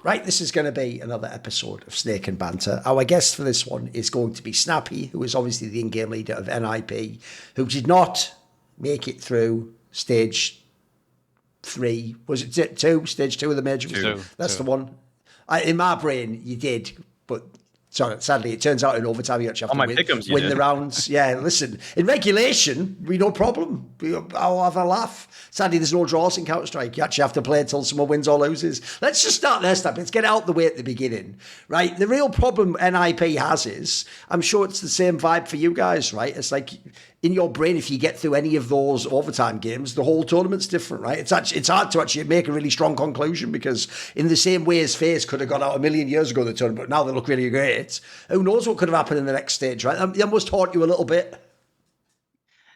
Right, this is going to be another episode of Snake and Banter. Our guest for this one is going to be Snappi, who is obviously the in-game leader of NIP, who did not make it through stage 3. Was it 2? Stage 2 of the major? That's the one. In my brain, you did, but sadly, it turns out in overtime you actually have to win the rounds. Yeah, listen, in regulation, no problem. I'll have a laugh. Sadly, there's no draws in Counter-Strike. You actually have to play until someone wins or loses. Let's just start there, Snap. Let's get out the way at the beginning, right? The real problem NIP has is, I'm sure it's the same vibe for you guys, right? It's like, in your brain, if you get through any of those overtime games, the whole tournament's different, right? It's hard to actually make a really strong conclusion because in the same way as FaZe could have got out a million years ago in the tournament, but now they look really great. Who knows what could have happened in the next stage, right? That must haunt you a little bit.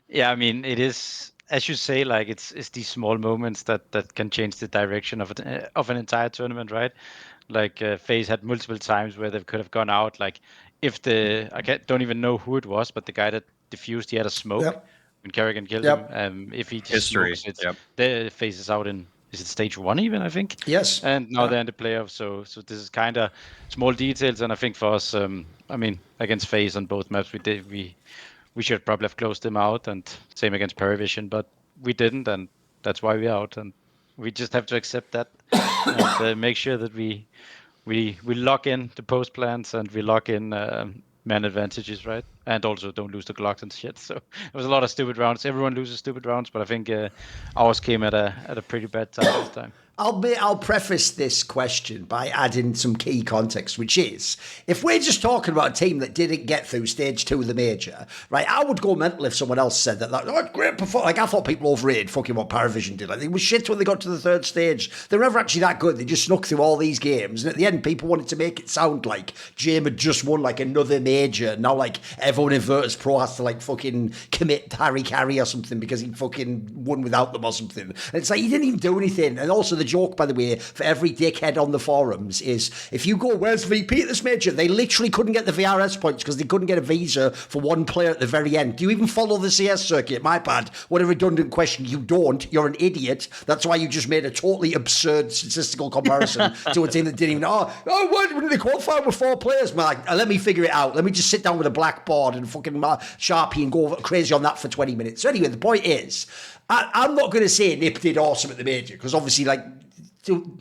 Yeah, I mean, it is, as you say, like it's these small moments that can change the direction of an entire tournament, right? Like FaZe had multiple times where they could have gone out. Like if don't even know who it was, but the guy that diffused, he had a smoke when Kerrigan killed him. If he just smokes it, the FaZe is out in, is it stage 1 even, I think? Yes. And now they're in the playoffs, so this is kind of small details, and I think for us, I mean, against FaZe on both maps, we should probably have closed them out, and same against Perivision, but we didn't, and that's why we're out, and we just have to accept that and make sure that we lock in the post plans and we lock in man advantages, right? And also don't lose the Glocks and shit. So there was a lot of stupid rounds. Everyone loses stupid rounds, but I think ours came at a pretty bad time this time. I'll preface this question by adding some key context, which is, if we're just talking about a team that didn't get through stage 2 of the major, right, I would go mental if someone else said that great performance. Like, I thought people overrated fucking what Paravision did. Like, they were shit when they got to the 3rd stage. They were never actually that good. They just snuck through all these games. And at the end, people wanted to make it sound like Jame had just won, like, another major. Now, like, everyone in Virtus Pro has to, like, fucking commit Harry Carry or something because he fucking won without them or something. And it's like, he didn't even do anything. And also, the joke, by the way, for every dickhead on the forums is, if you go, where's VP at this major? They literally couldn't get the VRS points because they couldn't get a visa for one player at the very end. Do you even follow the CS circuit? My bad. What a redundant question. You don't. You're an idiot. That's why you just made a totally absurd statistical comparison to a team that didn't even know. Why didn't they qualify with 4 players? Man, like, let me figure it out. Let me just sit down with a blackboard and fucking Sharpie and go crazy on that for 20 minutes. So anyway, the point is, I'm not going to say Nip did awesome at the major because obviously, like,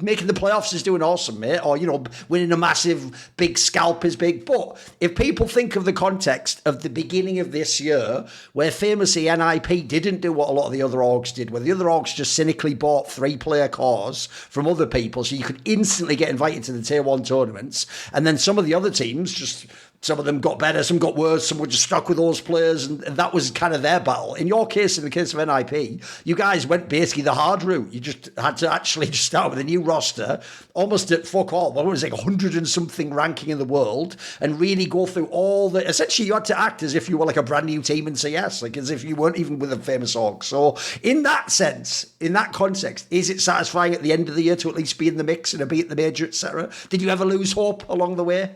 making the playoffs is doing awesome, mate, or, you know, winning a massive big scalp is big. But if people think of the context of the beginning of this year, where famously NIP didn't do what a lot of the other orgs did, where the other orgs just cynically bought 3-player cores from other people so you could instantly get invited to the tier 1 tournaments, and then some of the other teams just, some of them got better, some got worse, some were just stuck with those players, and that was kind of their battle. In your case, in the case of NIP, you guys went basically the hard route. You just had to actually just start with a new roster, almost at fuck all, what was it, 100 and something ranking in the world, and really go through all the, essentially you had to act as if you were like a brand new team in CS, like as if you weren't even with a famous org. So in that sense, in that context, is it satisfying at the end of the year to at least be in the mix and be at the major, etc.? Did you ever lose hope along the way?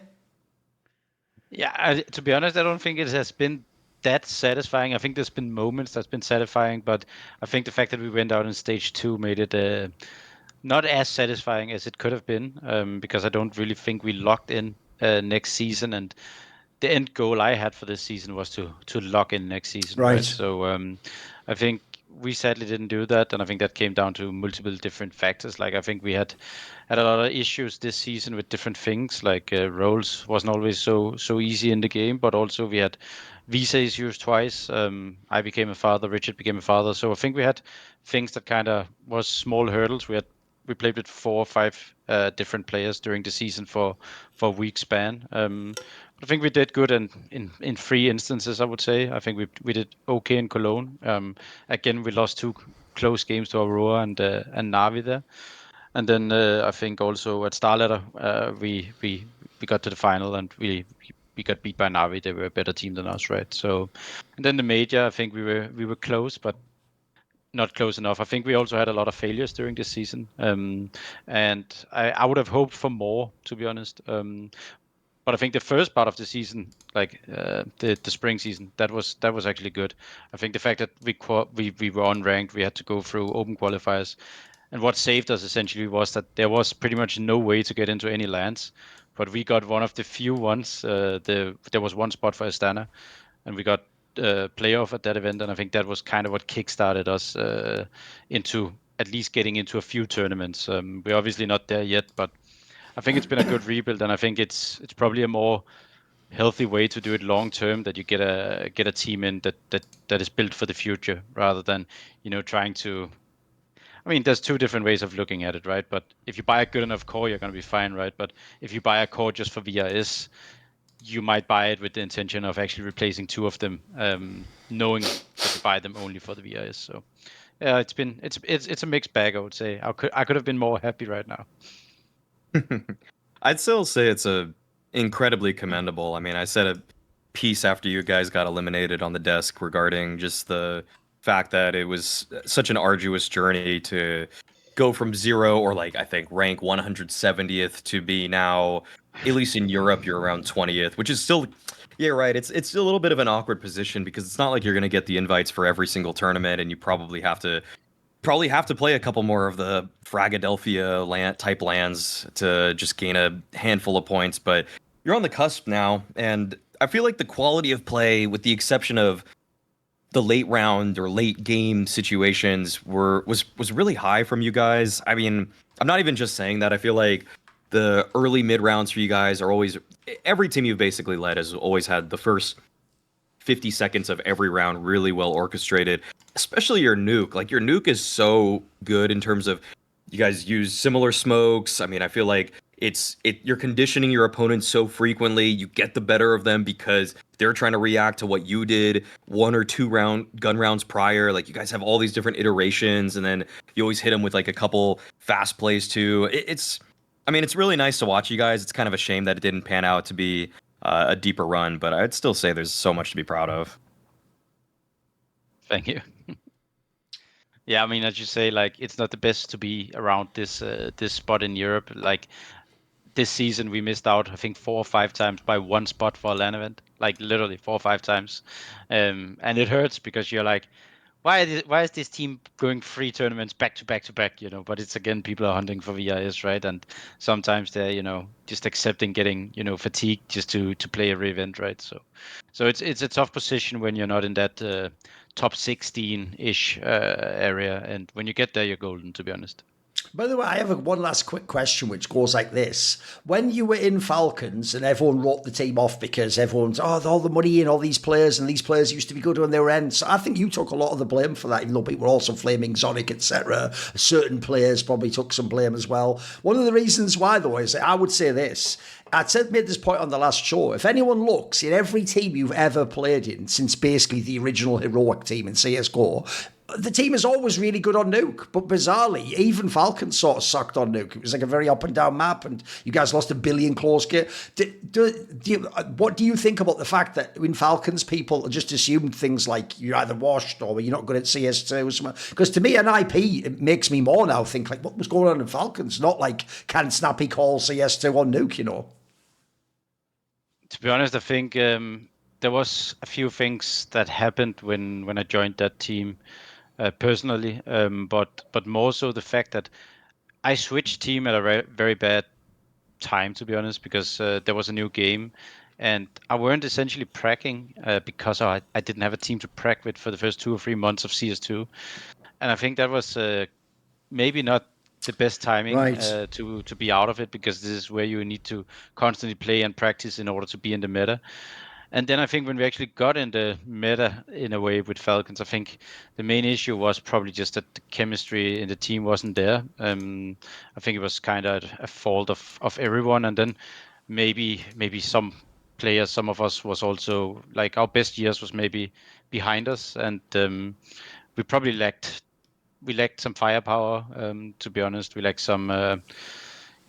Yeah, to be honest, I don't think it has been that satisfying. I think there's been moments that's been satisfying, but I think the fact that we went out in stage 2 made it not as satisfying as it could have been, because I don't really think we locked in next season, and the end goal I had for this season was to lock in next season. Right. So I think we sadly didn't do that, and I think that came down to multiple different factors. Like, I think we had a lot of issues this season with different things, like roles wasn't always so easy in the game, but also we had visa issues twice. I became a father, Richard became a father, so I think we had things that kind of was small hurdles. We played with 4 or 5 different players during the season for a week span. I think we did good in 3 instances, I would say. I think we did okay in Cologne. Again, we lost 2 close games to Aurora and NAVI there. And then I think also at Starletter, we got to the final and we got beat by NAVI. They were a better team than us, right? So, and then the major, I think we were close, but not close enough. I think we also had a lot of failures during this season, and I would have hoped for more, to be honest. But I think the first part of the season, like the spring season, that was actually good. I think the fact that we were unranked, we had to go through open qualifiers, And what saved us essentially was that there was pretty much no way to get into any lands, but we got one of the few ones. There was one spot for Astana, and we got playoff at that event, and I think that was kind of what kickstarted us into at least getting into a few tournaments. We're obviously not there yet, but I think it's been a good rebuild, and I think it's probably a more healthy way to do it long term, that you get a team in that is built for the future rather than trying to. I mean, there's two different ways of looking at it, right? But if you buy a good enough core, you're going to be fine, right? But if you buy a core just for VRS, you might buy it with the intention of actually replacing two of them, knowing that you buy them only for the VRS. So yeah, it's a mixed bag, I would say. I could have been more happy right now. I'd still say it's a incredibly commendable. I mean, I said a piece after you guys got eliminated on the desk regarding just the fact that it was such an arduous journey to go from 0 or like I think rank 170th to be now, at least in Europe, you're around 20th, which is still, yeah, right. It's a little bit of an awkward position because it's not like you're going to get the invites for every single tournament, and you probably have to play a couple more of the Fragadelphia type lands to just gain a handful of points, but you're on the cusp now, and I feel like the quality of play, with the exception of the late round or late game situations, was really high from you guys. I mean, I'm not even just saying that. I feel like the early mid rounds for you guys are always, every team you've basically led has always had the first 50 seconds of every round really well orchestrated, especially your nuke. Like, your nuke is so good in terms of you guys use similar smokes. I mean, I feel like you're conditioning your opponents so frequently, you get the better of them because they're trying to react to what you did 1 or 2 gun rounds prior. Like, you guys have all these different iterations, and then you always hit them with like a couple fast plays too. I mean, it's really nice to watch you guys. It's kind of a shame that it didn't pan out to be a deeper run, but I'd still say there's so much to be proud of. Thank you. Yeah, I mean, as you say, like, it's not the best to be around this spot in Europe. Like, this season we missed out, I think, 4 or 5 times by one spot for a LAN event. Like, literally 4 or 5 times, and it hurts because you're like, why is this team going 3 tournaments back to back to back? But it's, again, people are hunting for VIS, right? And sometimes they're just accepting getting fatigued just to play every event, right? So it's a tough position when you're not in that top 16-ish area, and when you get there, you're golden, to be honest. By the way, I have one last quick question, which goes like this. When you were in Falcons and everyone wrote the team off because everyone's, all the money in all these players, and these players used to be good when they were in. So I think you took a lot of the blame for that, even though people were also flaming Sonic, etc. Certain players probably took some blame as well. One of the reasons why, though, is I would say this. I made this point on the last show. If anyone looks in every team you've ever played in, since basically the original Heroic team in CSGO, the team is always really good on Nuke, but bizarrely, even Falcons sort of sucked on Nuke. It was like a very up and down map, and you guys lost 1 billion close game. What do you think about the fact that in Falcons, people just assumed things like you're either washed or you're not good at CS2? Because to me, an IP, it makes me more now think like, what was going on in Falcons? Not like, can Snappi call CS2 on Nuke, To be honest, I think there was a few things that happened when I joined that team. Personally, but more so the fact that I switched team at a very bad time, to be honest, because there was a new game, and I weren't essentially pracking because I didn't have a team to prac with for the first 2 or 3 months of CS2, and I think that was maybe not the best timing to be out of it, because this is where you need to constantly play and practice in order to be in the meta. And then I think when we actually got in the meta in a way with Falcons, I think the main issue was probably just that the chemistry in the team wasn't there. I think it was kind of a fault of everyone. And then maybe some players, some of us was also like, our best years was maybe behind us. And we probably lacked some firepower, to be honest. We lacked some,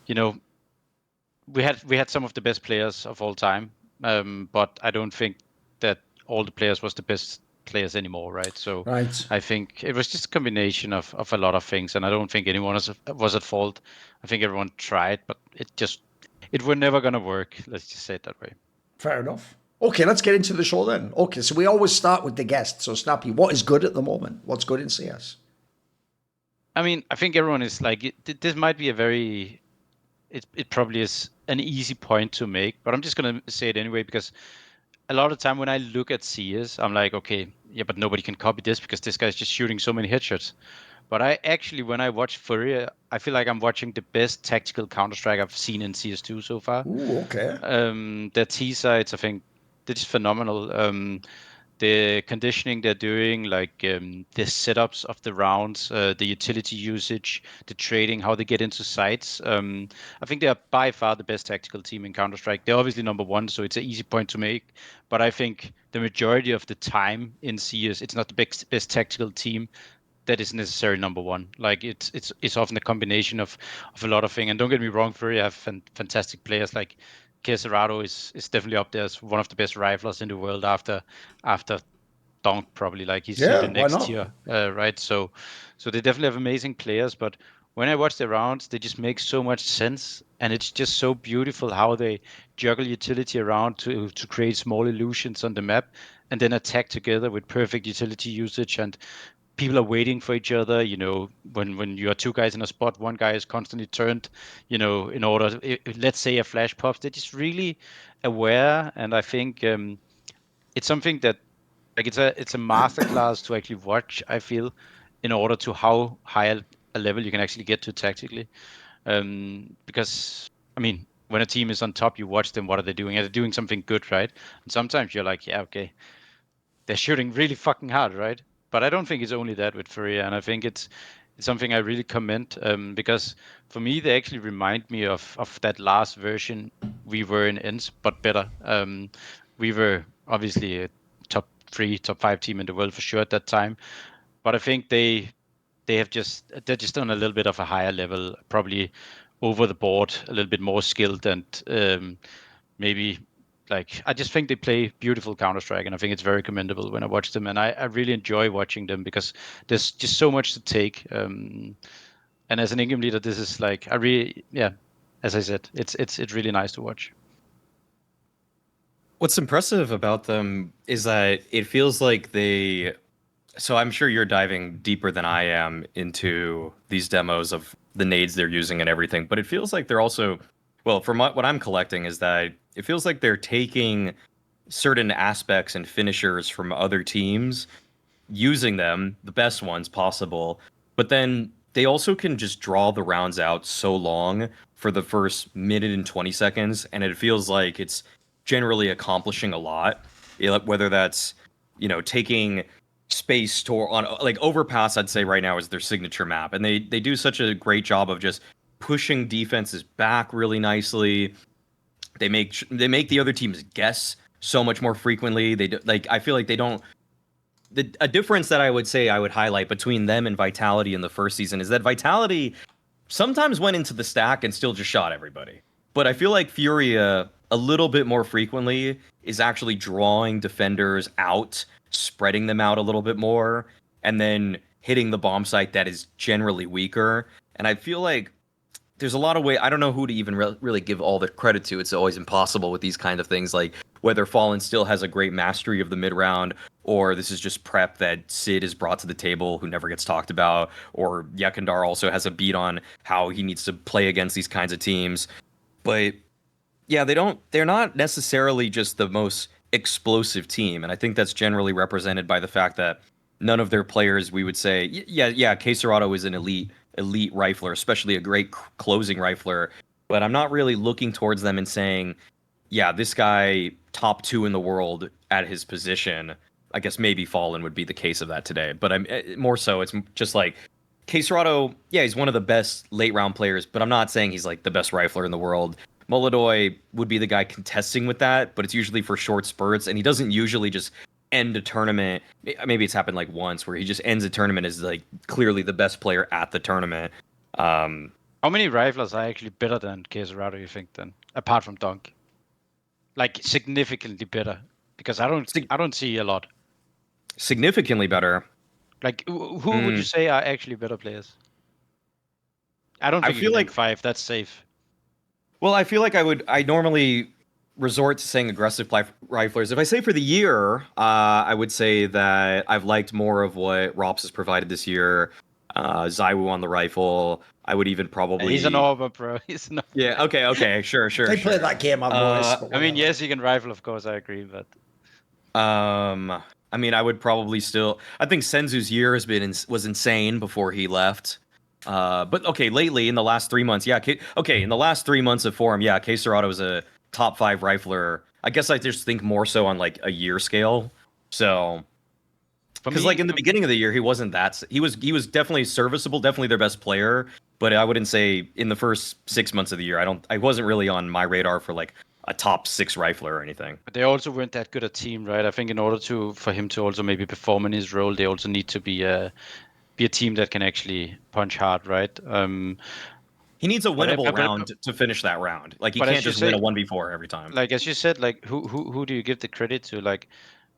we had some of the best players of all time. But I don't think that all the players was the best players anymore, right? So I think it was just a combination of a lot of things, and I don't think anyone was at fault. I think everyone tried, but it was never going to work. Let's just say it that way. Fair enough. Okay, let's get into the show then. Okay, so we always start with the guest. So Snappi, what is good at the moment? What's good in CS? I mean, I think everyone is like, this might be a very, it probably is an easy point to make, but I'm just gonna say it anyway because a lot of time when I look at CS, I'm like, okay, yeah, but nobody can copy this because this guy's just shooting so many headshots. But I actually, when I watch FURIA, I feel like I'm watching the best tactical Counter-Strike I've seen in CS2 so far. Ooh, okay. Their T sides, I think, they're just phenomenal. The conditioning they're doing, like the setups of the rounds, the utility usage, the trading, how they get into sites. I think they are by far the best tactical team in Counter-Strike. They're obviously number one, so it's an easy point to make. But I think the majority of the time in CS, it's not the best tactical team that is necessarily number one. Like it's often a combination of a lot of things. And don't get me wrong, Fury have fantastic players. Like Queserado is definitely up there as one of the best riflers in the world after Donk probably. Like he's in Yeah, the why next not? tier, right? So they definitely have amazing players. But when I watch their rounds, they just make so much sense, and it's just so beautiful how they juggle utility around to create small illusions on the map, and then attack together with perfect utility usage and people are waiting for each other. When you are two guys in a spot, one guy is constantly turned, in order, let's say a flash pops, they're just really aware. And I think it's something that, like, it's a masterclass to actually watch, I feel, in order to how high a level you can actually get to tactically. Because I mean, when a team is on top, you watch them, what are they doing? Are they doing something good, right? And sometimes you're like, yeah, okay, they're shooting really fucking hard, right? But I don't think it's only that with FURIA, and I think it's something I really commend, because for me they actually remind me of that last version we were in ENS, but better. We were obviously a top 3, top 5 team in the world for sure at that time, but I think they're just on a little bit of a higher level, probably over the board, a little bit more skilled, and maybe, like, I just think they play beautiful Counter-Strike, and I think it's very commendable when I watch them, and I really enjoy watching them because there's just so much to take. And as an in-game leader, this is like, I really, yeah, as I said, it's really nice to watch. What's impressive about them is that it feels like they. So I'm sure you're diving deeper than I am into these demos of the nades they're using and everything, but it feels like they're also, well, from what I'm collecting is that it feels like they're taking certain aspects and finishers from other teams, using them, the best ones possible, but then they also can just draw the rounds out so long for the first minute and 20 seconds, and it feels like it's generally accomplishing a lot. Whether that's, taking space to on like Overpass, I'd say right now is their signature map, and they do such a great job of just pushing defenses back really nicely. They make the other teams guess so much more frequently. They do, like, I feel like they don't. A difference that I would say I would highlight between them and Vitality in the first season is that Vitality sometimes went into the stack and still just shot everybody. But I feel like Furia a little bit more frequently is actually drawing defenders out, spreading them out a little bit more, and then hitting the bomb site that is generally weaker. And I feel like there's a lot of way. I don't know who to even really give all the credit to. It's always impossible with these kind of things, like whether Fallen still has a great mastery of the mid round, or this is just prep that Sid is brought to the table who never gets talked about, or Yekandar also has a beat on how he needs to play against these kinds of teams. But yeah, they're not necessarily just the most explosive team, and I think that's generally represented by the fact that none of their players, we would say, yeah, Queserado is an elite rifler, especially a great closing rifler, but I'm not really looking towards them and saying, yeah, this guy top 2 in the world at his position. I guess maybe Fallen would be the case of that today, but I'm more so it's just like Queserado, yeah, he's one of the best late round players, but I'm not saying he's like the best rifler in the world. Molodoy would be the guy contesting with that, but it's usually for short spurts, and he doesn't usually just end a tournament. Maybe it's happened like once where he just ends a tournament as like clearly the best player at the tournament. How many riflers are actually better than Queserado, you think, then, apart from Dunk? Like significantly better, because I don't see a lot. Significantly better. Like who would you say are actually better players? I don't think you can name 5. That's safe. Well, I feel like I normally resort to saying aggressive riflers. If I say for the year, I would say that I've liked more of what Rops has provided this year. Zywoo on the rifle. I would even probably. He's an Orber, bro. He's an Orber. Yeah. Okay. Sure. They played that game on voice. I mean, yes, he can rifle, of course. I agree, but I mean, I would probably still. I think Senzu's year was insane before he left. But okay, lately in the last 3 months, yeah. In the last 3 months of Forum, yeah, K Serrato was a top 5 rifler. I guess I just think more so on like a year scale. So, because like in the beginning of the year, he wasn't that. He was definitely serviceable, definitely their best player. But I wouldn't say in the first 6 months of the year, I wasn't really on my radar for like a top 6 rifler or anything. But they also weren't that good a team, right? I think in order for him to also maybe perform in his role, they also need to be a team that can actually punch hard, right? He needs a winnable round to finish that round. Like, he can't just win a 1v4 every time. Like, as you said, like, who do you give the credit to? Like,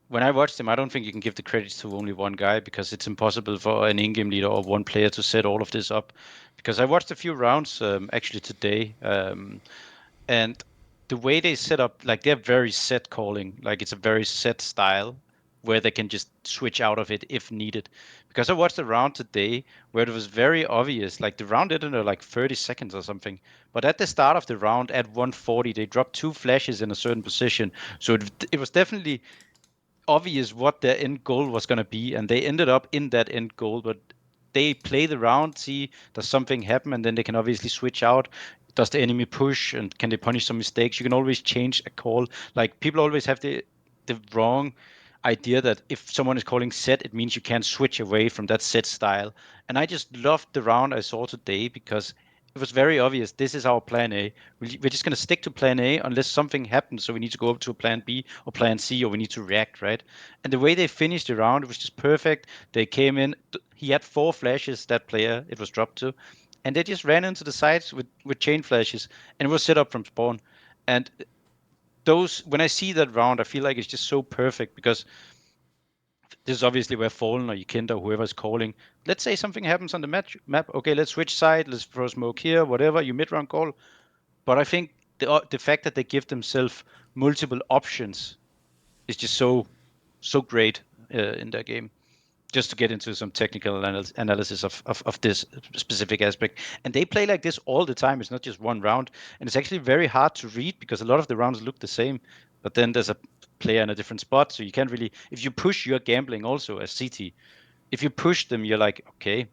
when I watched him, I don't think you can give the credit to only one guy, because it's impossible for an in-game leader or one player to set all of this up. Because I watched a few rounds actually today, and the way they set up, like, they're very set calling. Like, it's a very set style where they can just switch out of it if needed. Because I watched a round today where it was very obvious, like the round ended in like 30 seconds or something. But at the start of the round at 140, they dropped 2 flashes in a certain position. So it was definitely obvious what their end goal was going to be. And they ended up in that end goal. But they play the round, see does something happen, and then they can obviously switch out. Does the enemy push, and can they punish some mistakes? You can always change a call. Like, people always have the wrong idea that if someone is calling set, it means you can't switch away from that set style. And I just loved the round I saw today, because it was very obvious this is our plan A. We're just going to stick to plan A unless something happens, so we need to go up to a plan B or plan C, or we need to react, right? And the way they finished the round, it was just perfect. They came in, he had 4 flashes, that player it was dropped to, and they just ran into the sides with chain flashes, and it was set up from spawn. And when I see that round, I feel like it's just so perfect, because this is obviously where Fallen or Yikinda or whoever's calling. Let's say something happens on the map. Okay, let's switch side. Let's throw smoke here, whatever, you mid-round call. But I think the fact that they give themselves multiple options is just so great in their game. Just to get into some technical analysis of this specific aspect. And they play like this all the time. It's not just one round. And it's actually very hard to read, because a lot of the rounds look the same. But then there's a player in a different spot. So you can't really... If you push, you're gambling also as CT. If you push them, you're like, okay.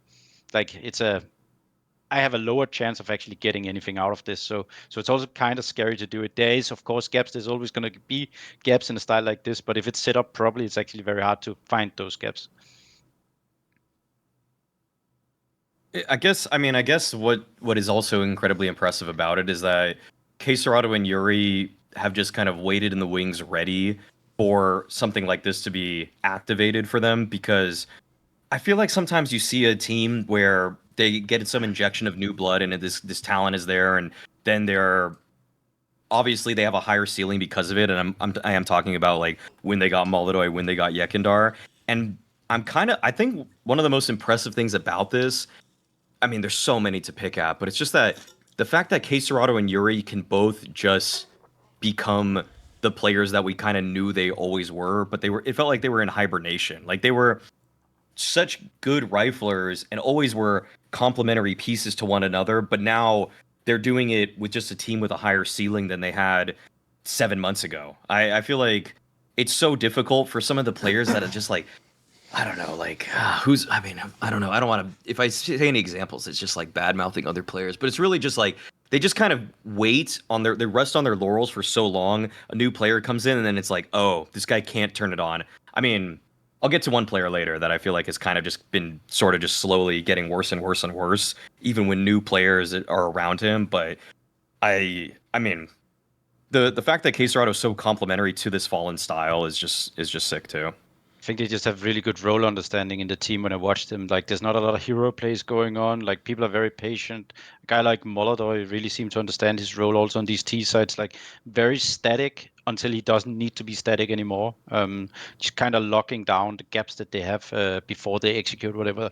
Like, I have a lower chance of actually getting anything out of this. So it's also kind of scary to do it. There is, of course, gaps. There's always going to be gaps in a style like this. But if it's set up properly, it's actually very hard to find those gaps. I guess what is also incredibly impressive about it is that K Serrato and Yuri have just kind of waited in the wings, ready for something like this to be activated for them, because I feel like sometimes you see a team where they get some injection of new blood and this talent is there, and then obviously they have a higher ceiling because of it, and I am talking about like when they got Molodoi, when they got Yekindar, and I think one of the most impressive things about this, I mean, there's so many to pick at, but it's just that the fact that K Serrato and Yuri can both just become the players that we kind of knew they always were, but it felt like they were in hibernation. Like, they were such good riflers and always were complementary pieces to one another, but now they're doing it with just a team with a higher ceiling than they had 7 months ago. I feel like it's so difficult for some of the players that are just like, I don't know, like, I don't know. I don't want to, if I say any examples, it's just like bad mouthing other players, but it's really just like, they just kind of wait on they rest on their laurels for so long. A new player comes in and then it's like, oh, this guy can't turn it on. I mean, I'll get to one player later that I feel like has kind of just been sort of just slowly getting worse and worse and worse, even when new players are around him. But I mean, the fact that K Serrato is so complimentary to this Fallen style is just sick too. I think they just have really good role understanding in the team when I watch them. Like, there's not a lot of hero plays going on. Like, people are very patient. A guy like Molodoi really seems to understand his role also on these T sides. Like, very static until he doesn't need to be static anymore. Just kind of locking down the gaps that they have before they execute whatever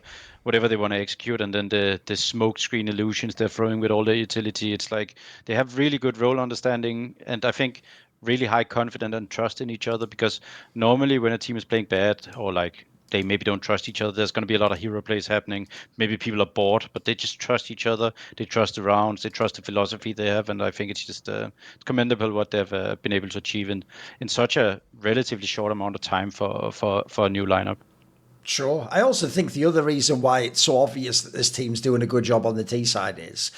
they want to execute. And then the smoke screen illusions they're throwing with all the utility. It's like they have really good role understanding. And I think really high confidence and trust in each other, because normally when a team is playing bad or like they maybe don't trust each other. There's going to be a lot of hero plays happening. Maybe people are bored, but they just trust each other. They trust the rounds. They trust the philosophy they have, and I think it's just commendable what they've been able to achieve in such a relatively short amount of time for a new lineup. Sure. I also think the other reason why it's so obvious that this team's doing a good job on the T side is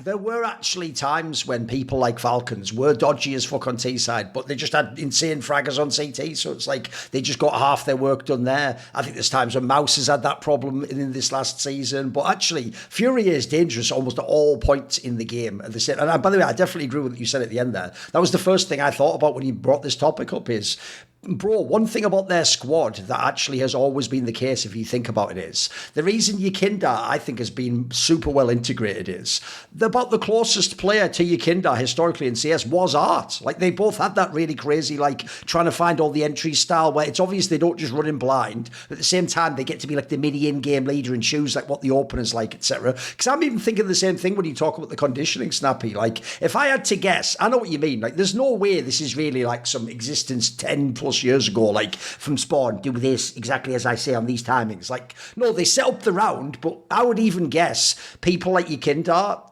there were actually times when people like Falcons were dodgy as fuck on T side, but they just had insane fraggers on CT, so it's like they just got half their work done there. I think there's times when Mouse has had that problem in this last season, but actually FURIA is dangerous almost at all points in the game. And by the way, I definitely agree with what you said at the end there. That was the first thing I thought about when you brought this topic up is, bro, one thing about their squad that actually has always been the case, if you think about it, is the reason Yekindar, I think, has been super well integrated is about the closest player to Yekindar historically in CS was Art. Like, they both had that really crazy, like, trying to find all the entry style where it's obvious they don't just run in blind, but at the same time they get to be like the mini in-game leader and choose like what the opener's like, etc. Because I'm even thinking the same thing when you talk about the conditioning, Snappi. Like, if I had to guess, I know what you mean. Like, there's no way this is really like some existence 10 plus years ago, like from Spawn, do this exactly as I say on these timings. Like, no, they set up the round, but I would even guess people like Yekindar,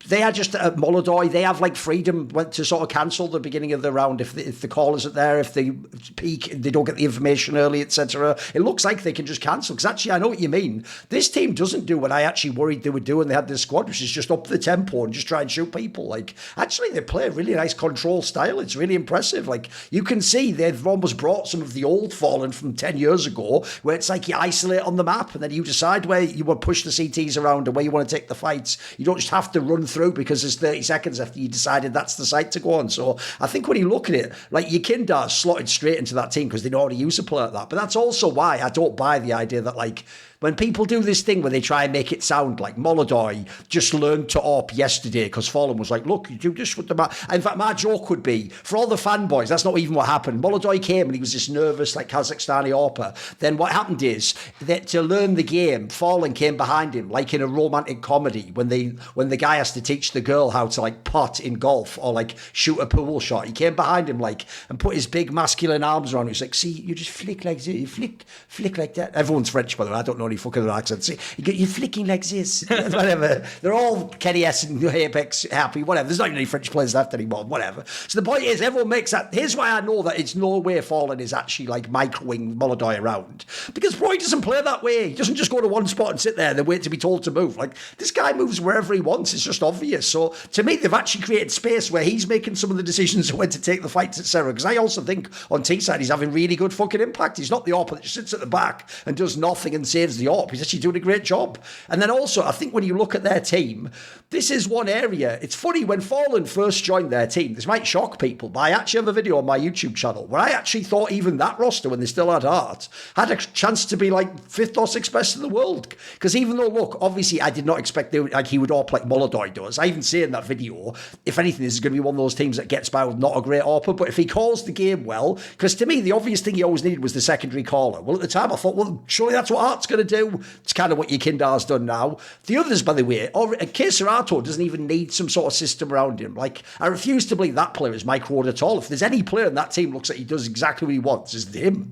they are just at Molodoi, they have like freedom to sort of cancel the beginning of the round if the call isn't there, if they peak, they don't get the information early, etc. It looks like they can just cancel, because actually I know what you mean. This team doesn't do what I actually worried they would do when they had this squad, which is just up the tempo and just try and shoot people. Like, actually they play a really nice control style. It's really impressive. Like, you can see they've almost brought some of the old Fallen from 10 years ago, where it's like you isolate on the map and then you decide where you want to push the CTs around and where you want to take the fights. You don't just have to run through because there's 30 seconds after you decided that's the site to go on. So I think when you look at it, like, Yekindar slotted straight into that team because they know how to use a player like that. But that's also why I don't buy the idea that, like, when people do this thing where they try and make it sound like Molodoi just learned to AWP yesterday because Fallen was like, look, you do this with the map. In fact, my joke would be, for all the fanboys, that's not even what happened. Molodoi came and he was this nervous, like, Kazakhstani AWPer. Then what happened is that to learn the game, Fallen came behind him, like in a romantic comedy, when the guy has to teach the girl how to, like, putt in golf or, like, shoot a pool shot. He came behind him, like, and put his big masculine arms around him. He's like, see, you just flick like this, you flick like that. Everyone's French, by the way. I don't know any fucking accents. You're flicking like this. Whatever. They're all Kenny S and Apex happy, whatever. There's not even any French players left anymore, whatever. So the point is, everyone makes that. Here's why I know that it's no way Fallen is actually like microwing Molodoi around. Because bro, he doesn't play that way. He doesn't just go to one spot and sit there and then wait to be told to move. Like, this guy moves wherever he wants. It's just obvious. So to me, they've actually created space where he's making some of the decisions of when to take the fights, etc. Because I also think on T-side, he's having really good fucking impact. He's not the AWP that just sits at the back and does nothing and saves the AWP. He's actually doing a great job. And then also, I think when you look at their team, this is one area. It's funny, when Fallen first joined their team, this might shock people, but I actually have a video on my YouTube channel where I actually thought even that roster, when they still had Heart, had a chance to be like 5th or 6th best in the world. Because even though, look, obviously I did not expect he would AWP like Molodoi does. I even say in that video, if anything, this is going to be one of those teams that gets by with not a great AWPer, but if he calls the game well, because to me, the obvious thing he always needed was the secondary caller. Well, at the time, I thought, well, surely that's what Heart's going to do. It's kind of what Yekindar's done now. The others, by the way, Keserato doesn't even need some sort of system around him. Like, I refuse to believe that player is microed at all. If there's any player in that team looks like he does exactly what he wants, it's him.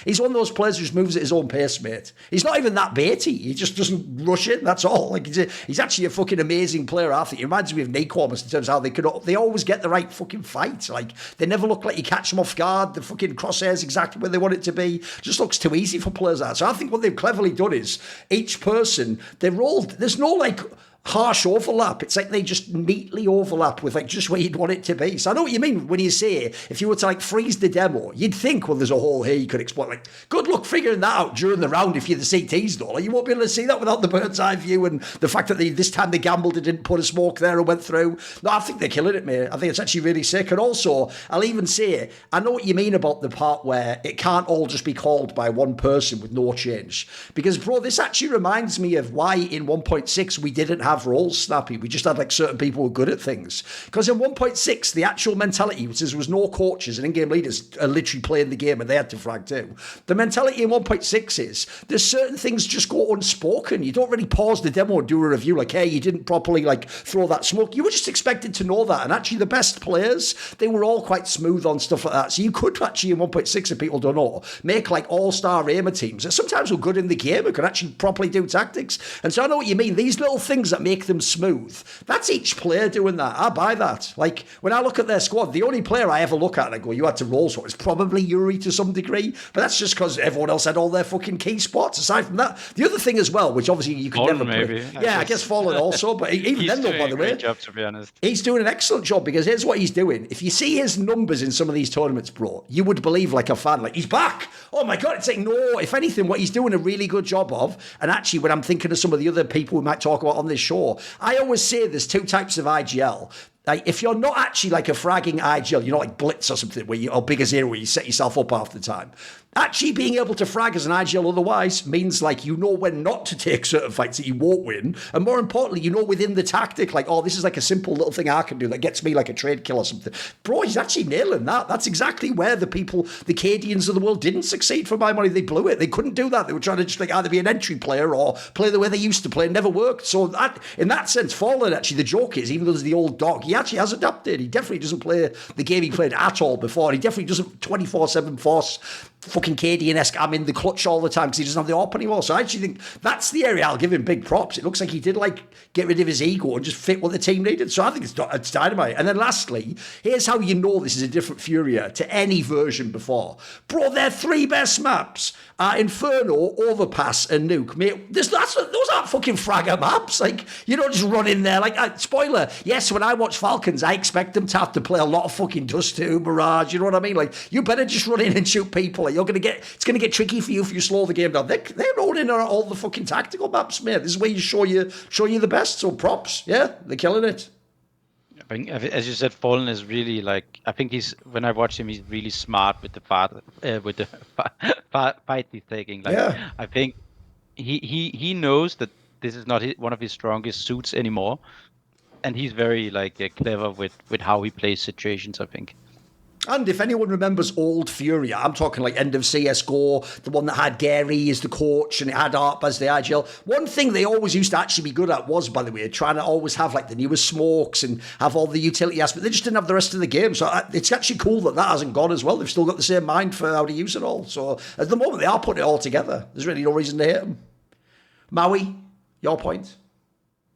He's one of those players who just moves at his own pace, mate. He's not even that baity. He just doesn't rush in, that's all. Like, he's actually a fucking amazing player, I think. He reminds me of Nake almost in terms of how they always get the right fucking fight. Like, they never look like you catch them off guard. The fucking crosshair's exactly where they want it to be. Just looks too easy for players like that. So I think what they've cleverly done is each person, they're rolled. There's no like harsh overlap. It's like they just neatly overlap with like just where you'd want it to be. So I know what you mean when you say if you were to like freeze the demo, you'd think, well, there's a hole here you could exploit. Like, good luck figuring that out during the round if you're the CTs though. Like, you won't be able to see that without the bird's eye view and the fact that this time they gambled and didn't put a smoke there and went through. No, I think they're killing it, mate. I think it's actually really sick. And also, I'll even say, I know what you mean about the part where it can't all just be called by one person with no change. Because, bro, this actually reminds me of why in 1.6 we didn't have have roles, Snappy. We just had like certain people who were good at things. Because in 1.6, the actual mentality was there was no coaches and in-game leaders are literally playing the game and they had to frag too. The mentality in 1.6 is there's certain things just go unspoken. You don't really pause the demo and do a review like, hey, you didn't properly like throw that smoke. You were just expected to know that. And actually the best players, they were all quite smooth on stuff like that. So you could actually in 1.6, if people don't know, make like all-star aimer teams that sometimes were good in the game who could actually properly do tactics. And so I know what you mean. These little things that make them smooth, that's each player doing that. I buy that. Like when I look at their squad, the only player I ever look at and I go, you had to roll so it's probably Yuri to some degree, but that's just because everyone else had all their fucking key spots. Aside from that, the other thing as well, which obviously you could Fallen, never play. maybe. I guess Fallen also, but even then though, by the way, great job, to be honest. He's doing an excellent job because here's what he's doing. If you see his numbers in some of these tournaments, bro, you would believe like a fan, like he's back. Oh my God, it's like, no, if anything, what he's doing a really good job of, and actually when I'm thinking of some of the other people we might talk about on this show, I always say there's two types of IGL. Like, if you're not actually like a fragging IGL, you're not like Blitz or something, where you, or Big as Zero, where you set yourself up half the time. Actually being able to frag as an IGL otherwise means like you know when not to take certain fights that you won't win. And more importantly, you know within the tactic, like, oh, this is like a simple little thing I can do that gets me like a trade kill or something. Bro, he's actually nailing that. That's exactly where the people, the Cadians of the world didn't succeed for my money. They blew it. They couldn't do that. They were trying to just like either be an entry player or play the way they used to play. It never worked. So that, in that sense, Fallen actually, the joke is, even though he's the old dog, he actually has adapted. He definitely doesn't play the game he played at all before. He definitely doesn't 24/7 force fucking Cadian-esque, I'm in the clutch all the time because he doesn't have the AWP anymore. So I actually think that's the area I'll give him big props. It looks like he did like get rid of his ego and just fit what the team needed. So I think it's dynamite. And then lastly, here's how you know this is a different Furia to any version before. Bro, their three best maps are Inferno, Overpass, and Nuke. Mate, those aren't fucking fragger maps. Like, you don't just run in there. Like, spoiler, yes, when I watch Falcons, I expect them to have to play a lot of fucking Dust 2, Mirage, you know what I mean? Like, you better just run in and shoot people. Like, it's gonna get tricky for you if you slow the game down. They're running all the fucking tactical maps, mate. This is where you show you the best. So props, yeah, they're killing it. I think, as you said, Fallen is really like. I think when I watch him, he's really smart with the fight he's taking. Like, yeah. I think he knows that this is not one of his strongest suits anymore, and he's very like clever with how he plays situations, I think. And if anyone remembers old Furia, I'm talking like end of CSGO, the one that had Gary as the coach and it had ARP as the IGL. One thing they always used to actually be good at was, by the way, trying to always have like the newest smokes and have all the utility aspects. They just didn't have the rest of the game. So it's actually cool that hasn't gone as well. They've still got the same mind for how to use it all. So at the moment, they are putting it all together. There's really no reason to hate them. Maui, your point?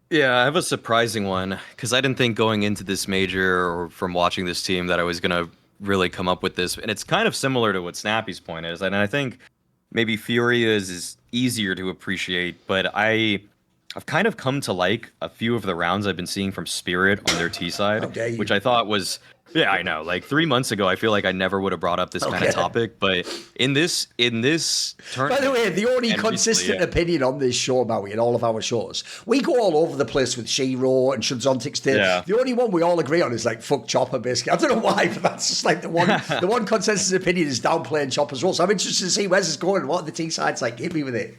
Yeah, I have a surprising one because I didn't think going into this major or from watching this team that I was going to really come up with this, and it's kind of similar to what Snappy's point is, and I think maybe Furia is easier to appreciate, but I've kind of come to like a few of the rounds I've been seeing from Spirit on their T side, which I thought was, yeah, I know, like 3 months ago I feel like I never would have brought up this kind of topic, but in this tournament, by the way, the only consistent opinion on this show, Maui, in all of our shows, we go all over the place with Shiro and Shunzontic's Day. Yeah. The only one we all agree on is like fuck Chopper, basically. I don't know why, but that's just like the one consensus opinion is downplaying Chopper's role. So I'm interested to see where's this going and what the T side's like. Hit me with it.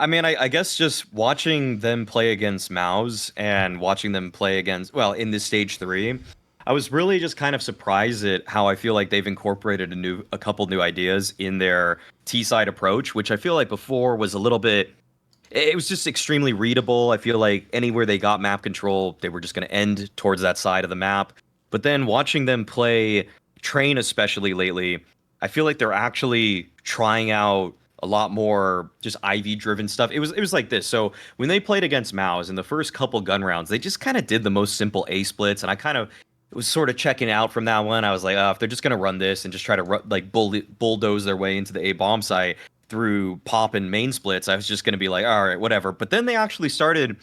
I mean, I guess just watching them play against Maus and watching them play against, well, in this stage 3, I was really just kind of surprised at how I feel like they've incorporated a couple new ideas in their T-side approach, which I feel like before was a little bit, it was just extremely readable. I feel like anywhere they got map control, they were just going to end towards that side of the map. But then watching them play Train, especially lately, I feel like they're actually trying out a lot more just IV-driven stuff. It was like this. So when they played against Maus in the first couple gun rounds, they just kind of did the most simple A splits, and I kind of was sort of checking out from that one. I was like, if they're just gonna run this and just try to bulldoze their way into the A bomb site through pop and main splits, I was just gonna be like, all right, whatever. But then they actually started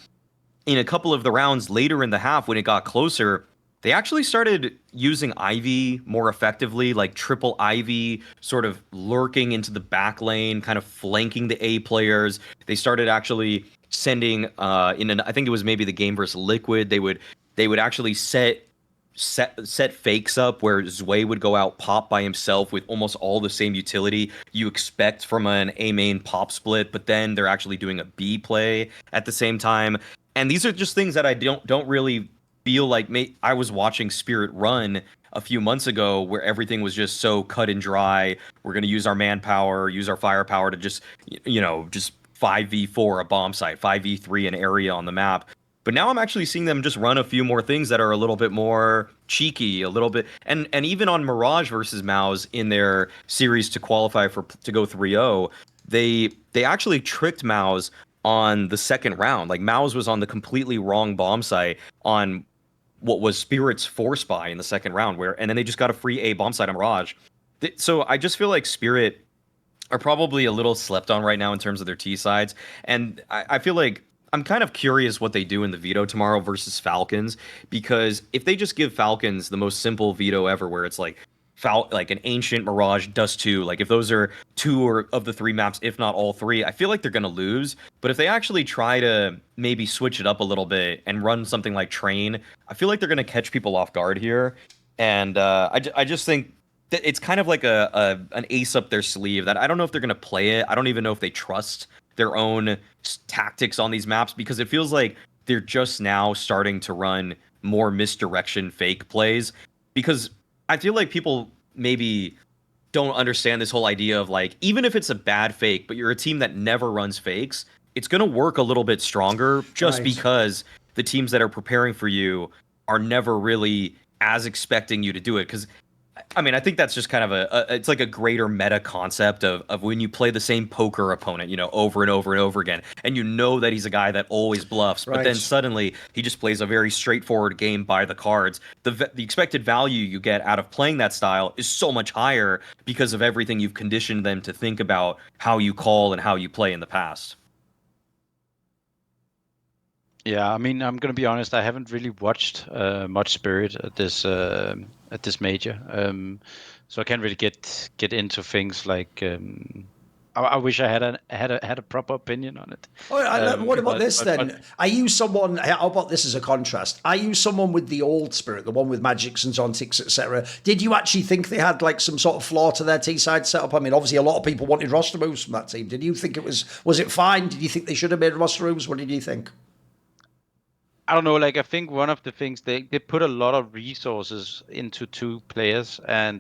in a couple of the rounds later in the half when it got closer. They actually started using Ivy more effectively, like triple Ivy, sort of lurking into the back lane, kind of flanking the A players. They started actually sending I think it was maybe the game versus Liquid. They would actually set fakes up where Zwei would go out pop by himself with almost all the same utility you expect from an A main pop split, but then they're actually doing a B play at the same time. And these are just things that I don't really feel like I was watching Spirit run a few months ago, where everything was just so cut and dry. We're going to use our manpower, use our firepower to just, just 5v4 a bomb site, 5v3 an area on the map. But now I'm actually seeing them just run a few more things that are a little bit more cheeky, a little bit, and even on Mirage versus Maus in their series to qualify to go 3-0, they actually tricked Maus on the second round. Like, Maus was on the completely wrong bomb site on what was Spirit's force buy in the second round, and then they just got a free A bomb site on Mirage. So I just feel like Spirit are probably a little slept on right now in terms of their T sides, and I feel like I'm kind of curious what they do in the veto tomorrow versus Falcons, because if they just give Falcons the most simple veto ever, where it's like an Ancient, Mirage, Dust 2, like if those are two of the three maps, if not all three, I feel like they're going to lose. But if they actually try to maybe switch it up a little bit and run something like Train, I feel like they're going to catch people off guard here. And I just think that it's kind of like an ace up their sleeve that I don't know if they're going to play it. I don't even know if they trust their own tactics on these maps, because it feels like they're just now starting to run more misdirection fake plays, because I feel like people maybe don't understand this whole idea of, like, even if it's a bad fake, but you're a team that never runs fakes, it's going to work a little bit stronger just because the teams that are preparing for you are never really as expecting you to do it. Because, I mean, I think that's just kind of it's like a greater meta concept of when you play the same poker opponent, over and over and over again, and you know that he's a guy that always bluffs, but then suddenly he just plays a very straightforward game by the cards. The expected value you get out of playing that style is so much higher because of everything you've conditioned them to think about how you call and how you play in the past. Yeah, I mean, I'm gonna be honest. I haven't really watched much Spirit at this major, so I can't really get into things like. I wish I had a proper opinion on it. What about this then? Are you someone? How about this as a contrast? Are you someone with the old Spirit, the one with Magics and Zontics, etc.? Did you actually think they had like some sort of flaw to their T side setup? I mean, obviously a lot of people wanted roster moves from that team. Did you think was it fine? Did you think they should have made roster moves? What did you think? I don't know. Like, I think one of the things they put a lot of resources into two players, and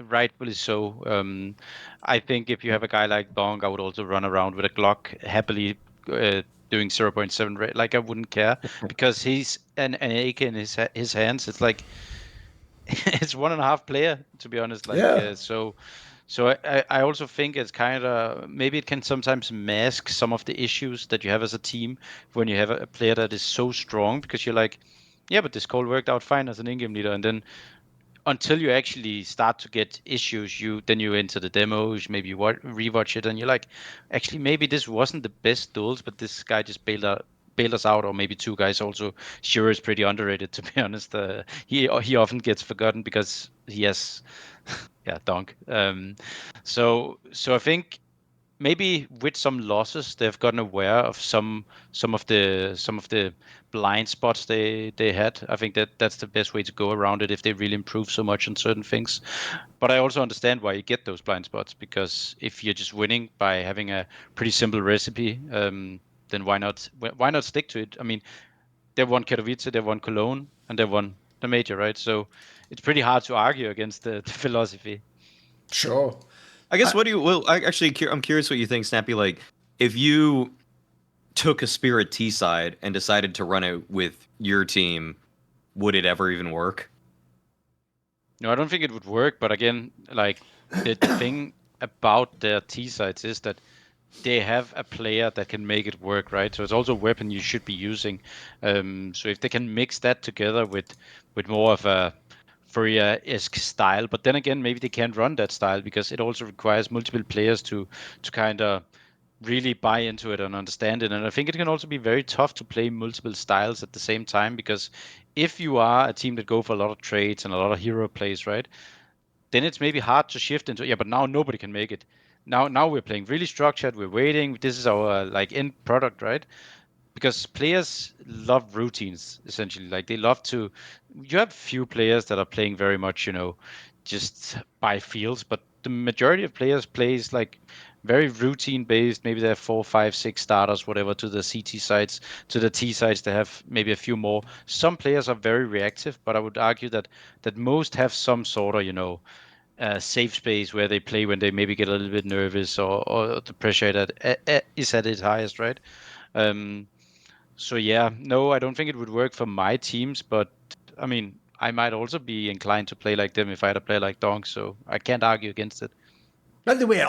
rightfully so. I think if you have a guy like Dong, I would also run around with a Glock happily doing 0.7 rate. Like, I wouldn't care because he's an AK in his hands. It's like it's 1.5 player, to be honest. Like, so I also think it's kind of, maybe it can sometimes mask some of the issues that you have as a team when you have a player that is so strong, because you're like, yeah, but this call worked out fine as an in-game leader, and then until you actually start to get issues, then you enter the demos, maybe you rewatch it, and you're like, actually, maybe this wasn't the best duels, but this guy just bailed us out, or maybe two guys also. Sure is pretty underrated, to be honest. He often gets forgotten because he has, yeah, Dunk. So I think maybe with some losses, they've gotten aware of some of the blind spots they had. I think that's the best way to go around it if they really improve so much on certain things. But I also understand why you get those blind spots, because if you're just winning by having a pretty simple recipe, then why not stick to it? I mean, they won Katowice, they won Cologne, and they won the major, right? So it's pretty hard to argue against the philosophy. Sure. I guess I'm curious what you think, Snappi. Like, if you took a Spirit T side and decided to run it with your team, would it ever even work? No, I don't think it would work. But again, like, the thing about their T sides is that they have a player that can make it work, right? So it's also a weapon you should be using. So if they can mix that together with more of a FURIA-esque style, but then again, maybe they can't run that style because it also requires multiple players to kind of really buy into it and understand it. And I think it can also be very tough to play multiple styles at the same time, because if you are a team that go for a lot of trades and a lot of hero plays, right, then it's maybe hard to shift into, yeah, but now nobody can make it. Now we're playing really structured, we're waiting, this is our like end product, right? Because players love routines, essentially. Like, they love to, you have few players that are playing very much, just by feels, but the majority of players plays like very routine based. Maybe they have 4, 5, 6 starters, whatever, to the CT sides. To the T sides, they have maybe a few more. Some players are very reactive, but I would argue that most have some sort of, safe space where they play when they maybe get a little bit nervous or the pressure is at its highest, right? So yeah, no, I don't think it would work for my teams, but I mean, I might also be inclined to play like them if I had a player like Donk, so I can't argue against it. By the way,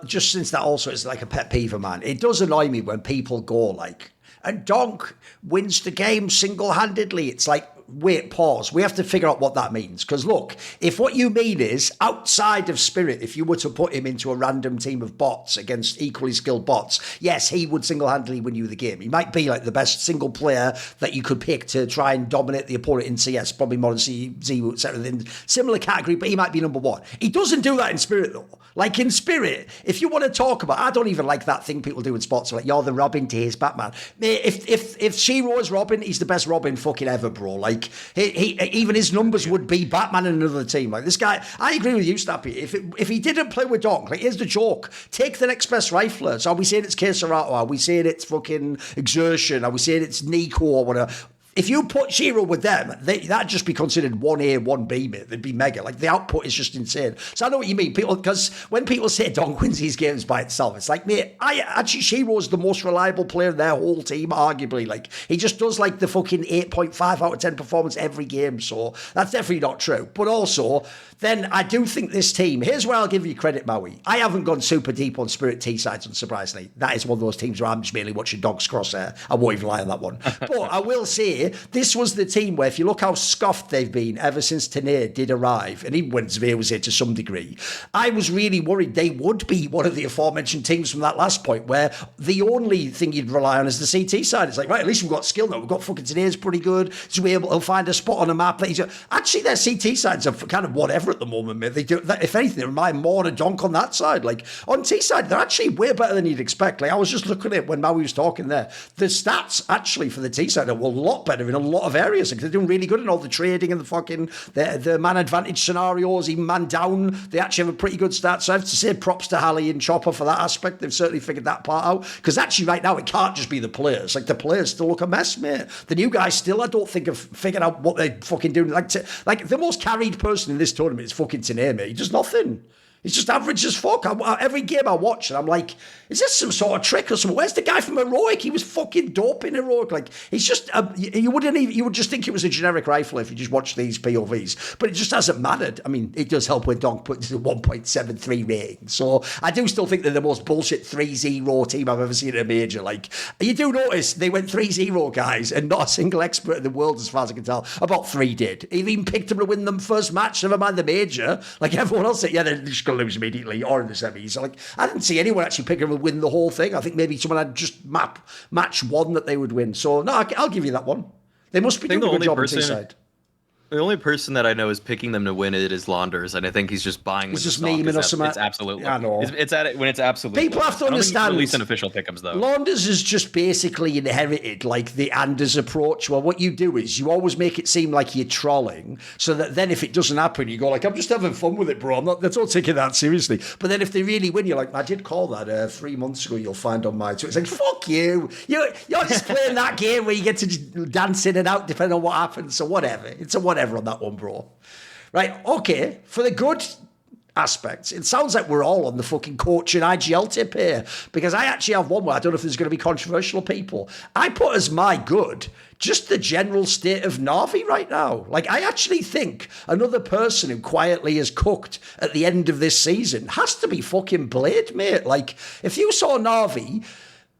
just since that also is like a pet peeve of mine, it does annoy me when people go like, and Donk wins the game single-handedly. It's like, wait, pause. We have to figure out what that means. Because look, if what you mean is outside of Spirit, if you were to put him into a random team of bots against equally skilled bots, yes, he would single-handedly win you the game. He might be like the best single player that you could pick to try and dominate the opponent in CS, probably more than Z, etc. In similar category, but he might be number one. He doesn't do that in Spirit though. Like in Spirit, if you want to talk about, I don't even like that thing people do in spots, like you're the Robin to his Batman. Mate, if Shiro is Robin, he's the best Robin fucking ever, bro. Like he even his numbers would be Batman in another team. Like this guy, I agree with you, Snappi. If he didn't play with Donk, like here's the joke: take the next best rifler. So are we saying it's Keserato? Are we saying it's fucking Exertion? Are we saying it's Nico or whatever? If you put Shiro with them, that'd just be considered 1A, 1B, mate. They'd be mega. Like, the output is just insane. So I know what you mean. Because when people say Donk wins these games by itself, it's like, mate, actually, Shiro's the most reliable player in their whole team, arguably. Like, he just does, like, the fucking 8.5 out of 10 performance every game. So that's definitely not true. But also, then I do think this team, here's where I'll give you credit, Maui. I haven't gone super deep on Spirit T sides, unsurprisingly. That is one of those teams where I'm just mainly watching Donk's crosshair. I won't even lie on that one. But I will say, this was the team where, if you look how scoffed they've been ever since Tanir did arrive, and even when Zveer was here to some degree, I was really worried they would be one of the aforementioned teams from that last point, where the only thing you'd rely on is the CT side. It's like, right, at least we've got skill now. We've got fucking Tanir's pretty good. So we're able to find a spot on a map. Actually, their CT sides are kind of whatever at the moment, mate. They do, if anything, they remind more of Donk on that side. Like, on T side, they're actually way better than you'd expect. Like, I was just looking at it when Maui was talking there. The stats, actually, for the T side are a lot better in a lot of areas. Like, they're doing really good in all the trading and the fucking the man advantage scenarios, even man down. They actually have a pretty good stat. So I have to say props to Halley and Chopper for that aspect. They've certainly figured that part out. Because actually right now it can't just be the players. Like, the players still look a mess, mate. The new guys still, I don't think, have figured out what they're fucking doing. Like the most carried person in this tournament is fucking Tanir, mate. He does nothing. He's just average as fuck. Every game I watch, and I'm like, is this some sort of trick or something? Where's the guy from Heroic? He was fucking dope in Heroic. Like, he's just, you would just think it was a generic rifle if you just watch these POVs. But it just hasn't mattered. I mean, it does help when Donk puts a 1.73 rating. So I do still think they're the most bullshit 3-0 team I've ever seen in a major. Like, you do notice they went 3-0, guys, and not a single expert in the world, as far as I can tell. About 3 did. He even picked them to win them first match, never mind the major. Like, everyone else said, yeah, they're just going to lose immediately or in the semis. Like, I didn't see anyone actually pick them and win the whole thing. I think maybe someone had just match one that they would win. So no, I'll give you that one. They must be doing a good job on T-side. The only person that I know is picking them to win it is Launders, and I think he's just buying. He's just memeing or something. It's absolutely. I know. It's at it when it's absolutely. People have to understand. Release an official pick'ems though. Launders is just basically inherited like the Anders approach. Well, what you do is you always make it seem like you're trolling, so that then if it doesn't happen, you go like, "I'm just having fun with it, bro. I'm not taking that seriously." But then if they really win, you're like, "I did call that 3 months ago." You'll find on my Twitter. It's like, "Fuck you! You're just playing that game where you get to just dance in and out depending on what happens." So whatever. It's a whatever on that one, bro. Right, okay, for the good aspects, it sounds like we're all on the fucking coach and IGL tip here, because I actually have one where I don't know if there's going to be controversial people. I put as my good just the general state of NAVI right now. Like, I actually think another person who quietly has cooked at the end of this season has to be fucking Blade, mate. Like, if you saw NAVI,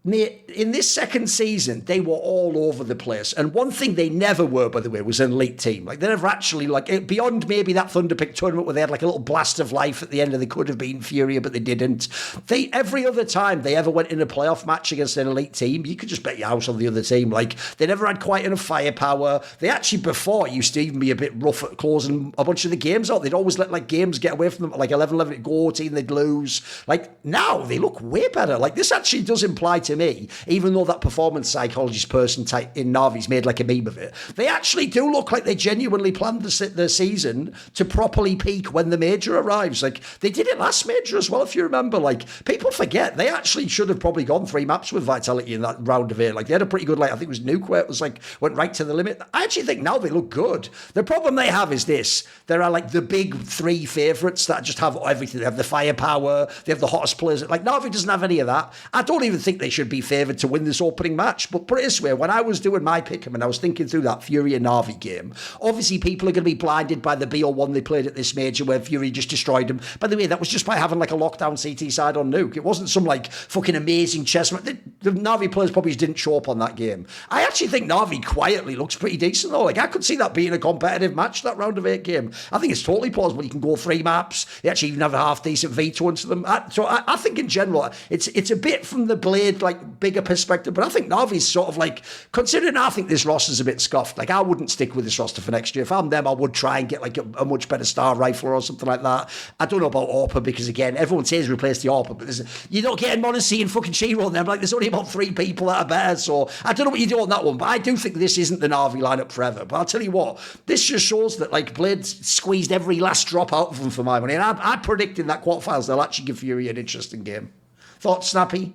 mate, in this second season, they were all over the place. And one thing they never were, by the way, was an elite team. Like, they never actually, like, beyond maybe that Thunderpick tournament where they had, like, a little blast of life at the end and they could have beaten Furia, but they didn't. Every other time they ever went in a playoff match against an elite team, you could just bet your house on the other team. Like, they never had quite enough firepower. They actually, before, used to even be a bit rough at closing a bunch of the games out. They'd always let, like, games get away from them, like 11-11 at go, team they'd lose. Like, now they look way better. Like, this actually does imply to to me, even though that performance psychologist person in Navi's made like a meme of it, they actually do look like they genuinely planned the season to properly peak when the major arrives. Like, they did it last major as well, if you remember. Like, people forget, they actually should have probably gone 3 maps with Vitality in that round of 8. Like, they had a pretty good, like, I think it was Nuke where it was like, went right to the limit. I actually think now they look good. The problem they have is this. There are like the big 3 favourites that just have everything. They have the firepower, they have the hottest players. Like, Navi doesn't have any of that. I don't even think they should be favoured to win this opening match. But put it this way, when I was doing my pick 'em and I was thinking through that Fury and Navi game, obviously people are going to be blinded by the BO1 they played at this major where Fury just destroyed them. By the way, that was just by having like a lockdown CT side on Nuke. It wasn't some like fucking amazing chess match. The Navi players probably didn't show up on that game. I actually think Navi quietly looks pretty decent though. Like, I could see that being a competitive match, that round of 8 game. I think it's totally plausible. You can go 3 maps. They actually even have a half decent veto into them. So I think in general, it's a bit from the Blade, like, bigger perspective, but I think Navi's sort of like, considering I think this roster's a bit scuffed, like, I wouldn't stick with this roster for next year. If I'm them, I would try and get like a much better star rifler or something like that. I don't know about AWPA because, again, everyone says replace the AWPA, but you're not getting Monacy and fucking Shiro on them. Like, there's only about 3 people that are better, so I don't know what you do on that one, but I do think this isn't the Navi lineup forever. But I'll tell you what, this just shows that, like, Blade squeezed every last drop out of them for my money, and I predict in that quarterfinals they'll actually give Fury an interesting game. Thoughts, Snappy?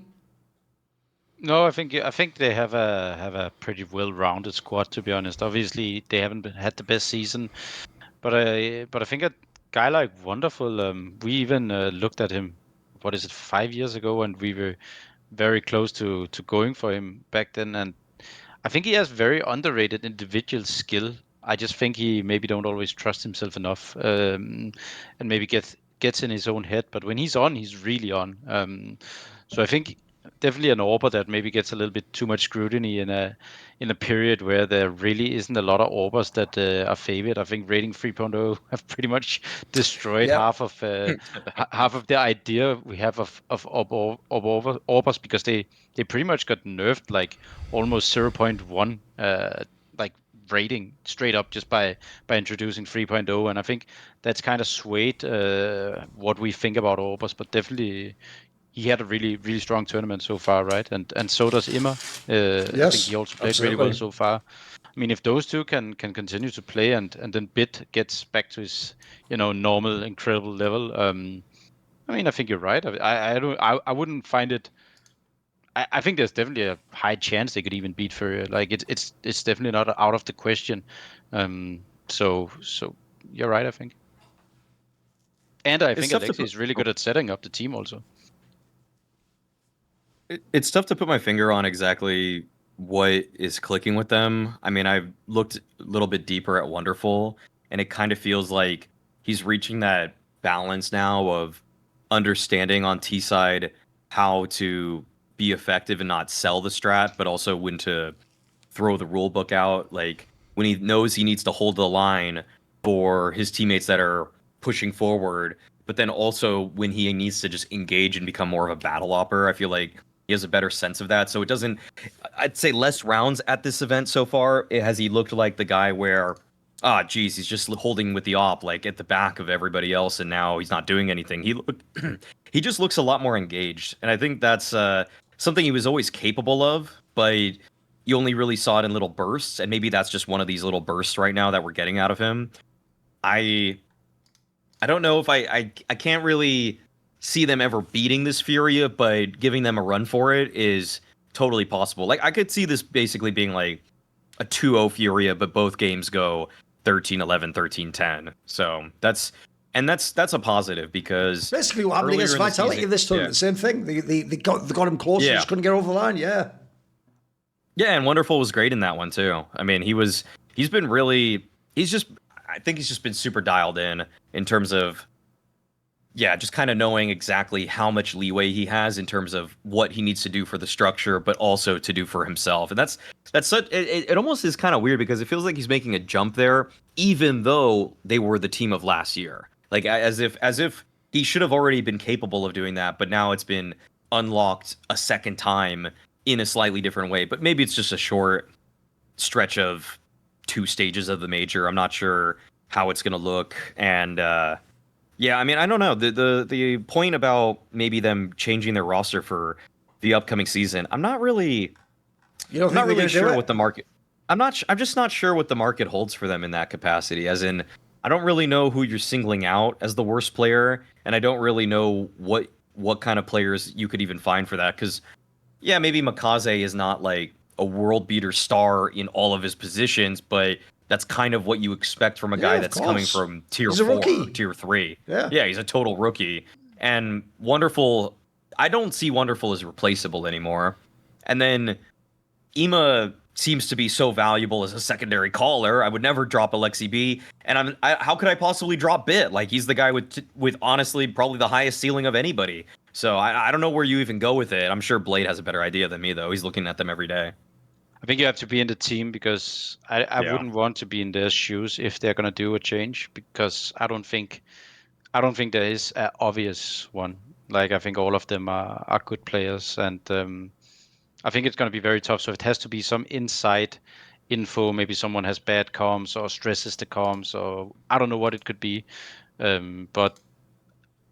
No, I think they have a pretty well-rounded squad, to be honest. Obviously, they haven't had the best season, but I think a guy like Wonderful, we even looked at him, 5 years ago, and we were very close to going for him back then. And I think he has very underrated individual skill. I just think he maybe don't always trust himself enough, and maybe gets in his own head. But when he's on, he's really on. So I think definitely an AWPer that maybe gets a little bit too much scrutiny in a period where there really isn't a lot of AWPers that are favored. I think Rating 3.0 have pretty much destroyed half of the idea we have of AWPers, because they pretty much got nerfed like almost 0.1 like rating straight up just by introducing 3.0, and I think that's kind of swayed what we think about AWPers, but definitely he had a really, really strong tournament so far, right? And so does Immer. Yes, I think he also played really well so far. I mean, if those two can continue to play and then Bit gets back to his, normal, incredible level, I mean, I think you're right. I wouldn't find it. I think there's definitely a high chance they could even beat FURIA. Like, it's definitely not out of the question. So you're right, I think. And I think Alexi is really good at setting up the team also. It's tough to put my finger on exactly what is clicking with them. I mean, I've looked a little bit deeper at Wonderful, and it kind of feels like he's reaching that balance now of understanding on T side how to be effective and not sell the strat, but also when to throw the rule book out. Like, when he knows he needs to hold the line for his teammates that are pushing forward, but then also when he needs to just engage and become more of a battle opper. I feel like he has a better sense of that. So it doesn't, I'd say less rounds at this event so far. Has he looked like the guy where, he's just holding with the op, like at the back of everybody else, and now he's not doing anything. He just looks a lot more engaged. And I think that's something he was always capable of, but you only really saw it in little bursts. And maybe that's just one of these little bursts right now that we're getting out of him. I don't know if I can't really see them ever beating this Furia, but giving them a run for it is totally possible. Like, I could see this basically being like a 2-0 Furia, but both games go 13-11, 13-10. So that's a positive, because basically what happened against Vitality in this tournament, same thing. They got him close, just couldn't get over the line. Yeah, and Wonderful was great in that one too. I mean, I think he's just been super dialed in terms of, just kind of knowing exactly how much leeway he has in terms of what he needs to do for the structure, but also to do for himself. And that's such, it almost is kind of weird, because it feels like he's making a jump there, even though they were the team of last year. Like, as if he should have already been capable of doing that, but now it's been unlocked a second time in a slightly different way. But maybe it's just a short stretch of 2 stages of the major. I'm not sure how it's going to look. And I mean, I don't know. The point about maybe them changing their roster for the upcoming season, I'm not really sure what the market. I'm just not sure what the market holds for them in that capacity. As in, I don't really know who you're singling out as the worst player, and I don't really know what kind of players you could even find for that. Because, yeah, maybe Makaze is not like a world beater star in all of his positions, but that's kind of what you expect from a guy that's coming from tier 4, tier 3. Yeah, he's a total rookie. And Wonderful, I don't see Wonderful as replaceable anymore. And then Ema seems to be so valuable as a secondary caller. I would never drop Alexi B. And how could I possibly drop Bit? Like, he's the guy with honestly probably the highest ceiling of anybody. So I don't know where you even go with it. I'm sure Blade has a better idea than me, though. He's looking at them every day. I think you have to be in the team because I wouldn't want to be in their shoes if they're gonna do a change, because I don't think there is an obvious one. Like, I think all of them are good players, and I think it's gonna be very tough. So it has to be some inside info. Maybe someone has bad comms or stresses the comms, or I don't know what it could be. But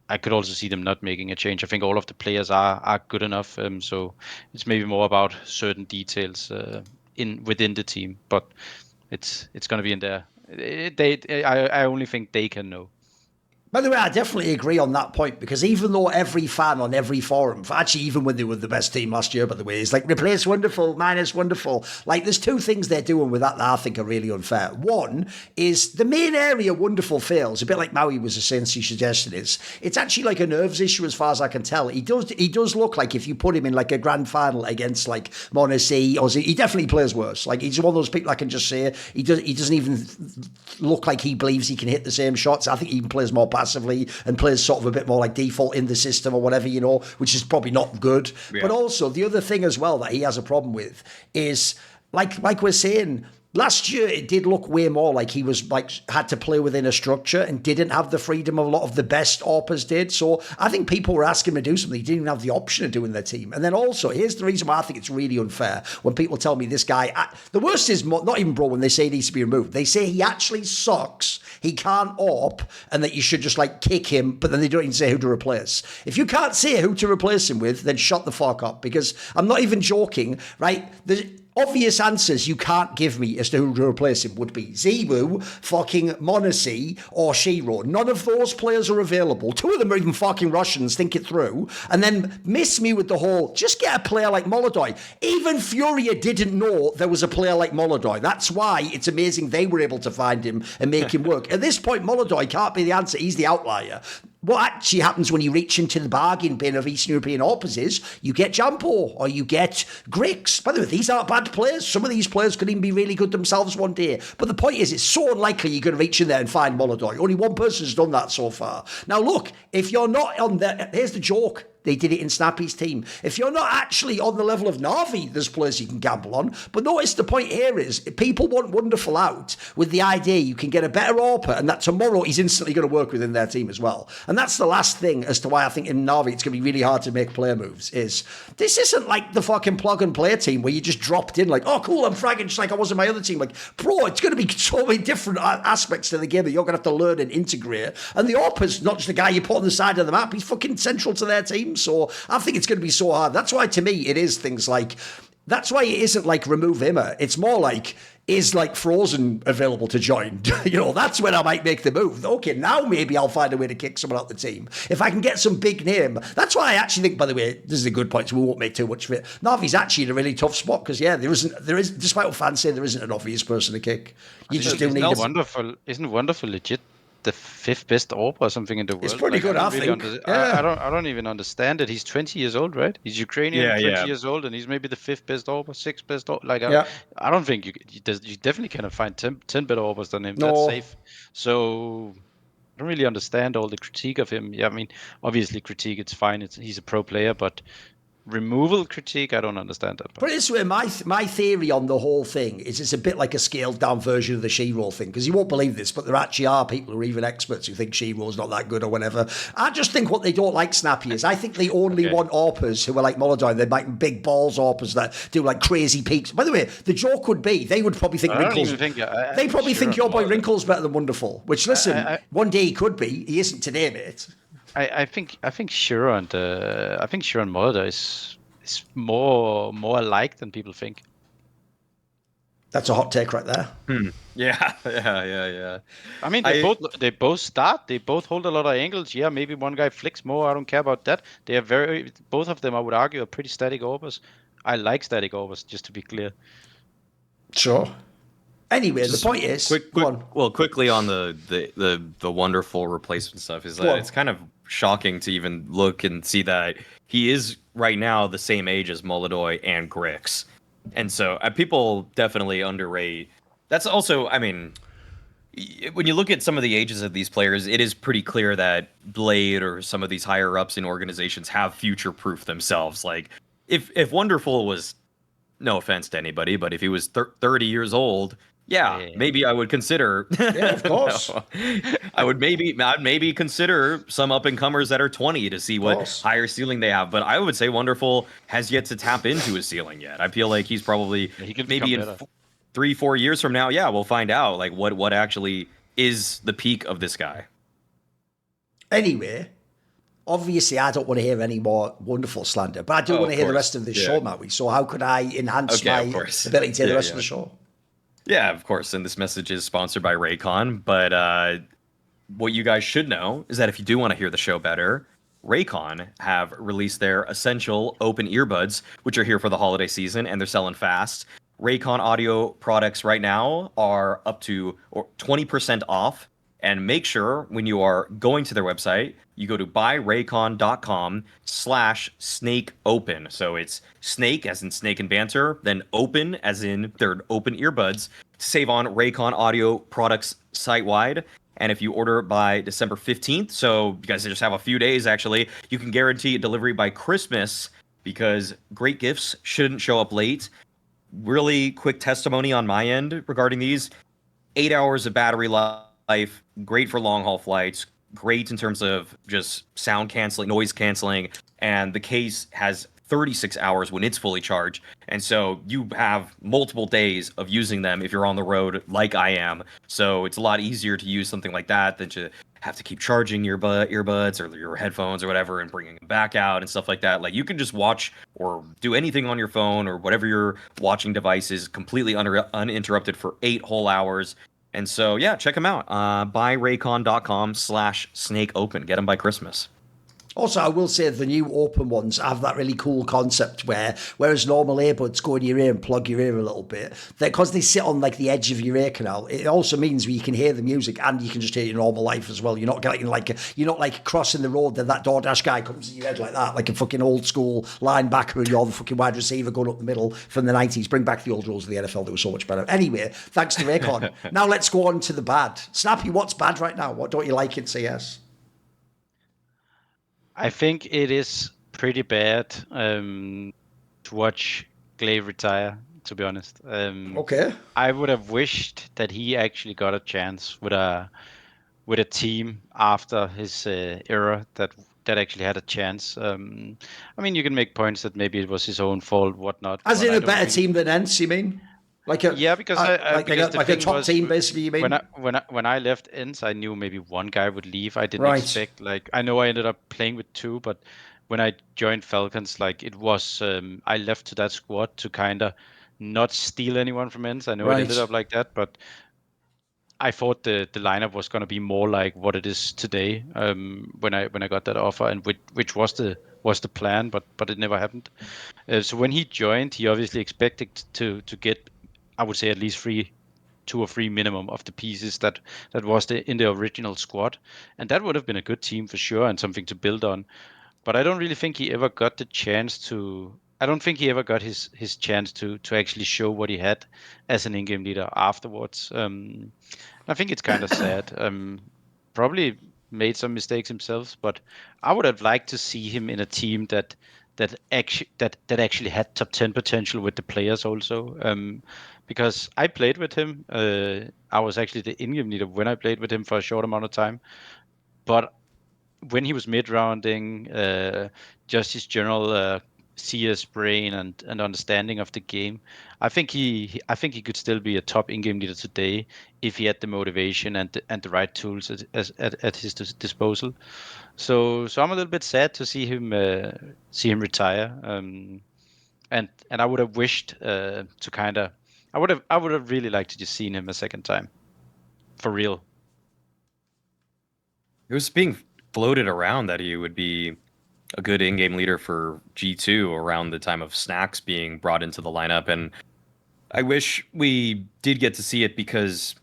I could also see them not making a change. I think all of the players are good enough. So it's maybe more about certain details within the team. But it's going to be in there. I only think they can know. By the way, I definitely agree on that point, because even though every fan on every forum, actually even when they were the best team last year, by the way, is like replace Wonderful, minus Wonderful. Like, there's two things they're doing with that I think are really unfair. One is the main area Wonderful fails, a bit like Maui was saying, she suggested is, it's actually like a nerves issue as far as I can tell. He does look like if you put him in like a grand final against like Monacy, or he definitely plays worse. Like, he's one of those people I can just say he doesn't even look like he believes he can hit the same shots. I think he even plays more passively and plays sort of a bit more like default in the system or whatever, which is probably not good. Yeah. But also the other thing as well that he has a problem with is like we're saying, last year it did look way more like he was like had to play within a structure and didn't have the freedom a lot of the best AWPers did. So I think people were asking him to do something he didn't even have the option of doing their team. And then also, here's the reason why I think it's really unfair when people tell me this guy, the worst is not even bro when they say he needs to be removed. They say he actually sucks, he can't AWP, and that you should just like kick him, but then they don't even say who to replace. If you can't say who to replace him with, then shut the fuck up, because I'm not even joking, right? Obvious answers you can't give me as to who to replace him would be Zewu, fucking Monacy, or Shiro. None of those players are available. Two of them are even fucking Russians, think it through. And then miss me with the whole, just get a player like Molodoi. Even Furia didn't know there was a player like Molodoi. That's why it's amazing they were able to find him and make him work. At this point, Molodoi can't be the answer. He's the outlier. What actually happens when you reach into the bargain bin of Eastern European AWPers is you get Jampo or you get Grix. By the way, these aren't bad players. Some of these players could even be really good themselves one day. But the point is, it's so unlikely you're going to reach in there and find Molodoi. Only one person's done that so far. Now, look, if you're not on there, here's the joke. They did it in Snappi's team. If you're not actually on the level of Navi, there's players you can gamble on. But notice the point here is, people want Wonderful out with the idea you can get a better AWPer and that tomorrow he's instantly going to work within their team as well. And that's the last thing as to why I think in Navi it's going to be really hard to make player moves, is this isn't like the fucking plug and play team where you just dropped in like, oh cool, I'm fragging just like I was in my other team. Like, bro, it's going to be so many different aspects to the game that you're going to have to learn and integrate. And the AWPer's not just a guy you put on the side of the map, he's fucking central to their team. So I think it's going to be so hard. That's why, to me, it is things like, that's why it isn't like remove Imma. It's more like, is like Frozen available to join? That's when I might make the move. Okay, now maybe I'll find a way to kick someone out the team. If I can get some big name. That's why I actually think, by the way, this is a good point, so we won't make too much of it. Navi's actually in a really tough spot because, there is, despite what fans say, there isn't an obvious person to kick. You just do need Wonderful. Isn't Wonderful legit the 5th best AWP or something in the world? It's pretty good, I think. I don't even understand it. He's 20 years old, right? He's Ukrainian, 20 years old, and he's maybe the 5th best AWP, 6th best AWP. Like, I don't think you definitely cannot find 10 better AWPers than him. No. That's safe. So I don't really understand all the critique of him. Yeah, I mean, obviously critique, it's fine. He's a pro player, but removal critique, I don't understand that. But it's where my theory on the whole thing is it's a bit like a scaled down version of the She-Roll thing, because you won't believe this, but there actually are people who are even experts who think She-Roll's not that good or whatever. I just think what they don't like, Snappi, is I think they only want AWPers who are like Molodoi. They're like big balls AWPers that do like crazy peaks. By the way, the joke would be they would probably think Wrinkles. They probably think your boy Wrinkles better than Wonderful. Which, listen, one day he could be. He isn't today, mate. I think Shiro and Molodoi is more alike than people think. That's a hot take right there. Yeah. I mean, they both start. They both hold a lot of angles. Yeah, maybe one guy flicks more. I don't care about that. They are both of them, I would argue, are pretty static orbers. I like static orbers, just to be clear. Sure. Anyway, Just the point is, quickly on the wonderful replacement stuff is that it's kind of shocking to even look and see that he is right now the same age as Molodoi and Grix, and so people definitely underrate. That's also, I mean, when you look at some of the ages of these players, it is pretty clear that Blade or some of these higher ups in organizations have future-proof themselves. Like, if Wonderful was, no offense to anybody, but if he was 30 years old, maybe I would consider. Yeah, of course. I'd maybe consider some up and comers that are 20 to see what higher ceiling they have. But I would say Wonderful has yet to tap into his ceiling yet. I feel like he's probably maybe in 3-4 years from now. Yeah, we'll find out like what actually is the peak of this guy. Anyway, obviously, I don't want to hear any more Wonderful slander, but I do want to hear the rest of the show, Maui. So how could I enhance my ability to hear the rest of the show? Yeah, of course. And this message is sponsored by Raycon. But what you guys should know is that if you do want to hear the show better, Raycon have released their essential open earbuds, which are here for the holiday season, and they're selling fast. Raycon audio products right now are up to 20% off. And make sure when you are going to their website, you go to buyraycon.com/snakeopen. So it's snake as in snake and banter, then open as in their open earbuds to save on Raycon audio products site-wide. And if you order by December 15th, so you guys just have a few days actually, you can guarantee delivery by Christmas because great gifts shouldn't show up late. Really quick testimony on my end regarding these. 8 hours of battery life, great for long haul flights, great in terms of just sound canceling, noise canceling, and the case has 36 hours when it's fully charged. And so you have multiple days of using them if you're on the road like I am. So it's a lot easier to use something like that than to have to keep charging your earbuds or your headphones or whatever and bringing them back out and stuff like that. Like you can just watch or do anything on your phone or whatever your watching device is completely uninterrupted for 8 whole hours. And so, yeah, check them out. Buyraycon.com/snakeopen. Get them by Christmas. Also, I will say the new open ones have that really cool concept where, whereas normal earbuds go in your ear and plug your ear a little bit, that because they sit on like the edge of your ear canal, it also means you can hear the music and you can just hear your normal life as well. You're not getting you're not like crossing the road, then that DoorDash guy comes in your head like that, like a fucking old school linebacker and you're the fucking wide receiver going up the middle from the 90s. Bring back the old rules of the NFL, they were so much better. Anyway, thanks to Raycon. Now let's go on to the bad. Snappi, what's bad right now? What don't you like in CS? I think it is pretty bad to watch Glaive retire, to be honest. Okay. I would have wished that he actually got a chance with a team after his era that actually had a chance. I mean, you can make points that maybe it was his own fault, whatnot. As in a better team than ENCE, you mean? Because a top team, basically. You mean? When I left ENCE, I knew maybe one guy would leave. I didn't expect I know I ended up playing with 2, but when I joined Falcons, it was I left to that squad to kind of not steal anyone from ENCE. I know it ended up like that, but I thought the lineup was going to be more like what it is today. When I got that offer, and which was the plan, but it never happened. So when he joined, he obviously expected to get, I would say, at least 2 or 3 minimum of the pieces that was in the original squad, and that would have been a good team for sure and something to build on. But I don't really think he ever got the chance to. I don't think he ever got his chance to actually show what he had as an in-game leader afterwards. I think it's kind of sad. Probably made some mistakes himself, but I would have liked to see him in a team that actually had top 10 potential with the players also. Because I played with him. I was actually the in-game leader when I played with him for a short amount of time. But when he was mid-rounding, just his general CS brain and understanding of the game, I think he could still be a top in-game leader today if he had the motivation and the right tools at his disposal. So I'm a little bit sad to see him retire. and I would have wished to kind of. I would have really liked to just seen him a second time, for real. It was being floated around that he would be a good in-game leader for G2 around the time of Snacks being brought into the lineup, and I wish we did get to see it because,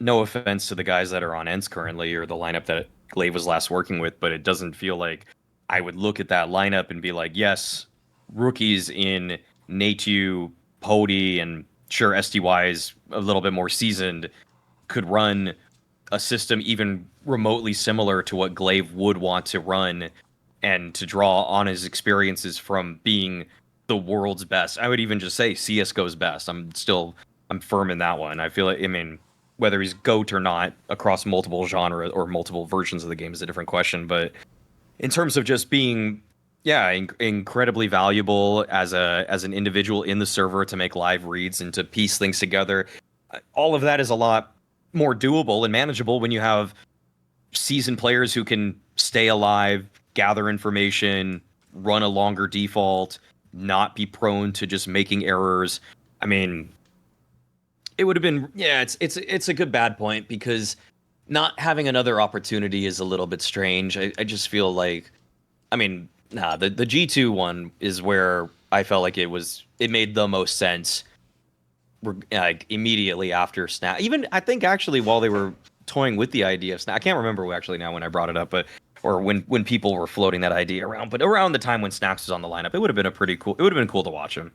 no offense to the guys that are on ENCE currently or the lineup that Glaive was last working with, but it doesn't feel like I would look at that lineup and be like, yes, rookies in Natu, Pody, and sure SDY is a little bit more seasoned, could run a system even remotely similar to what Glaive would want to run and to draw on his experiences from being the world's best. I would even just say CSGO's best. I'm firm in that one. I feel like, I mean, whether he's GOAT or not across multiple genres or multiple versions of the game is a different question. But in terms of just being, incredibly valuable as an individual in the server to make live reads and to piece things together, all of that is a lot more doable and manageable when you have seasoned players who can stay alive, gather information, run a longer default, not be prone to just making errors. I mean, it would have been, it's a good bad point because not having another opportunity is a little bit strange. I just feel like, I mean, the G2 one is where I felt like it made the most sense. Like immediately after Snap, even I think actually while they were toying with the idea of Snap, I can't remember actually now when I brought it up, or when people were floating that idea around, but around the time when Snaps was on the lineup, it would have been cool to watch him.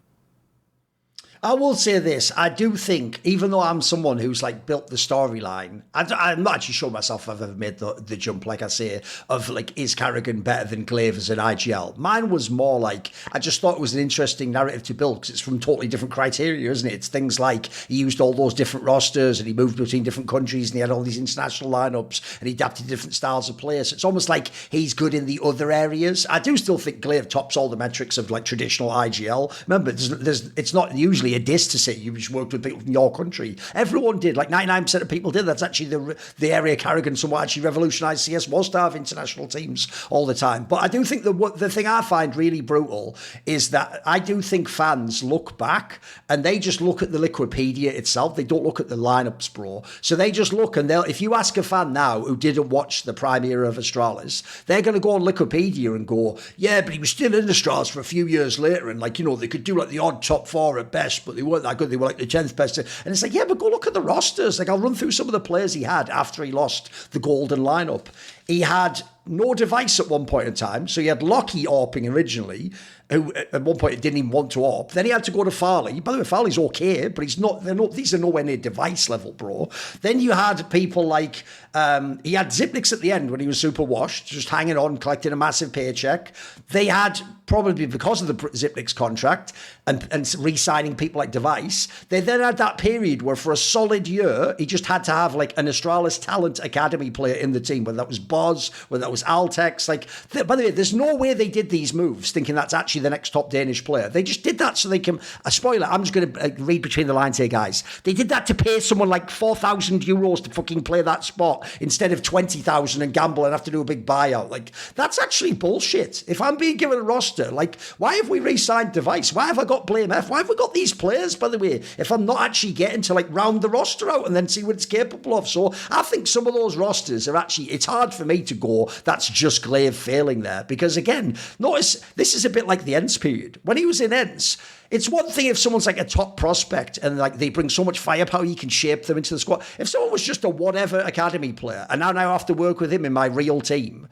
I will say this. I do think, even though I'm someone who's like built the storyline, I'm not actually sure myself I've ever made the jump, like I say, of like, is Carrigan better than Glaive as an IGL? Mine was more like, I just thought it was an interesting narrative to build because it's from totally different criteria, isn't it? It's things like he used all those different rosters and he moved between different countries and he had all these international lineups and he adapted different styles of play. So it's almost like he's good in the other areas. I do still think Glaive tops all the metrics of like traditional IGL. Remember, it's not usually a diss to say you just worked with people from your country. Everyone did, like 99% of people did. That's actually the area Carrigan somewhat actually revolutionised CS was to have international teams all the time. But I do think the thing I find really brutal is that I do think fans look back and they just look at the Liquipedia itself. They don't look at the lineups, bro. So they just look and if you ask a fan now who didn't watch the prime era of Astralis, they're going to go on Liquipedia and go, yeah, but he was still in Astralis for a few years later and like, you know, they could do like the odd top four at best, but they weren't that good. They were like the 10th best. And it's like, yeah, but go look at the rosters. Like, I'll run through some of the players he had after he lost the golden lineup. He had no device at one point in time. So he had Lockie AWPing originally, who at one point didn't even want to AWP. Then he had to go to Farley. By the way, Farley's okay, but these are nowhere near device level, bro. Then you had people like, he had Zipnix at the end when he was super washed, just hanging on, collecting a massive paycheck. They had, probably because of the Zipnix contract and re-signing people like Device, they then had that period where for a solid year, he just had to have like an Astralis Talent Academy player in the team, whether that was Boz, whether that was Altex. Like, by the way, there's no way they did these moves thinking that's actually the next top Danish player. They just did that so they can, a spoiler, I'm just going to read between the lines here, guys. They did that to pay someone like €4,000 to fucking play that spot instead of 20,000 and gamble and have to do a big buyout. Like, that's actually bullshit. If I'm being given a roster, like, why have we re-signed Device? Why have I got Blame F? Why have we got these players, by the way, if I'm not actually getting to like round the roster out and then see what it's capable of? So I think some of those rosters are actually, it's hard for me to go, that's just Glaive failing there. Because again, notice this is a bit like the ENCE period. When he was in ENCE, it's one thing if someone's like a top prospect and like they bring so much firepower, you can shape them into the squad. If someone was just a whatever academy player and now I have to work with him in my real team,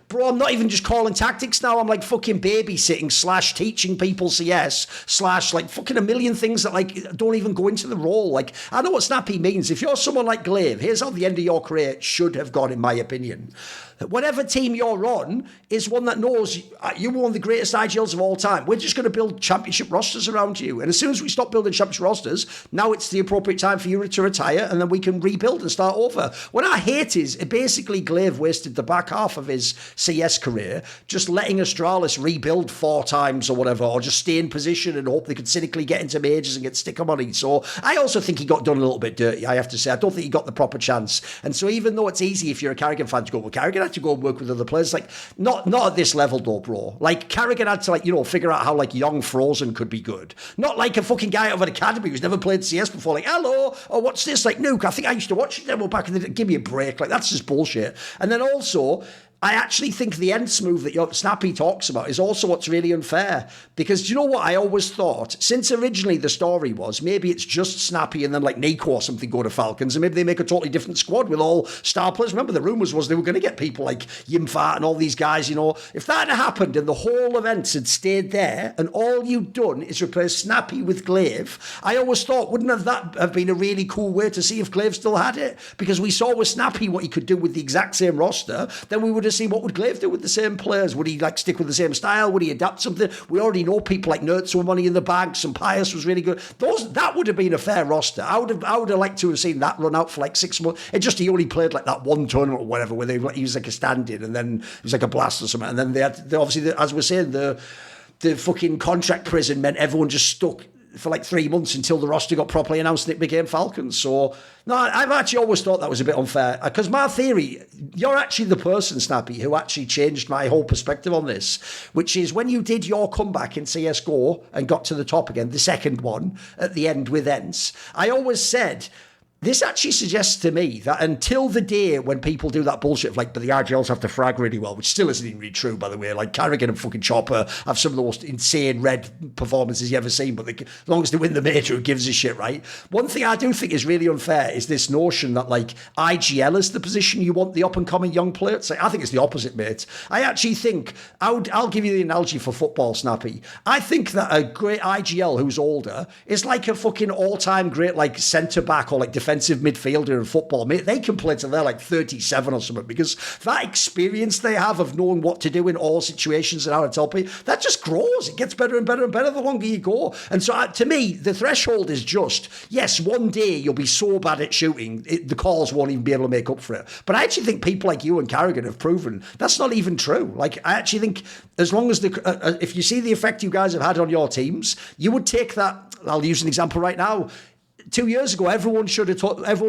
bro, I'm not even just calling tactics now. I'm like fucking babysitting / teaching people CS / like fucking a million things that like don't even go into the role. Like, I know what Snappi means. If you're someone like Glaive, here's how the end of your career should have gone, in my opinion. Whatever team you're on is one that knows you're one of the greatest IGLs of all time. We're just going to build championship rosters around you. And as soon as we stop building championship rosters, now it's the appropriate time for you to retire and then we can rebuild and start over. What I hate is basically Glaive wasted the back half of his CS career just letting Astralis rebuild 4 times or whatever, or just stay in position and hope they could cynically get into majors and get sticker money. So I also think he got done a little bit dirty, I have to say. I don't think he got the proper chance. And so even though it's easy if you're a Carrigan fan to go, well, Carrigan had to go and work with other players. Like, not at this level though, bro. Like, Carragher had to, like, you know, figure out how, like, young Frozen could be good. Not like a fucking guy out of an academy who's never played CS before. Like, hello, oh, what's this? Like, Nuke, I think I used to watch it back in the day. Give me a break. Like, that's just bullshit. And then also, I actually think the Ents move that Snappi talks about is also what's really unfair. Because do you know what I always thought? Since originally the story was maybe it's just Snappi and then like Nico or something go to Falcons and maybe they make a totally different squad with all star players. Remember the rumours was they were going to get people like Yimfat and all these guys, you know. If that had happened and the whole of Ents had stayed there and all you'd done is replace Snappi with Glaive, I always thought wouldn't that have been a really cool way to see if Glaive still had it? Because we saw with Snappi what he could do with the exact same roster, then we would have seen what would Glaive do with the same players. Would he like stick with the same style? Would he adapt something? We already know people like Nerds with money in the bank. Some Pius was really good. That would have been a fair roster. I would have liked to have seen that run out for like 6 months. It just he only played like that one tournament or whatever where he was like a stand-in and then he was like a blast or something. And then they obviously, as we're saying, the fucking contract prison meant everyone just stuck for like 3 months until the roster got properly announced and it became Falcons. So, no, I've actually always thought that was a bit unfair. Because my theory, you're actually the person, Snappi, who actually changed my whole perspective on this, which is when you did your comeback in CSGO and got to the top again, the second one at the end with Ents, I always said, this actually suggests to me that until the day when people do that bullshit of like, but the RGLs have to frag really well, which still isn't even really true, by the way. Like, Carragher and fucking Chopper have some of the most insane red performances you ever seen, but as long as they win the major, who gives a shit, right? One thing I do think is really unfair is this notion that, like, IGL is the position you want the up-and-coming young players. Like, I think it's the opposite, mate. I actually think, I'll give you the analogy for football, Snappi. I think that a great IGL who's older is like a fucking all-time great, like, centre-back or, like, defensive midfielder in football, mate. They can play till they're like 37 or something because that experience they have of knowing what to do in all situations and how to tell people, that just grows. It gets better and better and better the longer you go. And so to me, the threshold is just, yes, one day you'll be so bad at shooting, the calls won't even be able to make up for it. But I actually think people like you and Carragher have proven that's not even true. Like, I actually think as long as if you see the effect you guys have had on your teams, you would take that. I'll use an example right now. 2 years ago, everyone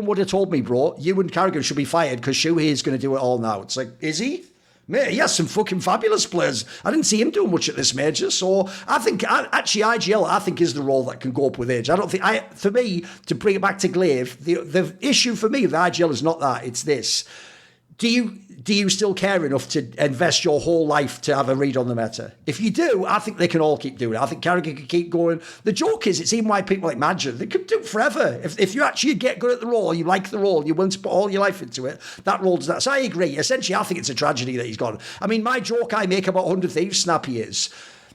would have told me, bro, you and Carragher should be fired because Shuhei is going to do it all now. It's like, is he? Mate, he has some fucking fabulous players. I didn't see him doing much at this major. So I think, actually, IGL, I think, is the role that can go up with age. I don't think, for me, to bring it back to Glaive, the issue for me with IGL is not that, it's this. Do you still care enough to invest your whole life to have a read on the meta? If you do, I think they can all keep doing it. I think Carragher can keep going. The joke is, it's even why people like Major, they could do it forever. If you actually get good at the role, you like the role, you're willing to put all your life into it, that role does that. So I agree. Essentially, I think it's a tragedy that he's gone. I mean, my joke I make about 100 Thieves, Snappi, is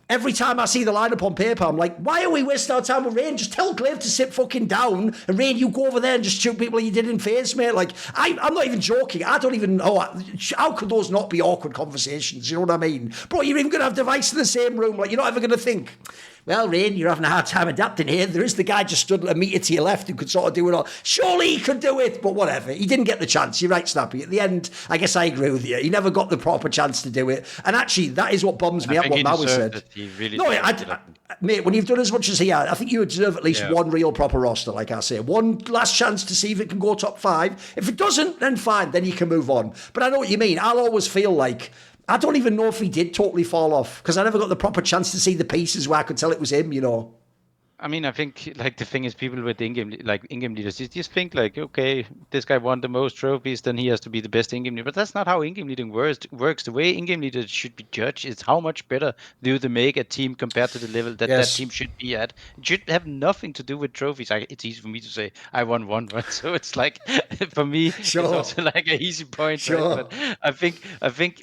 every time I see the lineup on paper, I'm like, why are we wasting our time with Rain? Just tell Glaive to sit fucking down, and Rain, you go over there and just shoot people like you did in FaZe, mate. Like, I'm not even joking. I don't even know. How could those not be awkward conversations? You know what I mean? Bro, you're even going to have Device in the same room. Like, you're not ever going to think, well, Rain, you're having a hard time adapting here. There is the guy just stood a metre to your left who could sort of do it all. Surely he could do it, but whatever. He didn't get the chance. You're right, Snappi. At the end, I guess I agree with you. He never got the proper chance to do it. And actually, that is what bums me up, what Mauis said. Really mate, when you've done as much as he had, I think you deserve at least one real proper roster, like I say. One last chance to see if it can go top 5. If it doesn't, then fine, then you can move on. But I know what you mean. I'll always feel like, I don't even know if he did totally fall off because I never got the proper chance to see the pieces where I could tell it was him, you know. I mean, I think like the thing is, people with in-game leaders, you just think like, okay, this guy won the most trophies, then he has to be the best in-game leader. But that's not how in-game leading works. The way in-game leaders should be judged is how much better do they make a team compared to the level that that team should be at. It should have nothing to do with trophies. It's easy for me to say I won one, right? So it's like for me, it's also like an easy point. Right? But I think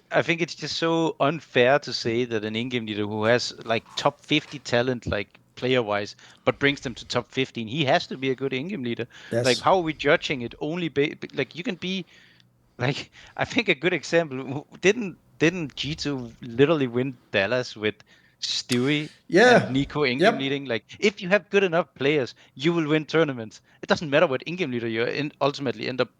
it's just so unfair to say that an in-game leader who has like top 50 talent, like player-wise, but brings them to top 15. He has to be a good in-game leader. Yes. Like, how are we judging it? Only like you can be, like, I think a good example. Didn't G2 literally win Dallas with Stewie and Nico in-game leading? Like, if you have good enough players, you will win tournaments. It doesn't matter what in-game leader you're in. Ultimately, end up.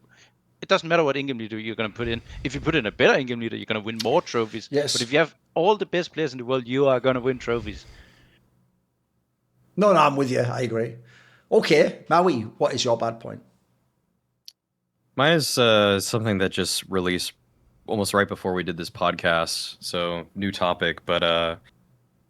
It doesn't matter what in-game leader you're going to put in. If you put in a better in-game leader, you're going to win more trophies. Yes. But if you have all the best players in the world, you are going to win trophies. No, I'm with you. I agree. Okay, Maui, what is your bad point? Mine is something that just released almost right before we did this podcast, so new topic, but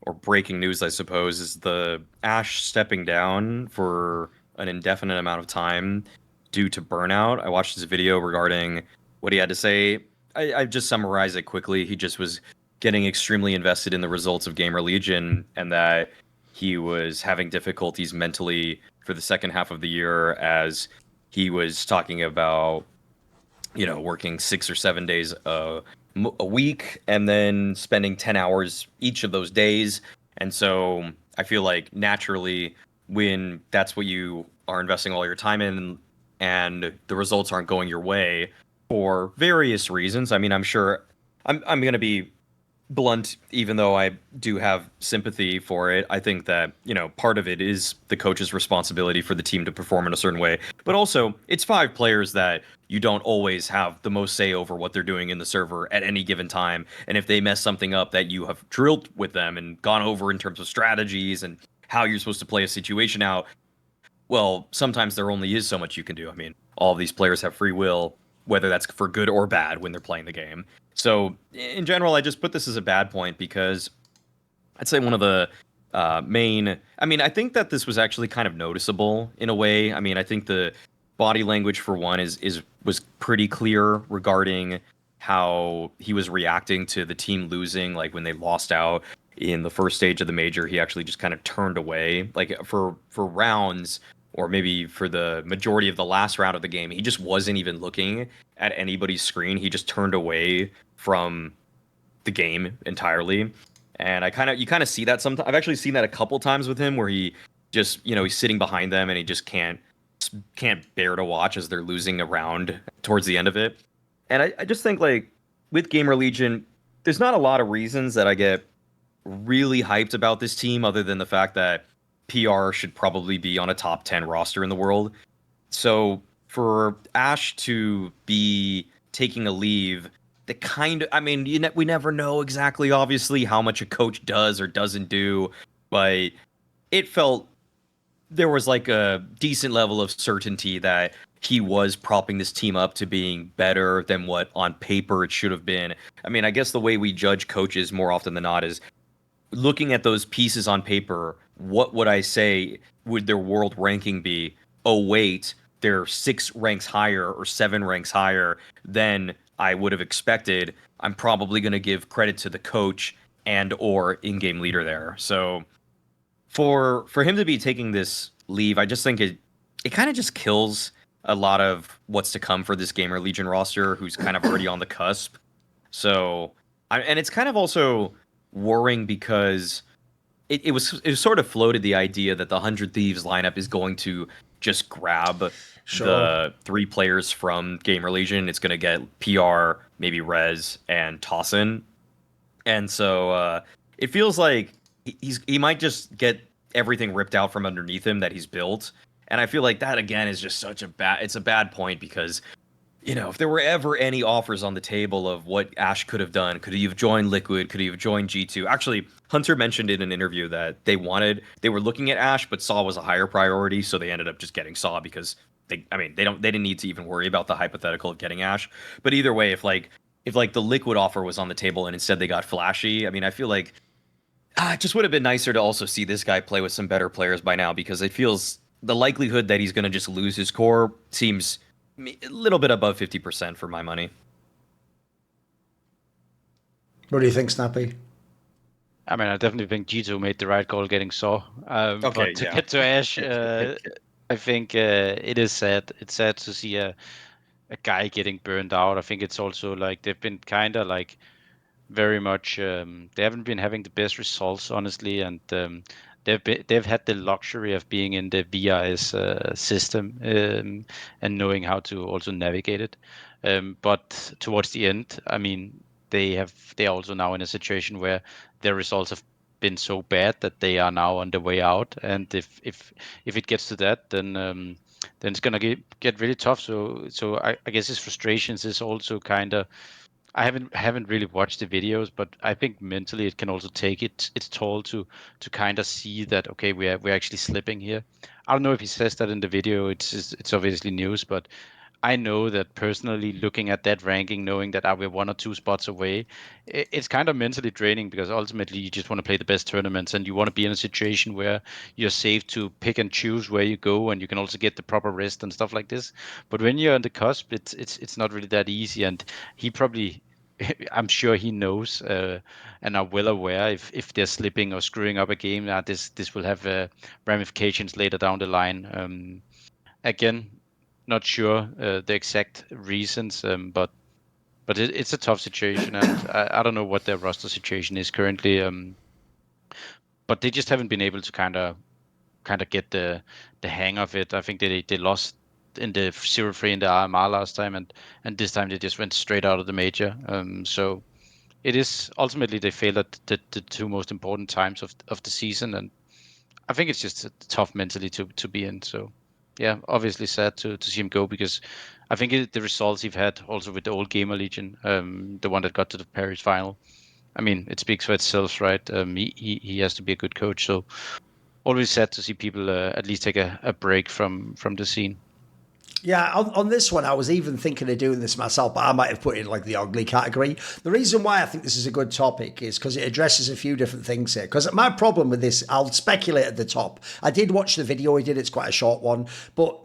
or breaking news, I suppose, is the Ash stepping down for an indefinite amount of time due to burnout. I watched this video regarding what he had to say. I just summarize it quickly. He just was getting extremely invested in the results of GamerLegion, and that he was having difficulties mentally for the second half of the year, as he was talking about, working 6 or 7 days a week and then spending 10 hours each of those days. And so I feel like naturally, when that's what you are investing all your time in and the results aren't going your way for various reasons, I mean, I'm sure I'm going to be blunt, even though I do have sympathy for it. I think that, part of it is the coach's responsibility for the team to perform in a certain way. But also, it's 5 players that you don't always have the most say over what they're doing in the server at any given time. And if they mess something up that you have drilled with them and gone over in terms of strategies and how you're supposed to play a situation out, well, sometimes there only is so much you can do. I mean, all of these players have free will, whether that's for good or bad when they're playing the game. So in general, I just put this as a bad point because I'd say one of the I think that this was actually kind of noticeable in a way. I mean, I think the body language for one was pretty clear regarding how he was reacting to the team losing. Like when they lost out in the first stage of the major, he actually just kind of turned away. Like for rounds, or maybe for the majority of the last round of the game, he just wasn't even looking at anybody's screen. He just turned away from the game entirely. And you kind of see that sometimes. I've actually seen that a couple times with him, where he just, he's sitting behind them and he just can't bear to watch as they're losing a round towards the end of it. And I just think, like, with GamerLegion, there's not a lot of reasons that I get really hyped about this team, other than the fact that PR should probably be on a top 10 roster in the world. So for Ash to be taking a leave, we never know exactly, obviously, how much a coach does or doesn't do, but it felt there was like a decent level of certainty that he was propping this team up to being better than what on paper it should have been. I mean, I guess the way we judge coaches more often than not is looking at those pieces on paper. What would I say would their world ranking be? Oh, wait, they're 6 ranks higher or 7 ranks higher than I would have expected. I'm probably going to give credit to the coach and or in-game leader there. So for him to be taking this leave, I just think it kind of just kills a lot of what's to come for this GamerLegion roster, who's kind of already on the cusp. So, and it's kind of also worrying because it was sort of floated the idea that the 100 Thieves lineup is going to just grab the 3 players from GamerLegion. It's going to get PR, maybe Rez, and Tossin. And so it feels like he might just get everything ripped out from underneath him that he's built. And I feel like that, again, is just it's a bad point because, if there were ever any offers on the table of what Ash could have done, could he have joined Liquid? Could he have joined G2? Actually, Hunter mentioned in an interview that they were looking at Ash, but Saw was a higher priority, so they ended up just getting Saw because they didn't need to even worry about the hypothetical of getting Ash. But either way, if the Liquid offer was on the table and instead they got Flashy, I mean, I feel like it just would have been nicer to also see this guy play with some better players by now, because it feels the likelihood that he's going to just lose his core seems a little bit above 50% for my money. What do you think, Snappi? I mean, I definitely think G2 made the right call getting Saw. Okay, but to get to Ash, I think it is sad. It's sad to see a guy getting burned out. I think it's also like they've been kind of like very much they haven't been having the best results, honestly, and they've had the luxury of being in the VRS system and knowing how to also navigate it. But towards the end, I mean, they are also now in a situation where their results have been so bad that they are now on the way out. And if it gets to that, then it's gonna get really tough. So I guess his frustrations is also kind of. I haven't really watched the videos, but I think mentally it can also take its toll to kind of see that, okay, we're actually slipping here. I don't know if he says that in the video. It's obviously news, but I know that personally, looking at that ranking, knowing that we're 1 or 2 spots away, it's kind of mentally draining, because ultimately you just want to play the best tournaments, and you want to be in a situation where you're safe to pick and choose where you go, and you can also get the proper rest and stuff like this. But when you're on the cusp, it's not really that easy, and he probably. I'm sure he knows and are well aware if they're slipping or screwing up a game, that this will have ramifications later down the line. Again, not sure the exact reasons, but it's a tough situation, and I don't know what their roster situation is currently. But they just haven't been able to kind of get the hang of it. I think they lost in the 0-3 in the RMR last time, and this time they just went straight out of the major. So it is ultimately they failed at the 2 most important times of the season, and I think it's just tough mentally to be in. So yeah, obviously sad to see him go, because I think the results he've had also with the old GamerLegion, the one that got to the Paris final, I mean, it speaks for itself, right? He has to be a good coach. So always sad to see people at least take a break from the scene. Yeah, on this one, I was even thinking of doing this myself, but I might have put it in like the ugly category. The reason why I think this is a good topic is because it addresses a few different things here. Because my problem with this, I'll speculate at the top. I did watch the video he did, it's quite a short one, but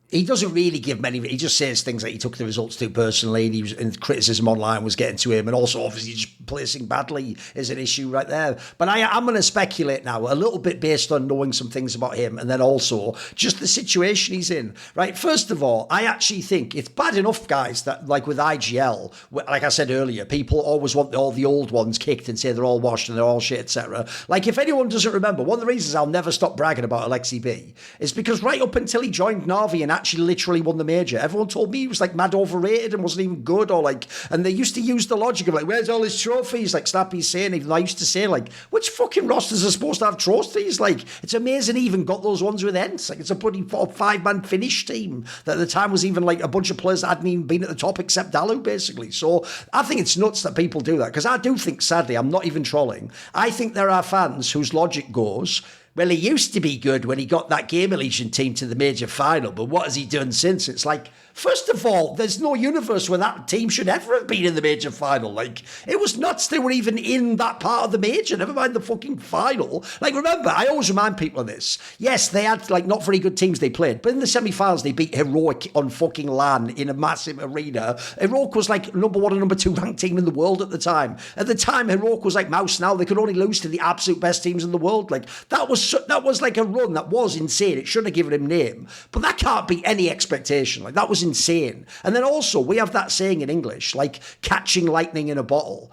he doesn't really give many. He just says things like he took the results too personally, and he was, and criticism online was getting to him, and also obviously just placing badly is an issue right there. But I'm going to speculate now a little bit based on knowing some things about him, and then also just the situation he's in. Right, first of all, I actually think it's bad enough, guys, that like with IGL, like I said earlier, people always want all the old ones kicked and say they're all washed and they're all shit, etc. Like if anyone doesn't remember, one of the reasons I'll never stop bragging about Alexi B is because right up until he joined NAVI and actually literally won the major, everyone told me he was like mad overrated and wasn't even good, or like, and they used to use the logic of like, where's all his trophies, like Snappi's saying, even though I used to say like, which fucking rosters are supposed to have trophies? Like, it's amazing he even got those ones with Ents. Like, it's a bloody 5-man finish team that at the time was even like a bunch of players that hadn't even been at the top except Dalu, basically. So I think it's nuts that people do that, because I do think, sadly, I'm not even trolling, I think there are fans whose logic goes, well, he used to be good when he got that GamerLegion team to the major final, but what has he done since? It's like, first of all, there's no universe where that team should ever have been in the major final. Like, it was nuts they were even in that part of the major, never mind the fucking final. Like, remember, I always remind people of this. Yes, they had, like, not very good teams they played, but in the semi-finals, they beat Heroic on fucking LAN in a massive arena. Heroic was, like, number 1 and number 2 ranked team in the world at the time. At the time, Heroic was like Mouse now. They could only lose to the absolute best teams in the world. Like, that was like a run that was insane. It shouldn't have given him name. But that can't be any expectation. Like, that was insane. And then also, we have that saying in English, like catching lightning in a bottle.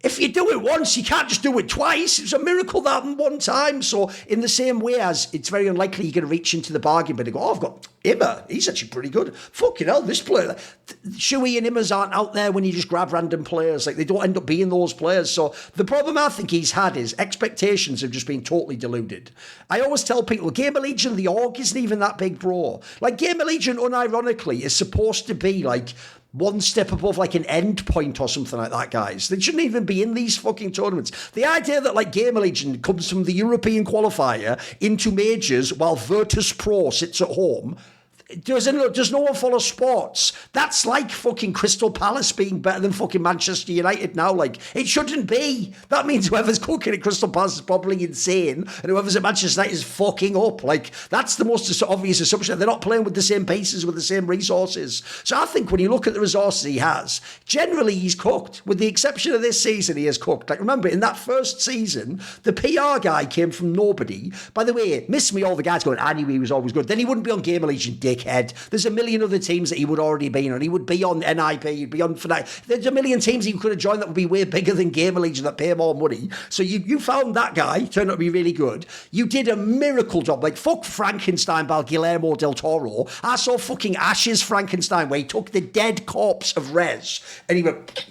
If you do it once, you can't just do it twice. It's a miracle that happened one time. So in the same way as it's very unlikely you're going to reach into the bargain bin and go, oh, I've got Immer. He's actually pretty good. Fucking hell, this player. Shui and Immers aren't out there when you just grab random players. Like, they don't end up being those players. So the problem I think he's had is expectations have just been totally deluded. I always tell people, GamerLegion, the org isn't even that big, bro. Like, GamerLegion, unironically, is supposed to be like one step above like an end point or something like that, guys. They shouldn't even be in these fucking tournaments. The idea that like GamerLegion comes from the European qualifier into majors while Virtus Pro sits at home. Does no one follow sports? That's like fucking Crystal Palace being better than fucking Manchester United now. Like, it shouldn't be. That means whoever's cooking at Crystal Palace is probably insane, and whoever's at Manchester United is fucking up. Like, that's the most obvious assumption. They're not playing with the same pieces, with the same resources. So I think when you look at the resources he has, generally he's cooked. With the exception of this season, he has cooked. Like, remember, in that first season, the PR guy came from nobody. By the way, miss me all the guys going, I knew he was always good. Then he wouldn't be on GamerLegion, dickhead. There's a million other teams that he would already be on. He would be on NIP, he'd be on Fnatic. There's a million teams he could have joined that would be way bigger than GamerLegion that pay more money. So you found that guy, turned out to be really good. You did a miracle job. Like, fuck Frankenstein by Guillermo del Toro. I saw fucking Ash's Frankenstein where he took the dead corpse of Rez and he went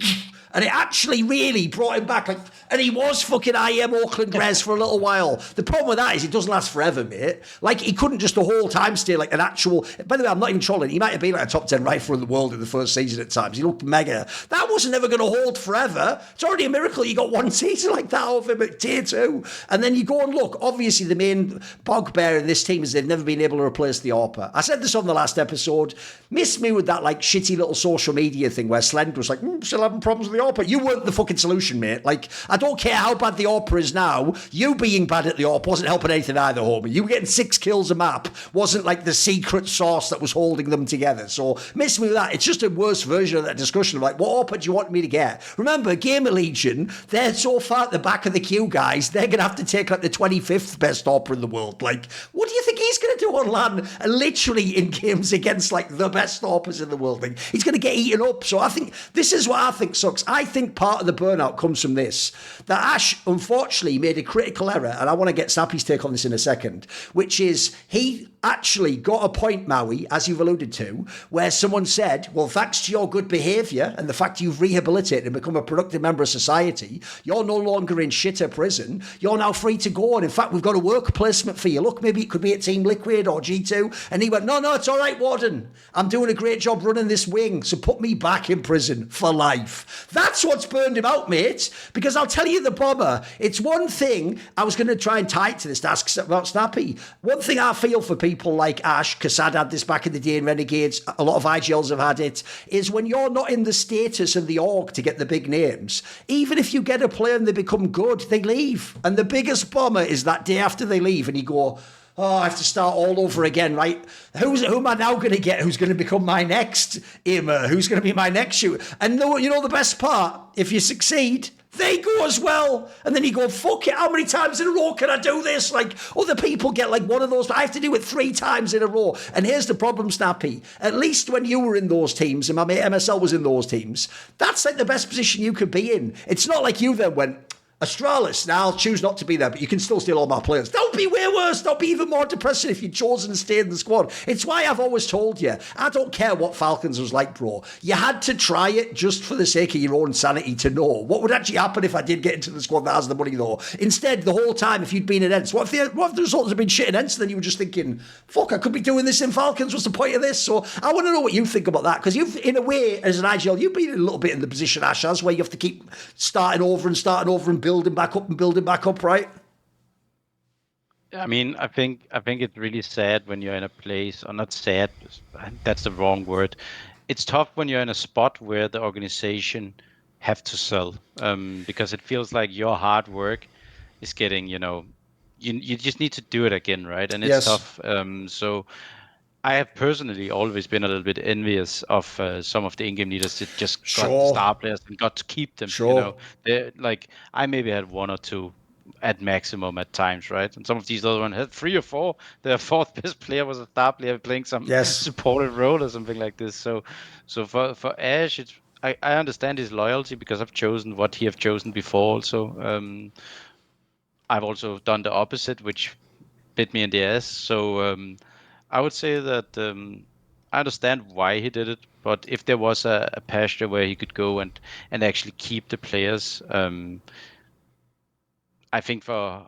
And it actually really brought him back. Like, and he was fucking IM Auckland Gres for a little while. The problem with that is it doesn't last forever, mate. Like, he couldn't just the whole time stay like an actual... By the way, I'm not even trolling. He might have been like a top 10 rifler in the world in the first season at times. He looked mega. That wasn't ever going to hold forever. It's already a miracle you got one season like that of him at tier 2. And then you go and look. Obviously, the main bugbear in this team is they've never been able to replace the AWPer. I said this on the last episode. Miss me with that, like, shitty little social media thing where Slend was like, still having problems with the AWPer. You weren't the fucking solution, mate. Like, I don't care how bad the AWPer is now. You being bad at the AWPer wasn't helping anything either, homie. You getting 6 kills a map wasn't like the secret sauce that was holding them together. So, miss me with that. It's just a worse version of that discussion of like, what AWPer do you want me to get? Remember, GamerLegion, they're so far at the back of the queue, guys. They're going to have to take like the 25th best AWPer in the world. Like, what do you think he's going to do on LAN? Literally in games against like the best AWPers in the world. Like, he's going to get eaten up. So I think this is what I think sucks. I think part of the burnout comes from this. That Ash, unfortunately, made a critical error, and I want to get Snappi's take on this in a second, which is he actually got a point, Maui, as you've alluded to, where someone said, well, thanks to your good behaviour and the fact you've rehabilitated and become a productive member of society, you're no longer in shitter prison. You're now free to go. And in fact, we've got a work placement for you. Look, maybe it could be at Team Liquid or G2. And he went, no, it's all right, Warden. I'm doing a great job running this wing. So put me back in prison for life. That's what's burned him out, mate. Because I'll tell you the bomber. It's one thing, I was going to try and tie it to this to ask about Snappi. One thing I feel for people like Ash, Kassad had this back in the day in Renegades, a lot of IGLs have had it, is when you're not in the status of the org to get the big names, even if you get a player and they become good, they leave. And the biggest bomber is that day after they leave and you go, oh, I have to start all over again, right? Who am I now going to get? Who's going to become my next aimer? Who's going to be my next shooter? And you know the best part? If you succeed, they go as well. And then you go, fuck it, how many times in a row can I do this? Like, other people get like one of those, but I have to do it 3 times in a row. And here's the problem, Snappi. At least when you were in those teams, and my mate MSL was in those teams, that's like the best position you could be in. It's not like you then went, Astralis, now I'll choose not to be there, but you can still steal all my players. That would be way worse. That would be even more depressing if you'd chosen to stay in the squad. It's why I've always told you, I don't care what Falcons was like, bro. You had to try it just for the sake of your own sanity to know what would actually happen if I did get into the squad that has the money, though. Instead, the whole time, if you'd been in Ents, what if the results had been shit in Ents, then you were just thinking, fuck, I could be doing this in Falcons. What's the point of this? So I want to know what you think about that, because you've, in a way, as an IGL, you've been a little bit in the position Ash has, where you have to keep starting over and building back up, right? I mean, I think it's really sad when you're in a place, or not sad, that's the wrong word. It's tough when you're in a spot where the organization have to sell, because it feels like your hard work is getting, you just need to do it again, right? And it's tough. So I have personally always been a little bit envious of some of the in-game leaders that just got star players and got to keep them. They're like, I maybe had 1 or 2 at maximum at times, right? And some of these other ones had 3 or 4. Their 4th best player was a star player playing some supported role or something like this. So for Ash, I understand his loyalty because I've chosen what he have chosen before. Also, I've also done the opposite, which bit me in the ass. So. I would say that I understand why he did it, but if there was a pasture where he could go and actually keep the players, I think I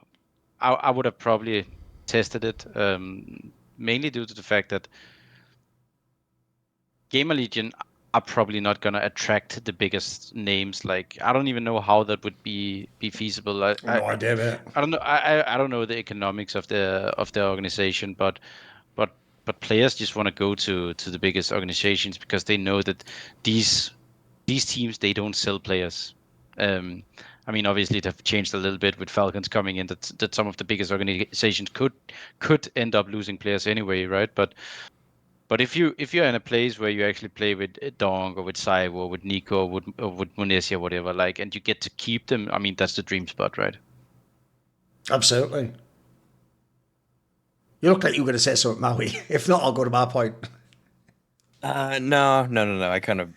would have probably tested it, mainly due to the fact that GamerLegion are probably not going to attract the biggest names. Like, I don't even know how that would be feasible. No idea, man. I don't know. I don't know the economics of the organization, but players just want to go to the biggest organizations because they know that these teams, they don't sell players. I mean, obviously it have changed a little bit with Falcons coming in, that some of the biggest organizations could end up losing players anyway, right? But if you're in a place where you actually play with Dong or with Saivo or with Nico or with Munesi or whatever, like, and you get to keep them, I mean, that's the dream spot, right? Absolutely. You look like you were going to say something, Maui. If not, I'll go to my point. No. I kind of,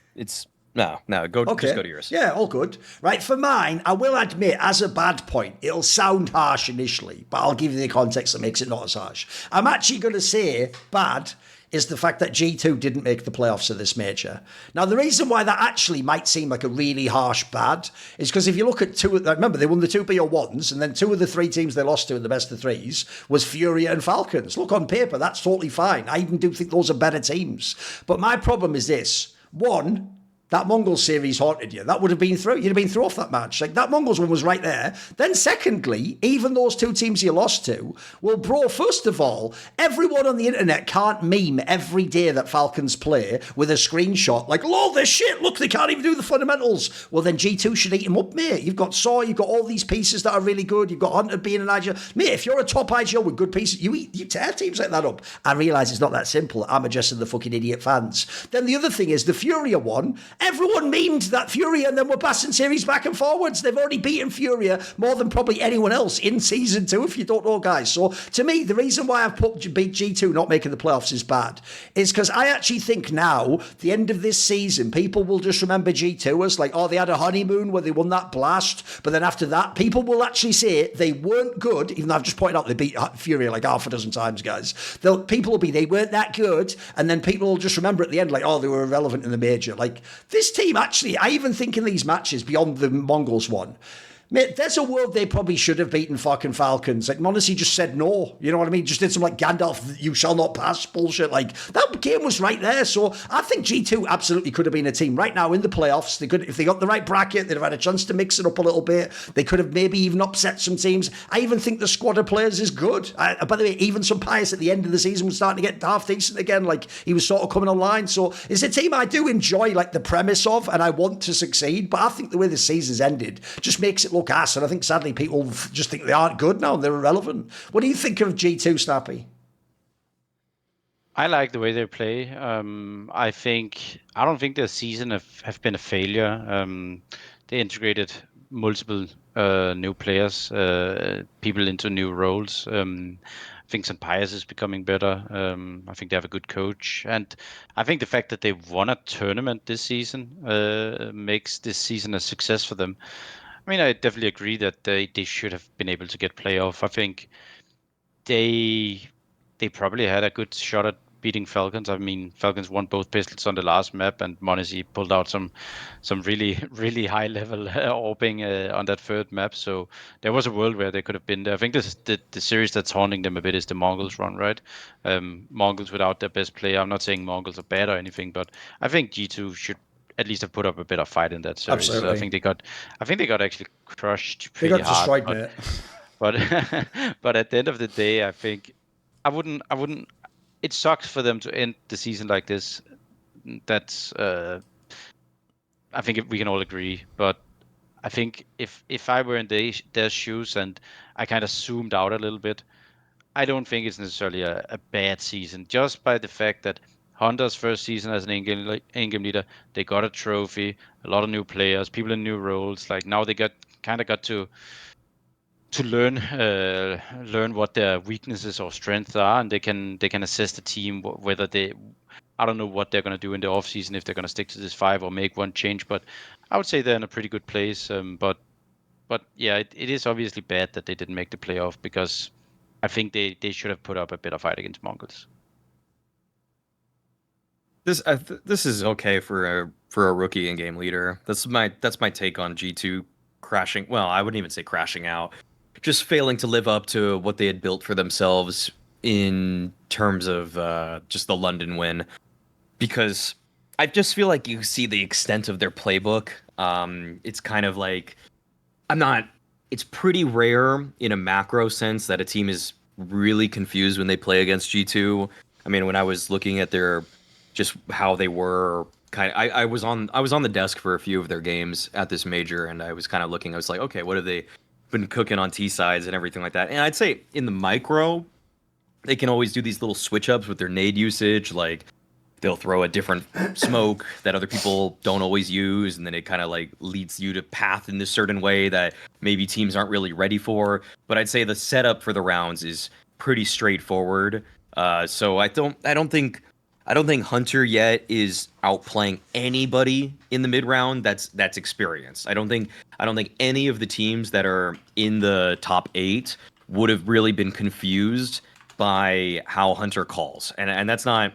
No, just go to yours. Yeah, all good. Right, for mine, I will admit, as a bad point, it'll sound harsh initially, but I'll give you the context that makes it not as harsh. I'm actually going to say bad is the fact that G2 didn't make the playoffs of this major. Now, the reason why that actually might seem like a really harsh bad is because if you look at remember, they won the 2 BO1s, and then 2 of the 3 teams they lost to in the best of 3s was FURIA and Falcons. Look, on paper, that's totally fine. I even do think those are better teams. But my problem is this. One, that Mongols series haunted you. That would have been through. You'd have been through off that match. Like, that Mongols one was right there. Then secondly, even those 2 teams you lost to, well, bro, first of all, everyone on the internet can't meme every day that Falcons play with a screenshot like, lol, they're shit. Look, they can't even do the fundamentals. Well, then G2 should eat them up, mate. You've got Saw, you've got all these pieces that are really good. You've got Hunter being an IGL. Mate, if you're a top IGL with good pieces, you tear teams like that up. I realise it's not that simple. I'm adjusting the fucking idiot fans. Then the other thing is the Furia one. Everyone memed that Furia and then we're passing series back and forwards. They've already beaten Furia more than probably anyone else in Season 2, if you don't know, guys. So, to me, the reason why I've put beat G2 not making the playoffs is bad is because I actually think now, the end of this season, people will just remember G2 as like, oh, they had a honeymoon where they won that blast, but then after that, people will actually say they weren't good, even though I've just pointed out they beat Furia like half a dozen times, guys. People will be, they weren't that good, and then people will just remember at the end, like, oh, they were irrelevant in the major. Like, this team actually, I even think in these matches beyond the Mongols one, mate, there's a world they probably should have beaten fucking Falcons. Like, Monesi just said no. You know what I mean? Just did some like Gandalf, you shall not pass bullshit. Like, that game was right there. So I think G2 absolutely could have been a team right now in the playoffs. They could, if they got the right bracket, they'd have had a chance to mix it up a little bit. They could have maybe even upset some teams. I even think the squad of players is good. By the way, even some Pius at the end of the season was starting to get half decent again. Like, he was sort of coming online. So it's a team I do enjoy, like, the premise of, and I want to succeed. But I think the way the season's ended just makes it look ass. And I think sadly people just think they aren't good now and they're irrelevant. What do you think of G2, Snappi? I like the way they play. I don't think their season have been a failure. They integrated multiple new players, people into new roles. I think St. Pius is becoming better. I think they have a good coach. And I think the fact that they won a tournament this season makes this season a success for them. I mean, I definitely agree that they should have been able to get playoff. I think they probably had a good shot at beating Falcons. I mean, Falcons won both pistols on the last map, and Monesi pulled out some really, really high level orbing on that third map. So there was a world where they could have been there. I think this is the series that's haunting them a bit is the Mongols run, right? Mongols without their best player. I'm not saying Mongols are bad or anything, but I think G2 should at least have put up a bit of fight in that series. Absolutely. So I think they got actually crushed pretty hard. Destroyed, mate. But at the end of the day, I think I wouldn't. It sucks for them to end the season like this. That's I think we can all agree. But I think if I were in their shoes and I kind of zoomed out a little bit, I don't think it's necessarily a bad season. Just by the fact that Hunter's first season as an in-game leader, they got a trophy, a lot of new players, people in new roles. Like, now they got to learn what their weaknesses or strengths are, and they can assess the team whether I don't know what they're going to do in the off season, if they're going to stick to this 5 or make one change. But I would say they're in a pretty good place. But yeah, it is obviously bad that they didn't make the playoff, because I think they should have put up a bit of fight against Mongols. This is okay for a rookie in game leader. That's my take on G2 crashing. Well, I wouldn't even say crashing out, just failing to live up to what they had built for themselves in terms of just the London win. Because I just feel like you see the extent of their playbook. It's kind of like it's pretty rare in a macro sense that a team is really confused when they play against G2. I mean, when I was looking at their just how they were I was on the desk for a few of their games at this major, and I was kind of looking. I was like, okay, what have they been cooking on T sides and everything like that? And I'd say in the micro, they can always do these little switch ups with their nade usage. Like, they'll throw a different smoke that other people don't always use, and then it kind of like leads you to path in this certain way that maybe teams aren't really ready for. But I'd say the setup for the rounds is pretty straightforward. So I don't think I don't think Hunter yet is outplaying anybody in the mid round that's experienced. I don't think any of the teams that are in the top 8 would have really been confused by how Hunter calls. And that's not,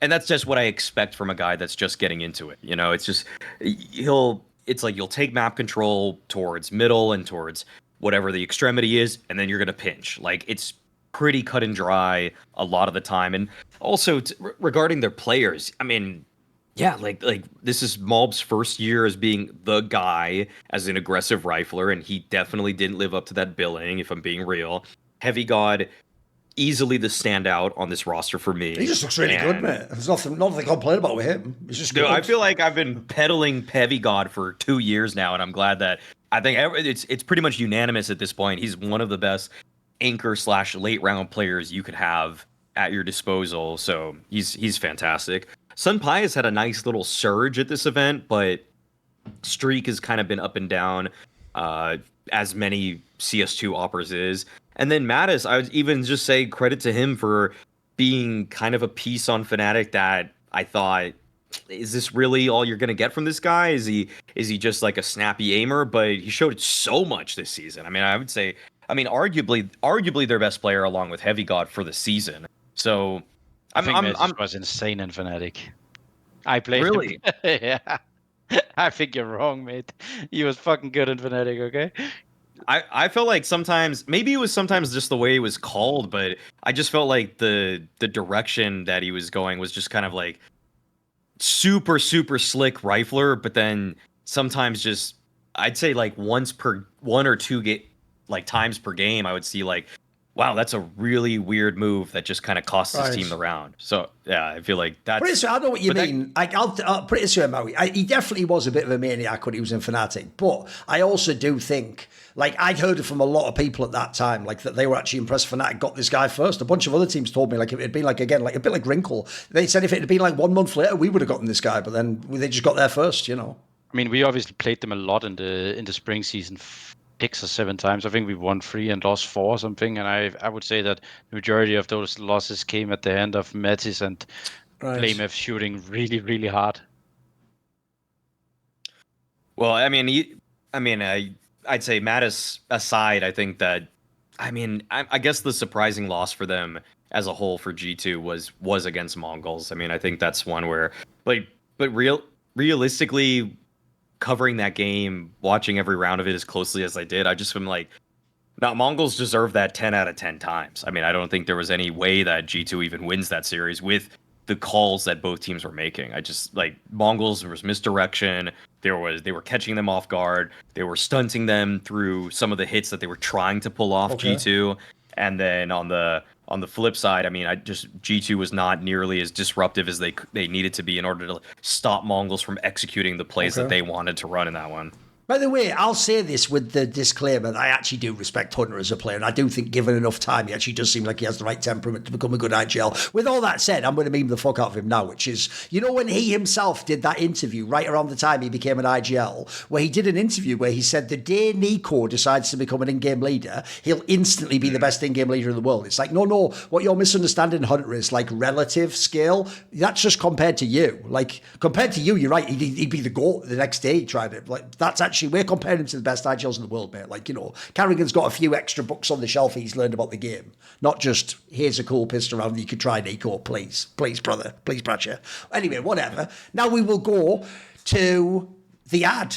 and that's just what I expect from a guy that's just getting into it. You know, it's just it's like you'll take map control towards middle and towards whatever the extremity is, and then you're going to pinch. Like, it's pretty cut and dry a lot of the time. And also regarding their players, I mean, yeah, like this is Malb's first year as being the guy as an aggressive rifler, and he definitely didn't live up to that billing, if I'm being real. Heavy God, easily the standout on this roster for me. He just looks really good, mate. There's nothing to complain about with him. He's just good. I feel like I've been peddling Heavy God for 2 years now, and I'm glad that I think it's pretty much unanimous at this point. He's one of the best anchor / late round players you could have at your disposal. So he's fantastic. Sunpai has had a nice little surge at this event, but streak has kind of been up and down, as many CS2 operas is. And then Mattis, I would even just say credit to him for being kind of a piece on Fnatic that I thought, is this really all you're going to get from this guy? Is he just like a snappy aimer? But he showed so much this season. I mean, I would say, arguably their best player along with Heavy God for the season. So I think Mattis was insane in Fnatic. I played really? him. Yeah. I think you're wrong, mate. He was fucking good in Fnatic, okay? I felt like sometimes, maybe it was sometimes just the way it was called, but I just felt like the direction that he was going was just kind of like super, super slick rifler, but then sometimes just, I'd say like one or two times per game, I would see like, wow, that's a really weird move that just kind of costs his team the round. So yeah, I feel like that's. I know what you mean. I'll pretty sure Maui. He definitely was a bit of a maniac when he was in Fnatic, but I also do think, like, I'd heard it from a lot of people at that time, like that they were actually impressed. Fnatic got this guy first. A bunch of other teams told me, like, if it had been like, again, like a bit like Wrinkle, they said if it had been like 1 month later, we would have gotten this guy, but then they just got there first, you know. I mean, we obviously played them a lot in the spring season. 6 or 7 times. I think we won 3 and lost 4 or something. And I would say that the majority of those losses came at the end of Mattis and Flamef shooting really, really hard. Well, I mean, I'd say Mattis aside, I think that, I guess the surprising loss for them as a whole for G2 was against Mongols. I mean, I think that's one where, but realistically, covering that game, watching every round of it as closely as I did, I just am like, now Mongols deserve that 10 out of 10 times. I mean, I don't think there was any way that G2 even wins that series with the calls that both teams were making. I just, like, Mongols, there was misdirection, they were catching them off guard, they were stunting them through some of the hits that they were trying to pull off G2, and then on the flip side, I mean, G2 was not nearly as disruptive as they needed to be in order to stop Mongols from executing the plays that they wanted to run in that one. By the way, I'll say this with the disclaimer that I actually do respect Hunter as a player, and I do think given enough time, he actually does seem like he has the right temperament to become a good IGL. With all that said, I'm going to meme the fuck out of him now, which is, you know, when he himself did that interview right around the time he became an IGL, where he did an interview where he said the day Nico decides to become an in-game leader, he'll instantly be the best in-game leader in the world. It's like, no, what you're misunderstanding, Hunter, is like relative scale. That's just compared to you. Like, compared to you, you're right, he'd be the GOAT the next day. He tried it. Like, that's actually, we're comparing him to the best IGLs in the world, mate. Like, you know, Carrigan's got a few extra books on the shelf he's learned about the game. Not just, here's a cool pistol round you could try, Nico, please. Please, brother. Please, Bratcher. Anyway, whatever. Now we will go to the ad.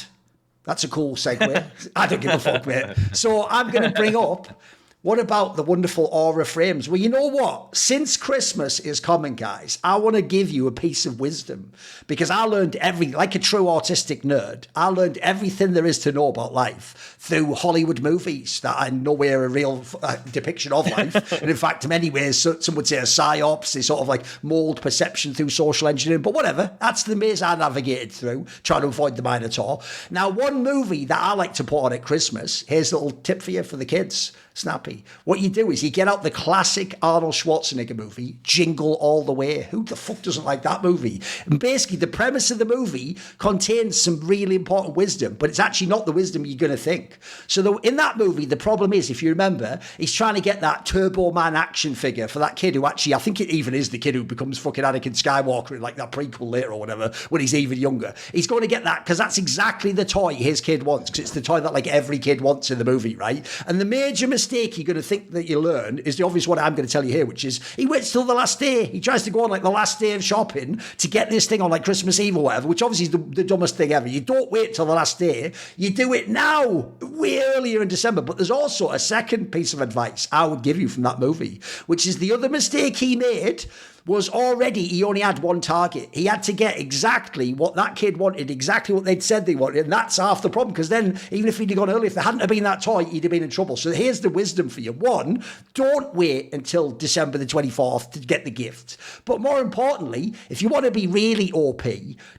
That's a cool segue. I don't give a fuck, mate. So I'm going to bring up, what about the wonderful Aura frames? Well, you know what? Since Christmas is coming, guys, I want to give you a piece of wisdom, because I learned like a true autistic nerd, I learned everything there is to know about life through Hollywood movies that are nowhere a real depiction of life. And in fact, in many ways, some would say a psyops, they sort of like mold perception through social engineering. But whatever, that's the maze I navigated through, trying to avoid the Minotaur. Now, one movie that I like to put on at Christmas, here's a little tip for you for the kids. Snappy. What you do is you get out the classic Arnold Schwarzenegger movie, Jingle All the Way. Who the fuck doesn't like that movie? And basically, the premise of the movie contains some really important wisdom, but it's actually not the wisdom you're going to think. So in that movie, the problem is, if you remember, he's trying to get that Turbo Man action figure for that kid who actually, I think it even is the kid who becomes fucking Anakin Skywalker in like that prequel later or whatever, when he's even younger. He's going to get that because that's exactly the toy his kid wants, because it's the toy that like every kid wants in the movie, right? And the major mistake you're going to think that you learn is the obvious one I'm going to tell you here, which is he waits till the last day. He tries to go on like the last day of shopping to get this thing on like Christmas Eve or whatever, which obviously is the dumbest thing ever. You don't wait till the last day. You do it now, way earlier in December. But there's also a second piece of advice I would give you from that movie, which is the other mistake he made was already he only had one target. He had to get exactly what that kid wanted, exactly what they'd said they wanted, and that's half the problem, because then even if he'd have gone early, if there hadn't have been that toy, he'd have been in trouble. So here's the wisdom for you. One, don't wait until December the 24th to get the gift. But more importantly, if you want to be really OP,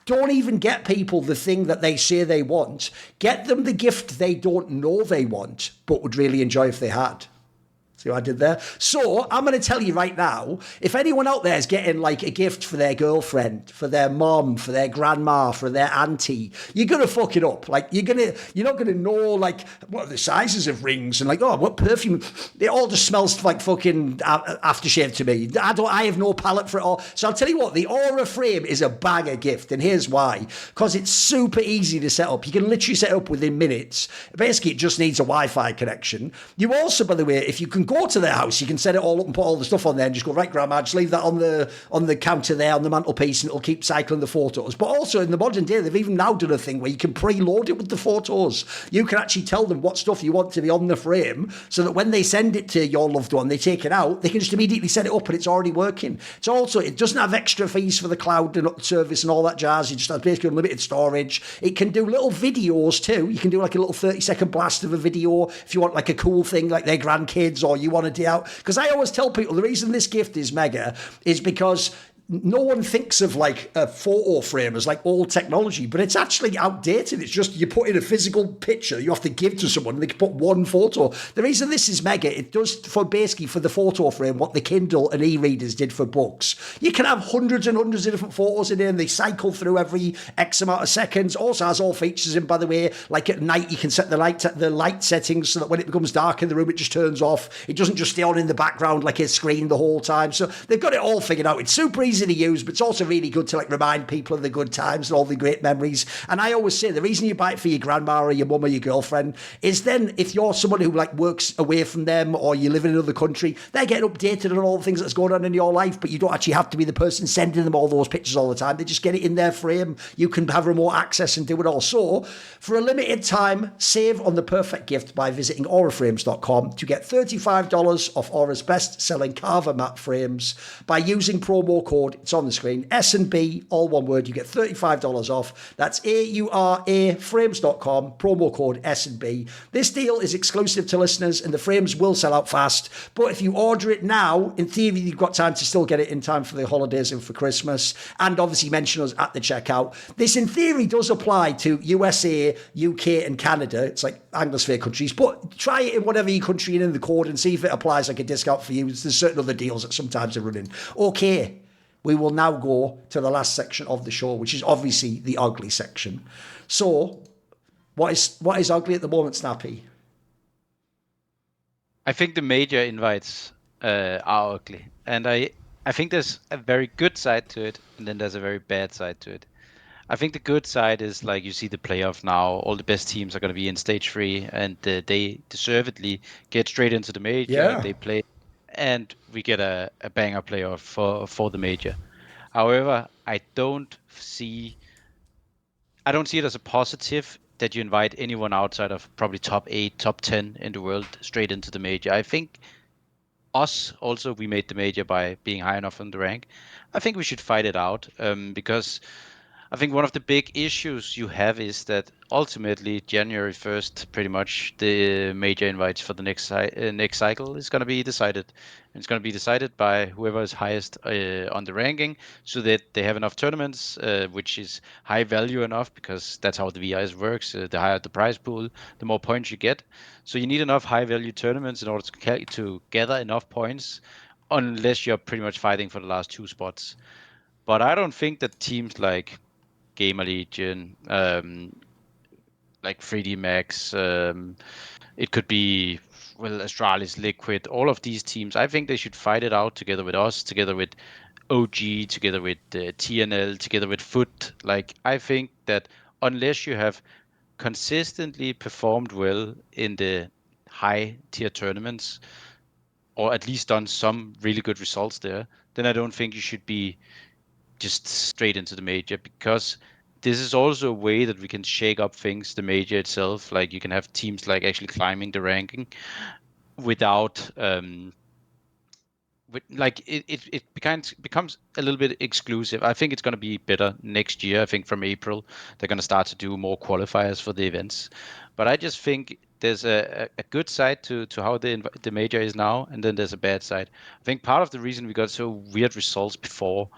don't even get people the thing that they say they want. Get them the gift they don't know they want, but would really enjoy if they had. See what I did there? So I'm going to tell you right now, if anyone out there is getting like a gift for their girlfriend, for their mom, for their grandma, for their auntie, you're going to fuck it up. Like you're not going to know like what are the sizes of rings and like, oh, what perfume. It all just smells like fucking aftershave to me. I have no palate for it all. So I'll tell you what, the Aura frame is a banger gift. And here's why. Because it's super easy to set up. You can literally set it up within minutes. Basically, it just needs a Wi-Fi connection. You also, by the way, if you can go to their house, you can set it all up and put all the stuff on there and just go, right, Grandma, just leave that on the counter there on the mantelpiece and it'll keep cycling the photos. But also in the modern day, they've even now done a thing where you can preload it with the photos. You can actually tell them what stuff you want to be on the frame so that when they send it to your loved one, they take it out, they can just immediately set it up and it's already working. It's also, it doesn't have extra fees for the cloud and service and all that jazz. It just has basically unlimited storage. It can do little videos too. You can do like a little 30-second blast of a video if you want like a cool thing like their grandkids, or you want a day out. Because I always tell people the reason this gift is mega is because no one thinks of like a photo frame as like old technology, but it's actually outdated. It's just you put in a physical picture you have to give to someone and they can put one photo. The reason this is mega, it does for basically for the photo frame what the Kindle and e-readers did for books. You can have hundreds and hundreds of different photos in there and they cycle through every X amount of seconds. Also has all features in, by the way, like at night you can set the light settings so that when it becomes dark in the room it just turns off. It doesn't just stay on in the background like a screen the whole time. So they've got it all figured out. It's super easy to use, but it's also really good to like remind people of the good times and all the great memories. And I always say the reason you buy it for your grandma or your mum or your girlfriend is then if you're someone who like works away from them or you live in another country, they're getting updated on all the things that's going on in your life, but you don't actually have to be the person sending them all those pictures all the time. They just get it in their frame. You can have remote access and do it all. So for a limited time, save on the perfect gift by visiting auraframes.com to get $35 off Aura's best-selling Carver mat frames by using promo code, it's on the screen, S&B, all one word. You get $35 off. That's AURA frames.com, promo code S&B. This deal is exclusive to listeners and the frames will sell out fast. But if you order it now, in theory, you've got time to still get it in time for the holidays and for Christmas. And obviously mention us at the checkout. This, in theory, does apply to USA, UK, and Canada. It's like Anglosphere countries. But try it in whatever your country you're in the code and see if it applies like a discount for you. There's certain other deals that sometimes are running. Okay. We will now go to the last section of the show, which is obviously the ugly section. So, what is ugly at the moment, Snappy? I think the major invites are ugly. And I think there's a very good side to it, and then there's a very bad side to it. I think the good side is like you see the playoff now. All the best teams are going to be in stage 3, and they deservedly get straight into the major. Yeah. They play. And we get a banger playoff for the major. However, I don't see it as a positive that you invite anyone outside of probably top 8, top 10 in the world straight into the major. I think we made the major by being high enough on the rank. I think we should fight it out because I think one of the big issues you have is that ultimately January 1st, pretty much the major invites for the next cycle is going to be decided. And it's going to be decided by whoever is highest on the ranking, so that they have enough tournaments, which is high value enough, because that's how the VIs works. The higher the prize pool, the more points you get. So you need enough high value tournaments in order to gather enough points, unless you're pretty much fighting for the last 2 spots. But I don't think that teams like GamerLegion, like 3D Max, it could be, well, Astralis, Liquid, all of these teams. I think they should fight it out together with us, together with OG, together with TNL, together with Foot. Like, I think that unless you have consistently performed well in the high tier tournaments, or at least done some really good results there, then I don't think you should be just straight into the major, because this is also a way that we can shake up things, the major itself. Like, you can have teams like actually climbing the ranking without like it becomes a little bit exclusive. I think it's going to be better next year. I think from April they're going to start to do more qualifiers for the events. But I just think there's a good side to how the major is now, and then there's a bad side. I think part of the reason we got so weird results before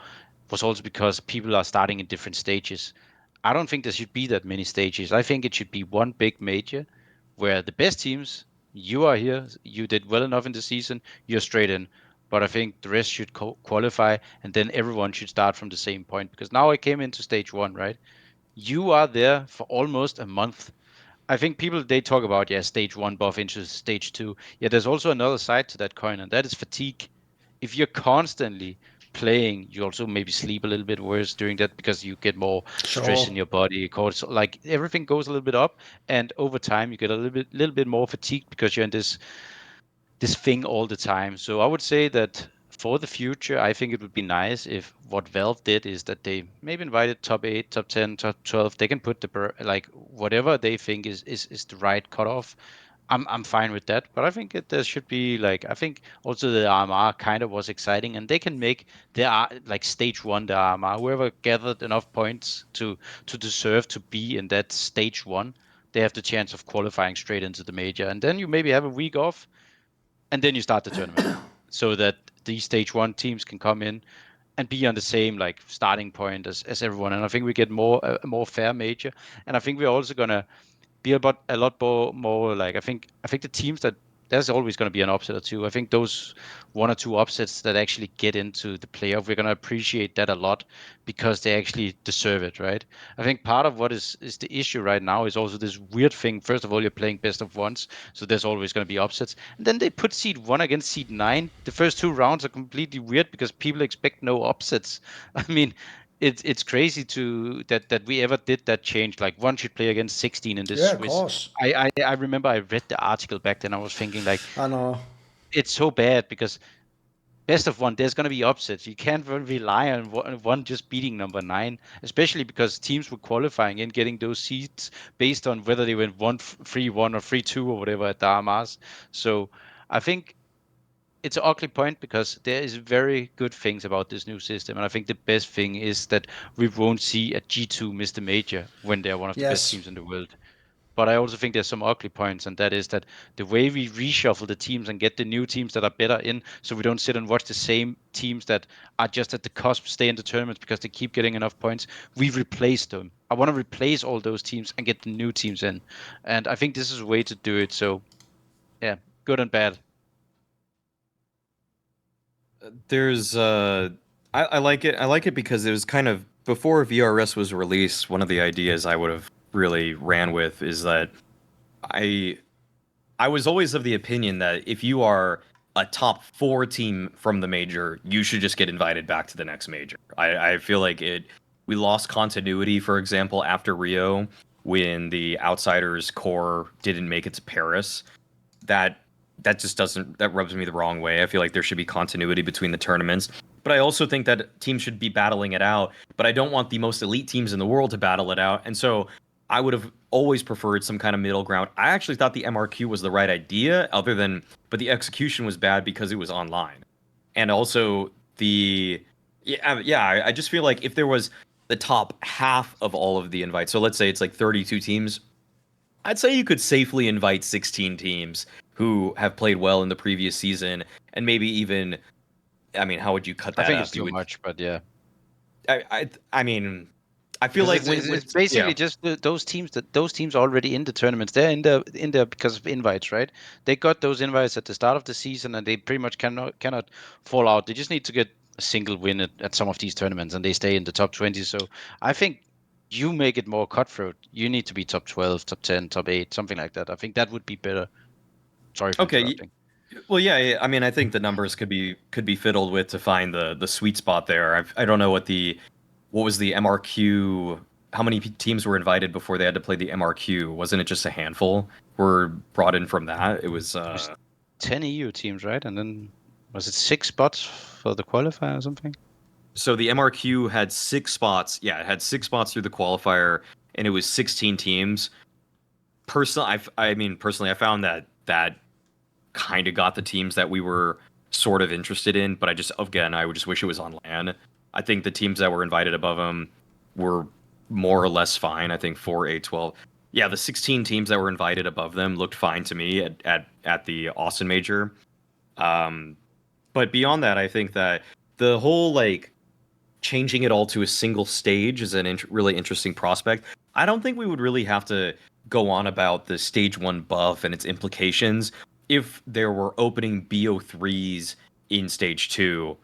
was also because people are starting in different stages. I don't think there should be that many stages. I think it should be one big major where the best teams, you are here, you did well enough in the season, you're straight in. But I think the rest should qualify, and then everyone should start from the same point. Because now I came into stage 1, right? You are there for almost a month. I think people, they talk about, yeah, stage 1 buff into stage 2. Yeah, there's also another side to that coin, and that is fatigue. If you're constantly playing, you also maybe sleep a little bit worse during that, because you get more stress in your body. Cortisol, like, everything goes a little bit up, and over time you get a little bit more fatigued because you're in this thing all the time. So I would say that for the future, I think it would be nice if what Valve did is that they maybe invited top 8, top 10, top 12. They can put like whatever they think is the right cutoff. I'm fine with that, but I think there should be, like, I think also the RMR kind of was exciting, and they can make their like stage 1 the RMR. Whoever gathered enough points to deserve to be in that stage 1, they have the chance of qualifying straight into the major, and then you maybe have a week off, and then you start the tournament, so that these stage 1 teams can come in and be on the same, like, starting point as everyone. And I think we get a more fair major, and I think we're also gonna be about a lot more like, I think the teams that, there's always going to be an upset or two. I think those 1 or 2 upsets that actually get into the playoff, we're going to appreciate that a lot, because they actually deserve it, right? I think part of what is the issue right now is also this weird thing. First of all, you're playing best of ones, so there's always going to be upsets. And then they put seed 1 against seed 9. The first 2 rounds are completely weird because people expect no upsets. I mean, it's crazy that we ever did that change. Like, 1 should play against 16 in this Yeah, of Swiss. course. I remember I read the article back then. I was thinking, like, I know. it's so bad, because best of 1, there's going to be upsets. You can't rely on one just beating number 9, especially because teams were qualifying and getting those seeds based on whether they went 3-1 or 3-2 or whatever at the RMRs. So I think it's an ugly point, because there is very good things about this new system, and I think the best thing is that we won't see a G2 miss the major when they're one of the best teams in the world. But I also think there's some ugly points, and that is that the way we reshuffle the teams and get the new teams that are better in, so we don't sit and watch the same teams that are just at the cusp stay in the tournaments because they keep getting enough points. We replace them. I want to replace all those teams and get the new teams in, and I think this is a way to do it. So, yeah, good and bad. There's I like it. I like it because it was kind of before VRS was released. One of the ideas I would have really ran with is that I was always of the opinion that if you are a top 4 team from the major, you should just get invited back to the next major. I feel like we lost continuity, for example, after Rio, when the Outsiders core didn't make it to Paris. That just doesn't, that rubs me the wrong way. I feel like there should be continuity between the tournaments. But I also think that teams should be battling it out. But I don't want the most elite teams in the world to battle it out. And so I would have always preferred some kind of middle ground. I actually thought the MRQ was the right idea, but the execution was bad because it was online. And also I just feel like if there was the top half of all of the invites. So let's say it's like 32 teams. I'd say you could safely invite 16 teams who have played well in the previous season, and maybe even, I mean, how would you cut that I think up? it's too much, but yeah. I mean, I feel like it's basically just those teams already in the tournaments. They're in there because of invites, right? They got those invites at the start of the season, and they pretty much cannot fall out. They just need to get a single win at some of these tournaments, and they stay in the top 20. So I think you make it more cutthroat. You need to be top 12, top 10, top 8, something like that. I think that would be better. Sorry for interrupting. Well, yeah. I mean, I think the numbers could be fiddled with to find the sweet spot there. I don't know what was the MRQ. How many teams were invited before they had to play the MRQ? Wasn't it just a handful were brought in from that? It was 10 EU teams, right? And then was it 6 spots for the qualifier or something? So the MRQ had 6 spots. Yeah, it had 6 spots through the qualifier, and it was 16 teams. Personally, I found that kind of got the teams that we were sort of interested in, but I would just wish it was on LAN. I think the teams that were invited above them were more or less fine. I think 4, 8, 12. Yeah, the 16 teams that were invited above them looked fine to me at the Austin Major. But beyond that, I think that the whole like changing it all to a single stage is a really interesting prospect. I don't think we would really have to go on about the stage 1 buff and its implications if there were opening BO3s in stage 2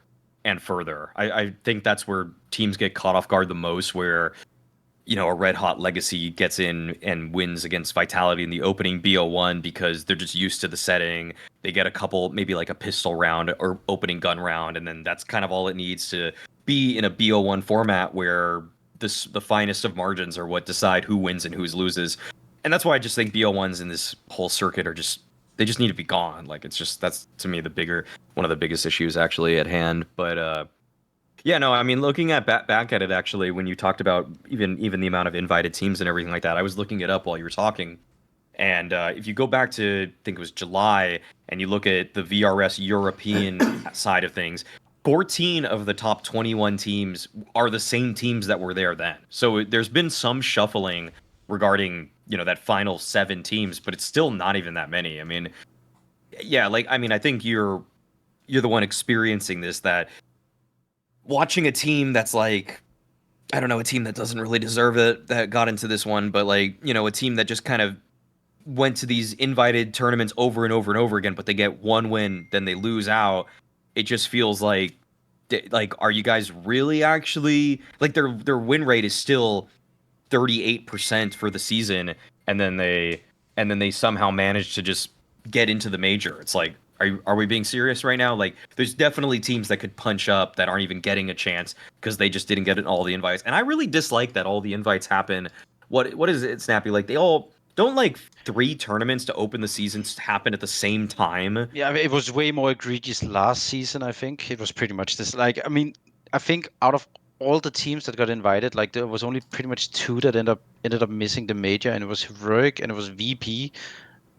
and further. I think that's where teams get caught off guard the most, where, you know, a Red Hot Legacy gets in and wins against Vitality in the opening BO1 because they're just used to the setting. They get a couple, maybe like a pistol round or opening gun round, and then that's kind of all it needs to be in a BO1 format where the finest of margins are what decide who wins and who loses. And that's why I just think BO1s in this whole circuit are they just need to be gone. Like, that's to me one of the biggest issues actually at hand. But yeah, no, I mean, looking back at it, actually, when you talked about even the amount of invited teams and everything like that, I was looking it up while you were talking. And if you go back to, I think it was July, and you look at the VRS European side of things, 14 of the top 21 teams are the same teams that were there then. So there's been some shuffling regarding, you know, that final 7 teams, but it's still not even that many. I mean, yeah, like, I mean, I think you're the one experiencing this, that watching a team that's like, I don't know, a team that doesn't really deserve it, that got into this one, but like, you know, a team that just kind of went to these invited tournaments over and over and over again, but they get one win, then they lose out. It just feels like, are you guys really actually, like, their win rate is still 38% for the season, and then they somehow manage to just get into the major. It's like, are we being serious right now? Like, there's definitely teams that could punch up that aren't even getting a chance because they just didn't get all the invites. And I really dislike that all the invites happen. What is it, Snappi? Like, they all don't, like, 3 tournaments to open the seasons happen at the same time. Yeah, I mean, it was way more egregious last season. I think it was pretty much this. Like, I mean, I think out of all the teams that got invited, like, there was only pretty much 2 that ended up missing the major, and it was Heroic and it was VP.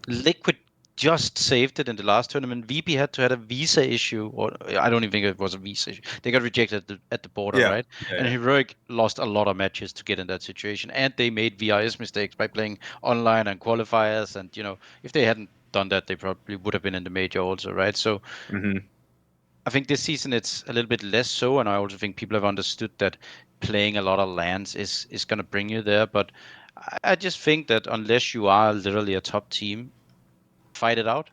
Liquid just saved it in the last tournament. VP had a visa issue, or I don't even think it was a visa issue. They got rejected at the border, right? Yeah. And Heroic lost a lot of matches to get in that situation, and they made VIS mistakes by playing online and qualifiers. And, you know, if they hadn't done that, they probably would have been in the major also, right? So I think this season it's a little bit less so, and I also think people have understood that playing a lot of lands is going to bring you there. But I just think that unless you are literally a top team, fight it out.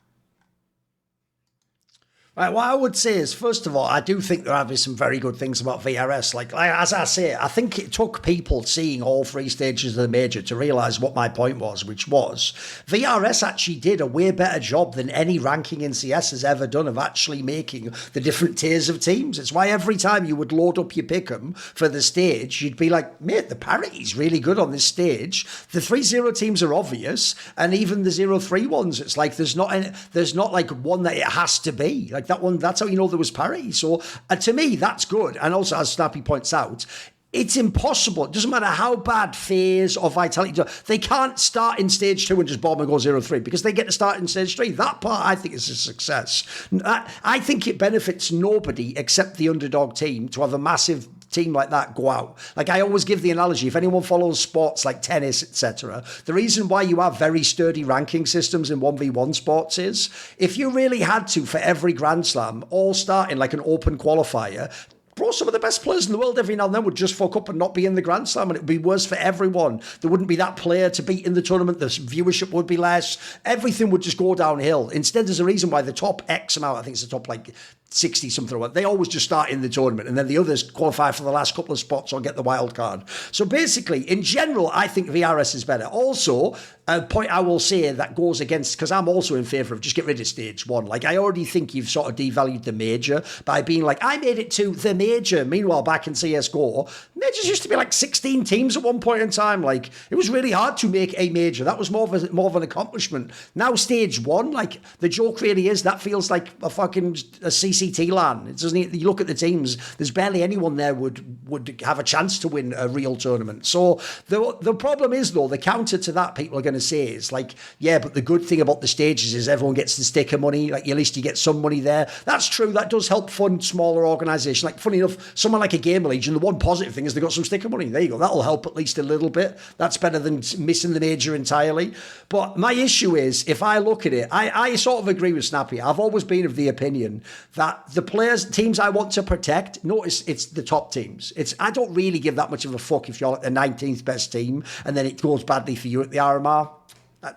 Right, what I would say is, first of all, I do think there have been some very good things about VRS. Like, as I say, I think it took people seeing all 3 stages of the major to realise what my point was, which was VRS actually did a way better job than any ranking in CS has ever done of actually making the different tiers of teams. It's why every time you would load up your pick'em for the stage, you'd be like, mate, the parity's really good on this stage. The 3-0 teams are obvious, and even the 0-3 ones, it's like there's not like one that it has to be. Like, that one, that's how you know there was parity. So to me, that's good. And also, as Snappi points out, it's impossible. It doesn't matter how bad FaZe or Vitality do. They can't start in stage 2 and just bomb and go 0-3 because they get to start in stage 3. That part, I think, is a success. I think it benefits nobody except the underdog team to have a massive team like that go out. Like I always give the analogy, if anyone follows sports like tennis, etc., the reason why you have very sturdy ranking systems in 1v1 sports is if you really had to, for every Grand Slam, all start in like an open qualifier, bro, some of the best players in the world every now and then would just fuck up and not be in the Grand Slam, and it would be worse for everyone. There wouldn't be that player to beat in the tournament. The viewership would be less. Everything would just go downhill. Instead, there's a reason why the top X amount, I think it's the top like 60 something or what, they always just start in the tournament, and then the others qualify for the last couple of spots or get the wild card. So basically, in general, I think VRS is better. Also, a point I will say that goes against, because I'm also in favour of just get rid of stage one. Like, I already think you've sort of devalued the major by being like, I made it to the major. Meanwhile, back in CSGO, majors used to be like 16 teams at one point in time. Like, it was really hard to make a major. That was more of an accomplishment. Now, stage one, like, the joke really is that feels like a fucking CCT LAN. It doesn't. You look at the teams. There's barely anyone there would have a chance to win a real tournament. So the problem is though, the counter to that people are going to say is like, yeah, but the good thing about the stages is everyone gets the sticker money. Like at least you get some money there. That's true. That does help fund smaller organisations. Like funny enough, someone like a GamerLegion, the one positive thing is they got some sticker money. There you go. That'll help at least a little bit. That's better than missing the major entirely. But my issue is, if I look at it, I sort of agree with Snappi. I've always been of the opinion that the teams I want to protect, notice it's the top teams. I don't really give that much of a fuck if you're like the 19th best team and then it goes badly for you at the RMR.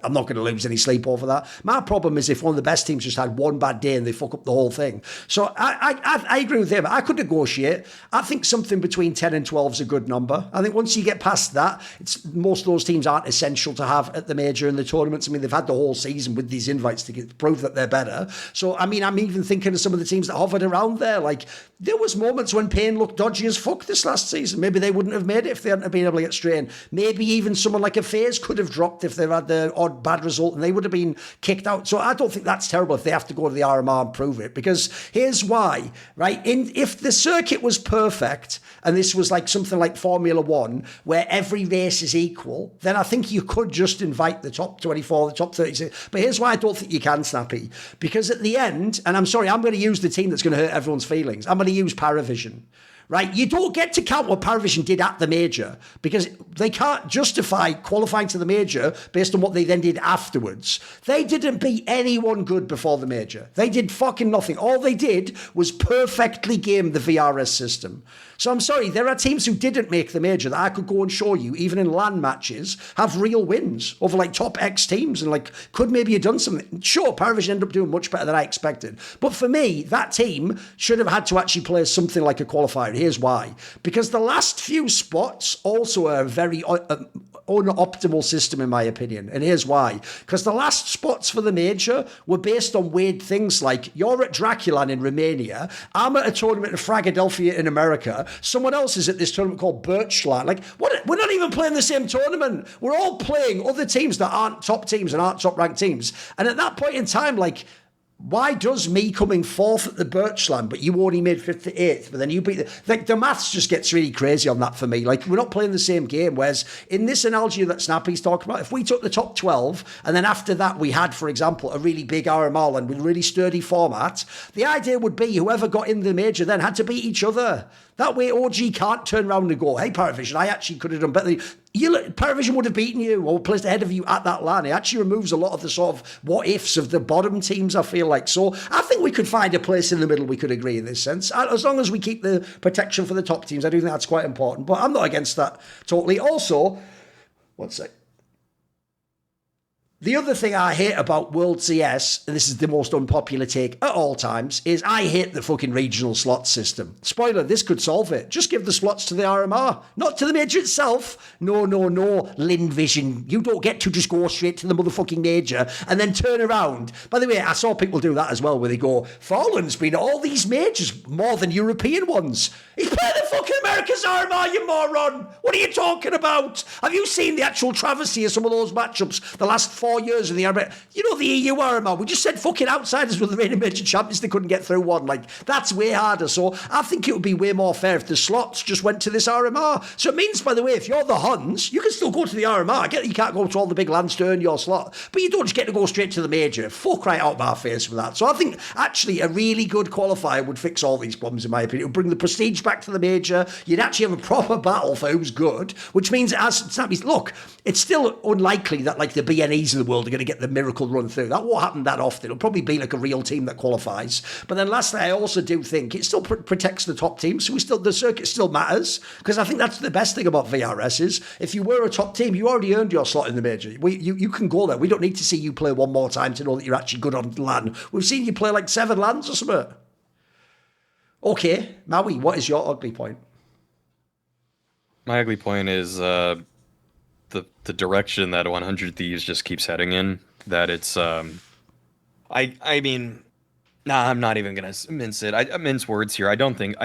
I'm not going to lose any sleep over that. My problem is if one of the best teams just had one bad day and they fuck up the whole thing. So I agree with him. I could negotiate. I think something between 10 and 12 is a good number. I think once you get past that, most of those teams aren't essential to have at the major and the tournaments. I mean, they've had the whole season with these invites to prove that they're better. So, I mean, I'm even thinking of some of the teams that hovered around there. Like, there was moments when Payne looked dodgy as fuck this last season. Maybe they wouldn't have made it if they hadn't been able to get straight in. Maybe even someone like a FaZe could have dropped if they had the odd bad result and they would have been kicked out. So I don't think that's terrible if they have to go to the RMR and prove it, because here's why, right? If the circuit was perfect and this was like something like Formula One where every race is equal, then I think you could just invite the top 24, the top 36. But here's why I don't think you can, Snappi, because at the end, and I'm sorry, I'm going to use the team that's going to hurt everyone's feelings. I'm going to use Paravision. Right, you don't get to count what Paravision did at the major because they can't justify qualifying to the major based on what they then did afterwards. They didn't beat anyone good before the major. They did fucking nothing. All they did was perfectly game the VRS system. So I'm sorry, there are teams who didn't make the major that I could go and show you, even in LAN matches, have real wins over like top X teams and like could maybe have done something. Sure, Paravision ended up doing much better than I expected. But for me, that team should have had to actually play something like a qualifier. Here's why. Because the last few spots also are a very unoptimal system in my opinion. And here's why. Because the last spots for the major were based on weird things like you're at Draculan in Romania, I'm at a tournament in Fragadelphia in America, someone else is at this tournament called Birchland. Like, what? We're not even playing the same tournament. We're all playing other teams that aren't top teams and aren't top ranked teams. And at that point in time, like, why does me coming fourth at the Birchland, but you only made 5th to 8th, but then you beat the maths just gets really crazy on that for me. Like, we're not playing the same game. Whereas in this analogy that Snappy's talking about, if we took the top 12 and then after that we had, for example, a really big RMR land with a really sturdy format, the idea would be whoever got in the major then had to beat each other. That way OG can't turn around and go, hey, Paravision, I actually could have done better. Paravision would have beaten you or placed ahead of you at that LAN. It actually removes a lot of the sort of what-ifs of the bottom teams, I feel like. So I think we could find a place in the middle we could agree in this sense. As long as we keep the protection for the top teams, I do think that's quite important. But I'm not against that totally. Also, one sec. The other thing I hate about World CS, and this is the most unpopular take at all times, is I hate the fucking regional slot system. Spoiler, this could solve it. Just give the slots to the RMR, not to the major itself. No, Linvision. You don't get to just go straight to the motherfucking major and then turn around. By the way, I saw people do that as well, where they go, Fallen's been at all these majors, more than European ones. He's playing the fucking America's RMR, you moron. What are you talking about? Have you seen the actual travesty of some of those matchups the last 4 4 years in the RMR. You know the EU RMR. We just said fucking outsiders were the reigning major champions. They couldn't get through one. Like, that's way harder. So I think it would be way more fair if the slots just went to this RMR. So it means, by the way, if you're the Huns, you can still go to the RMR. I get that you can't go to all the big lands to earn your slot, but you don't just get to go straight to the major. Fuck right out my face with that. So I think actually a really good qualifier would fix all these problems, in my opinion. It would bring the prestige back to the major. You'd actually have a proper battle for who's good, which means, as Snappi's, look, it's still unlikely that like the BNEs of the world are going to get the miracle run through. That won't happen that often. It'll probably be like a real team that qualifies. But then lastly, I also do think it still protects the top team. So the circuit still matters, because I think that's the best thing about VRS is if you were a top team, you already earned your slot in the major. You can go there. We don't need to see you play one more time to know that you're actually good on LAN. We've seen you play like 7 LANs or something. Okay, Maui, what is your ugly point? My ugly point is the direction that 100 Thieves just keeps heading in. That it's I mean, nah, I'm not even gonna mince it. I mince words here. I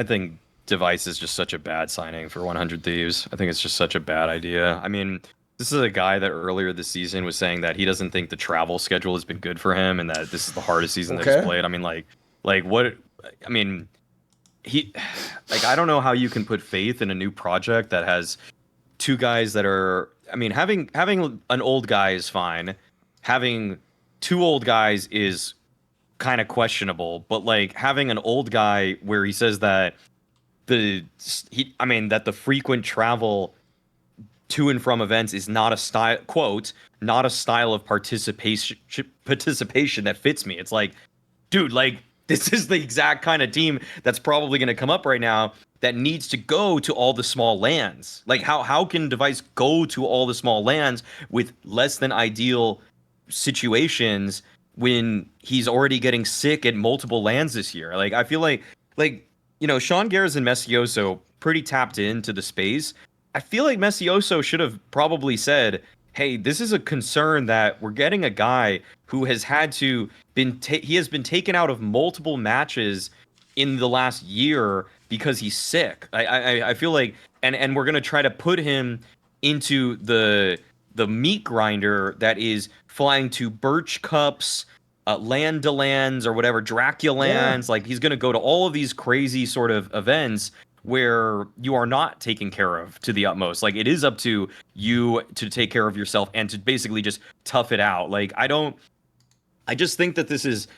think Device is just such a bad signing for 100 Thieves. I think it's just such a bad idea. I mean, this is a guy that earlier this season was saying that he doesn't think the travel schedule has been good for him and that this is the hardest season that he's played. I mean, like what? I mean, I don't know how you can put faith in a new project that has 2 guys that are. I mean, having an old guy is fine. Having 2 old guys is kind of questionable. But like having an old guy where he says that that the frequent travel to and from events is not a style, quote, not a style of participation that fits me. It's like, dude, like this is the exact kind of team that's probably going to come up right now that needs to go to all the small lands. Like how can Device go to all the small lands with less than ideal situations when he's already getting sick at multiple lands this year? Like I feel like you know, Sean Garrett and Messioso pretty tapped into the space. I feel like Messioso should have probably said, hey, this is a concern that we're getting a guy who has had to he has been taken out of multiple matches in the last year because he's sick. I feel like and we're gonna try to put him into the meat grinder that is flying to Birch Cups, Land to Lands or whatever, Draculands. Yeah. Like he's gonna go to all of these crazy sort of events where you are not taken care of to the utmost. Like it is up to you to take care of yourself and to basically just tough it out. Like I just think that this is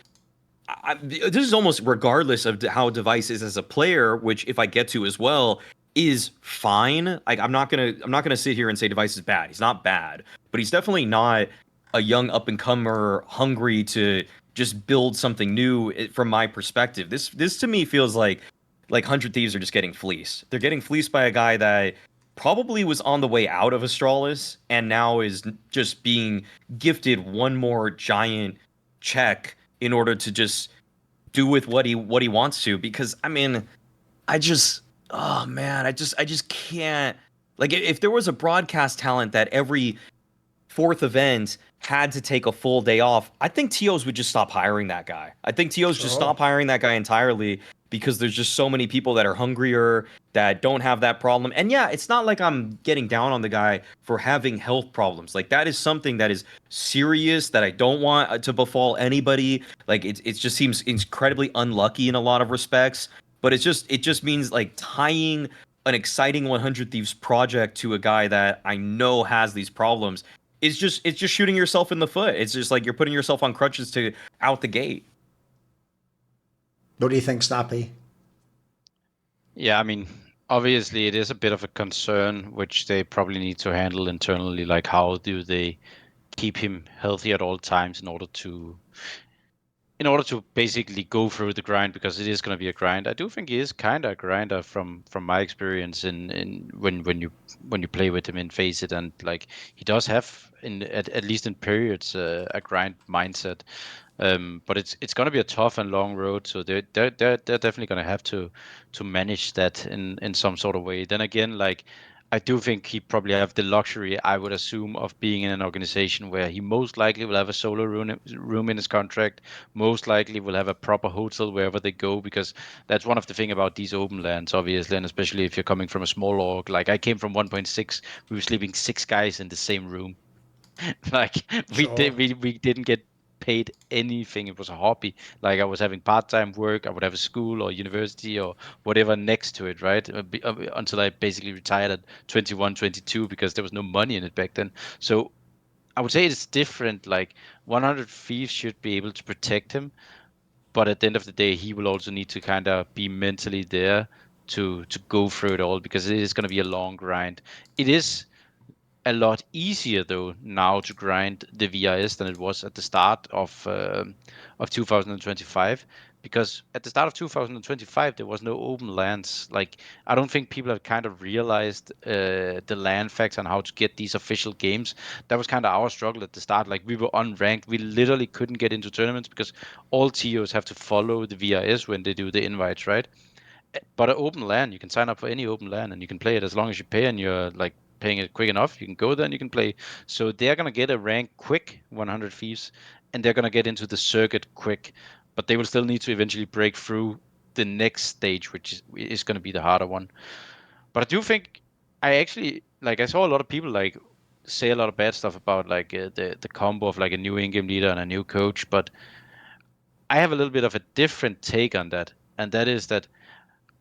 almost regardless of how Device is as a player, which if I get to as well is fine. Like I'm not gonna sit here and say Device is bad. He's not bad, but he's definitely not a young up and comer hungry to just build something new. From my perspective, this to me feels like 100 Thieves are just getting fleeced. They're getting fleeced by a guy that probably was on the way out of Astralis and now is just being gifted one more giant check in order to just do with what he wants to. Because I mean, I just can't. Like if there was a broadcast talent that every 4th event had to take a full day off, I think TOs would just stop hiring that guy. I think TOs just stop hiring that guy entirely because there's just so many people that are hungrier, that don't have that problem. And yeah, it's not like I'm getting down on the guy for having health problems. Like that is something that is serious that I don't want to befall anybody. Like it just seems incredibly unlucky in a lot of respects. But it just means like tying an exciting 100 Thieves project to a guy that I know has these problems. It's just shooting yourself in the foot. It's just like you're putting yourself on crutches to out the gate. What do you think, Snappi? Yeah, I mean, obviously it is a bit of a concern, which they probably need to handle internally. Like, how do they keep him healthy at all times in order to basically go through the grind, because it is going to be a grind. I do think he is kind of a grinder from my experience in when you play with him in Face It, and like he does have at least in periods a grind mindset. But it's going to be a tough and long road, so they're definitely going to have to manage that in some sort of way. Then again, like I do think he probably have the luxury, I would assume, of being in an organization where he most likely will have a solo room in his contract, most likely will have a proper hotel wherever they go, because that's one of the thing about these open lands, obviously, and especially if you're coming from a small org. Like I came from 1.6, we were sleeping 6 guys in the same room. Like Sure. we didn't get paid anything. It was a hobby. Like I was having part-time work. I would have a school or university or whatever next to it, right? Until I basically retired at 21, 22 because there was no money in it back then. So I would say it's different. Like 100 Thieves should be able to protect him, but at the end of the day, he will also need to kind of be mentally there to go through it all, because it is going to be a long grind. It is a lot easier though now to grind the VIS than it was at the start of 2025, because at the start of 2025 there was no open lands. Like I don't think people have kind of realized the land facts and how to get these official games. That was kind of our struggle at the start. Like we were unranked, we literally couldn't get into tournaments because all TOs have to follow the VIS when they do the invites, right? But an open LAN, you can sign up for any open LAN and you can play it as long as you pay and you're like paying it quick enough. You can go there and you can play. So they're gonna get a rank quick, 100 Thieves, and they're gonna get into the circuit quick. But they will still need to eventually break through the next stage, which is going to be the harder one. But I do think I saw a lot of people like say a lot of bad stuff about like the combo of like a new in-game leader and a new coach. But I have a little bit of a different take on that, and that is that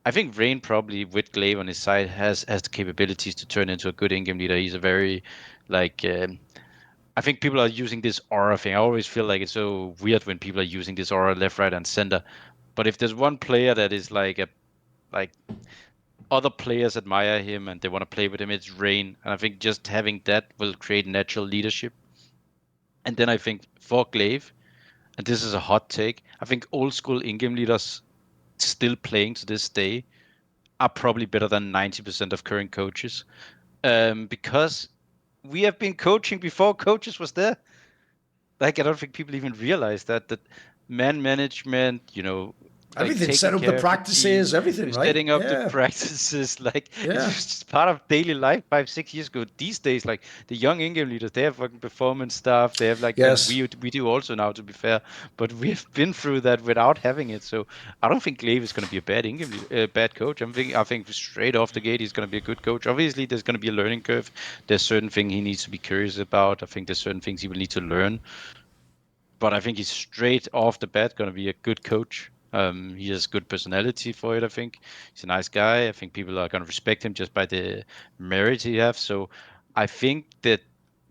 I think Rain probably with Glaive on his side has the capabilities to turn into a good in-game leader. He's a very like I think people are using this aura thing. I always feel like it's so weird when people are using this aura left, right, and center. But if there's one player that is like other players admire him and they want to play with him, it's Rain. And I think just having that will create natural leadership. And then I think for Glaive, and this is a hot take, I think old school in-game leaders still playing to this day are probably better than 90% of current coaches, because we have been coaching before coaches was there. Like I don't think people even realize that man management, like everything, set up the practices, everything, right? Setting up the practices, like it's just part of daily life. 5-6 years ago, these days, like the young in-game leaders, they have fucking performance stuff. They have like, yes, we do also now, to be fair. But we have been through that without having it. So I don't think Glaive is going to be a bad bad coach. I think straight off the gate he's going to be a good coach. Obviously, there's going to be a learning curve. There's certain things he needs to be curious about. I think there's certain things he will need to learn. But I think he's straight off the bat going to be a good coach. He has good personality for it, I think. He's a nice guy. I think people are going to respect him just by the merit he has. So I think that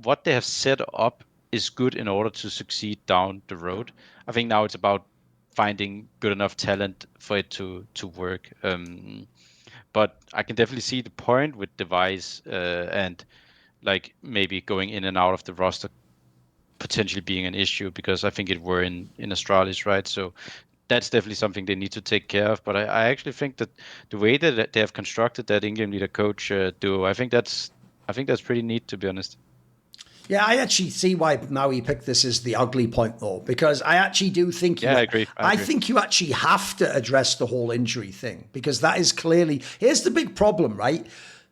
what they have set up is good in order to succeed down the road. I think now it's about finding good enough talent for it to work. But I can definitely see the point with Device and like maybe going in and out of the roster potentially being an issue, because I think it were in Astralis, right? So that's definitely something they need to take care of. But I actually think that the way that they have constructed that in-game leader coach duo, I think that's pretty neat, to be honest. Yeah, I actually see why Maui picked this as the ugly point, though, because I actually do think I agree. I think you actually have to address the whole injury thing, because that is clearly, here's the big problem, right?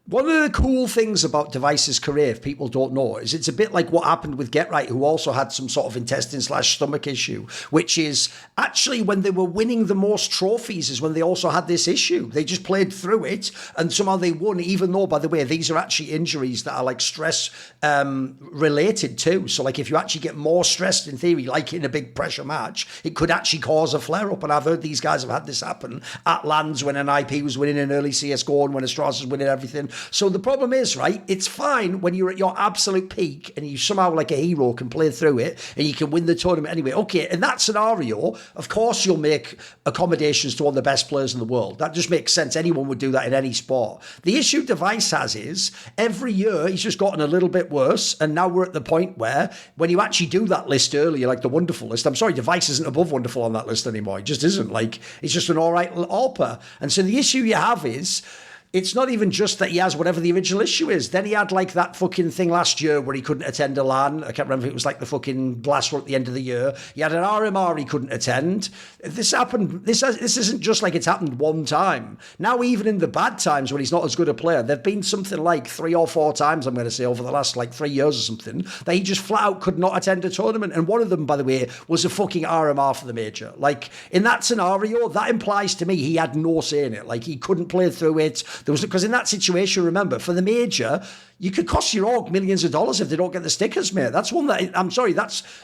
One of the cool things about Device's career, if people don't know, is it's a bit like what happened with Get Right, who also had some sort of intestine/stomach issue, which is actually when they were winning the most trophies is when they also had this issue. They just played through it and somehow they won, even though, by the way, these are actually injuries that are like stress related too. So like if you actually get more stressed in theory, like in a big pressure match, it could actually cause a flare up. And I've heard these guys have had this happen at LANs when an IP was winning an early CSGO and when Astralis was winning everything. So the problem is, right, it's fine when you're at your absolute peak and you somehow like a hero can play through it and you can win the tournament anyway. Okay, in that scenario, of course you'll make accommodations to one of the best players in the world. That just makes sense. Anyone would do that in any sport. The issue Device has is every year he's just gotten a little bit worse, and now we're at the point where when you actually do that list earlier, like the Wonderful list, I'm sorry, Device isn't above Wonderful on that list anymore. He just isn't. Like, he's just an all right AWPer. And so the issue you have is, it's not even just that he has whatever the original issue is. Then he had like that fucking thing last year where he couldn't attend a LAN. I can't remember if it was like the fucking blast one at the end of the year. He had an RMR he couldn't attend. This happened. This isn't just like it's happened one time. Now, even in the bad times when he's not as good a player, there've been something like 3 or 4 times, I'm going to say, over the last like 3 years or something, that he just flat out could not attend a tournament. And one of them, by the way, was a fucking RMR for the major. Like, in that scenario, that implies to me he had no say in it. Like, he couldn't play through it. Because in that situation, remember, for the major, you could cost your org millions of dollars if they don't get the stickers, mate. That's one that, I'm sorry,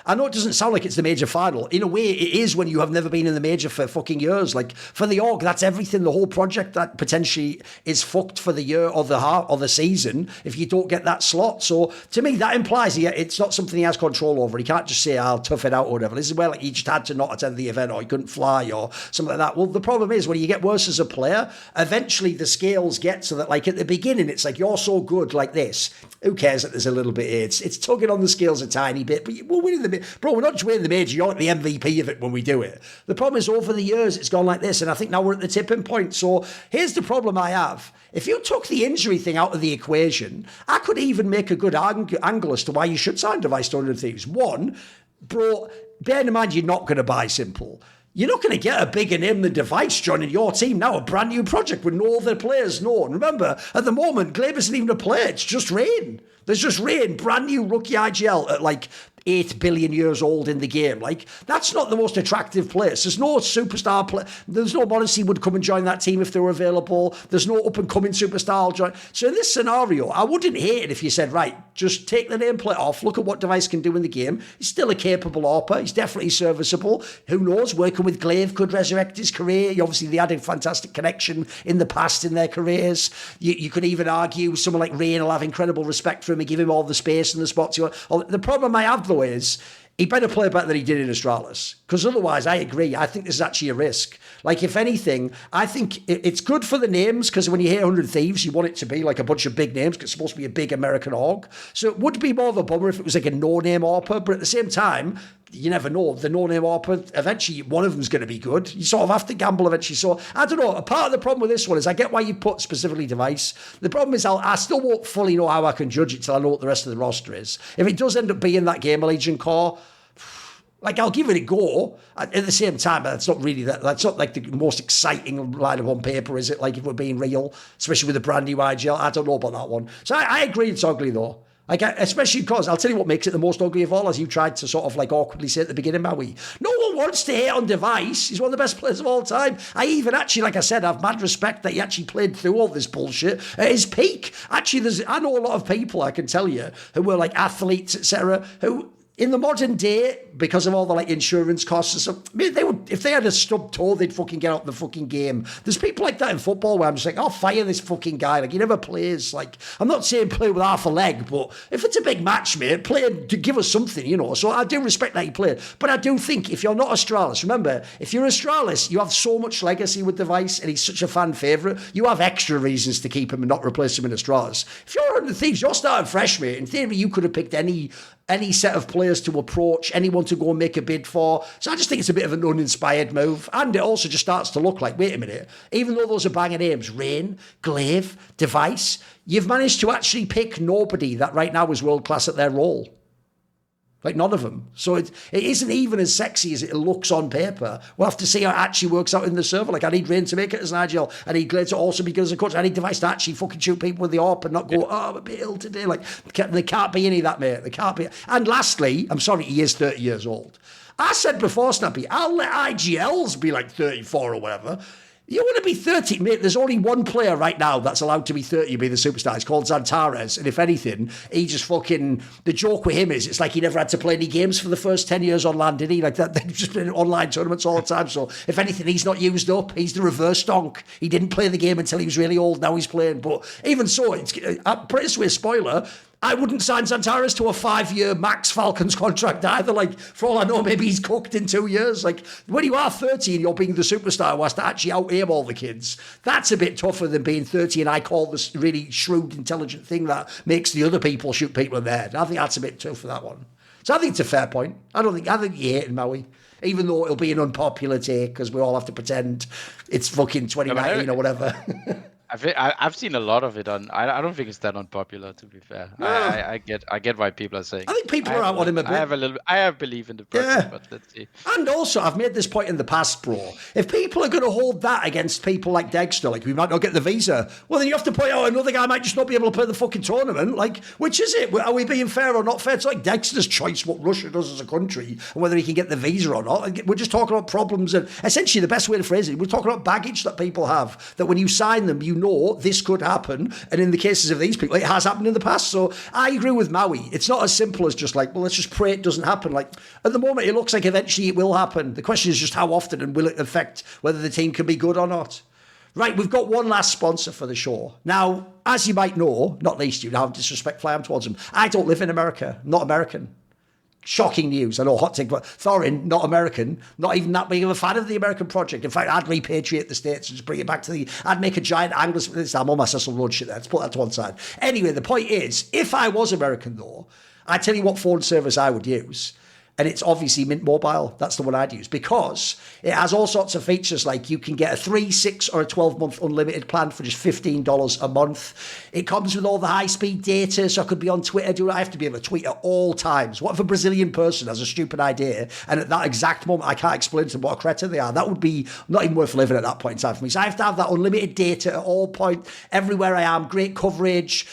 I know it doesn't sound like it's the major final. In a way, it is when you have never been in the major for fucking years. Like, for the org, that's everything. The whole project that potentially is fucked for the year or the season if you don't get that slot. So, to me, that implies it's not something he has control over. He can't just say, I'll tough it out or whatever. This is where, like, he just had to not attend the event or he couldn't fly or something like that. Well, the problem is, when you get worse as a player, eventually the scales get so that, like, at the beginning, it's like, you're so good like this. Who cares that there's a little bit here? It's tugging on the scales a tiny bit, but we're winning we're not just winning the major, you're like the MVP of it when we do it. The problem is, over the years, it's gone like this, and I think now we're at the tipping point. So here's the problem I have. If you took the injury thing out of the equation, I could even make a good angle as to why you should sign Device to 100 Thieves. One, bro, bearing in mind you're not going to buy Simple. You're not going to get a bigger name than Device joining your team now, a brand new project with no other players known. Remember, at the moment, Glaive isn't even a player, it's just Rain. There's just Rain, brand new rookie IGL at like 8 billion years old in the game. Like, that's not the most attractive place. There's no superstar player. There's no Modesty would come and join that team if they were available. There's no up-and-coming superstar join. So in this scenario, I wouldn't hate it if you said, right, just take the nameplate off, look at what Device can do in the game. He's still a capable AWPer. He's definitely serviceable. Who knows? Working with Glaive could resurrect his career. Obviously, they had a fantastic connection in the past in their careers. You could even argue someone like Rain will have incredible respect for him and give him all the space and the spots. The problem I have, though, is he better play better than he did in Astralis. Because otherwise, I agree. I think this is actually a risk. Like, if anything, I think it's good for the names, because when you hear 100 Thieves, you want it to be like a bunch of big names, because it's supposed to be a big American org. So it would be more of a bummer if it was like a no-name AWPer, but at the same time, you never know. The no-name AWPer, eventually one of them's going to be good. You sort of have to gamble eventually. So, I don't know. A part of the problem with this one is I get why you put specifically Device. The problem is I still won't fully know how I can judge it till I know what the rest of the roster is. If it does end up being that GamerLegion core, like, I'll give it a go. At the same time, that's not like the most exciting lineup on paper, is it? Like, if we're being real, especially with the brand new IGL, I don't know about that one. So I agree it's ugly, though. Like, especially because, I'll tell you what makes it the most ugly of all, as you tried to sort of like awkwardly say at the beginning, Maui. No one wants to hate on Device. He's one of the best players of all time. I even actually, like I said, have mad respect that he actually played through all this bullshit at his peak. Actually, I know a lot of people, I can tell you, who were like athletes, etc., who, in the modern day, because of all the like insurance costs and stuff, I mean, they would, if they had a stubbed toe, they'd fucking get out of the fucking game. There's people like that in football where I'm just like, I'll fire this fucking guy. Like, he never plays. Like, I'm not saying play with half a leg, but if it's a big match, mate, play and give us something, you know. So I do respect that he played. But I do think if you're not Astralis, remember, if you're Astralis, you have so much legacy with Device and he's such a fan favourite, you have extra reasons to keep him and not replace him in Astralis. If you're on the Thieves, you're starting fresh, mate. In theory, you could have picked any set of players to approach, anyone to go and make a bid for. So I just think it's a bit of an uninspired move. And it also just starts to look like, wait a minute, even though those are banging names, Rain, Glaive, Device, you've managed to actually pick nobody that right now is world-class at their role. Like, none of them. So it isn't even as sexy as it looks on paper. We'll have to see how it actually works out in the server. Like, I need Rain to make it as an IGL. I need Glaive to also be good as a coach. I need Device to actually fucking shoot people with the AWP and not go, oh, I'm a bit ill today. Like, there can't be any of that, mate. There can't be. And lastly, I'm sorry, he is 30 years old. I said before, Snappi, I'll let IGLs be like 34 or whatever. You want to be 30, mate. There's only one player right now that's allowed to be 30 and be the superstar. It's called Zantares. And if anything, he just fucking... The joke with him is it's like he never had to play any games for the first 10 years on LAN, did he? Like that, they've just been in online tournaments all the time. So if anything, he's not used up. He's the reverse donk. He didn't play the game until he was really old. Now he's playing. But even so, it's pretty sweet spoiler. I wouldn't sign Zantares to a 5-year max Falcons contract either. Like, for all I know, maybe he's cooked in 2 years. Like, when you are 30 and you're being the superstar who has to actually out-aim all the kids, that's a bit tougher than being 30 and I call this really shrewd, intelligent thing that makes the other people shoot people in the head. I think that's a bit tough for that one. So I think it's a fair point. I think you're hating Maui. Even though it'll be an unpopular take because we all have to pretend it's fucking 2019 or whatever. I've seen a lot of it on. I don't think it's that unpopular, to be fair. No. I get why people are saying. I think people are out on him a bit. I have belief in the project, but let's see. And also, I've made this point in the past, bro. If people are going to hold that against people like Dexter, like we might not get the visa, well then you have to point out another guy might just not be able to play the fucking tournament. Like, which is it? Are we being fair or not fair? It's like Dexter's choice what Russia does as a country and whether he can get the visa or not. Like, we're just talking about problems and essentially the best way to phrase it, we're talking about baggage that people have. That when you sign them, you know this could happen. And in the cases of these people, it has happened in the past. So I agree with Maui. It's not as simple as just like, well, let's just pray it doesn't happen. Like at the moment, it looks like eventually it will happen. The question is just how often and will it affect whether the team can be good or not. Right, we've got one last sponsor for the show. Now, as you might know, not least you, how disrespectful I am towards them, I don't live in America, not American. Shocking news. I know, hot take, but Thorin, not American, not even that big of a fan of the American project. In fact, I'd repatriate the States and just bring it back to I'd make a giant Angus, I'm on my Cecil Road shit there, let's put that to one side. Anyway, the point is, if I was American though, I tell you what phone service I would use. And it's obviously Mint Mobile. That's the one I'd use because it has all sorts of features like you can get a 3, 6 or a 12-month unlimited plan for just $15 a month. It comes with all the high-speed data, so I could be on Twitter. I have to be able to tweet at all times. What if a Brazilian person has a stupid idea and at that exact moment I can't explain to them what a cretin they are? That would be not even worth living at that point in time for me. So I have to have that unlimited data at all points, everywhere I am, great coverage,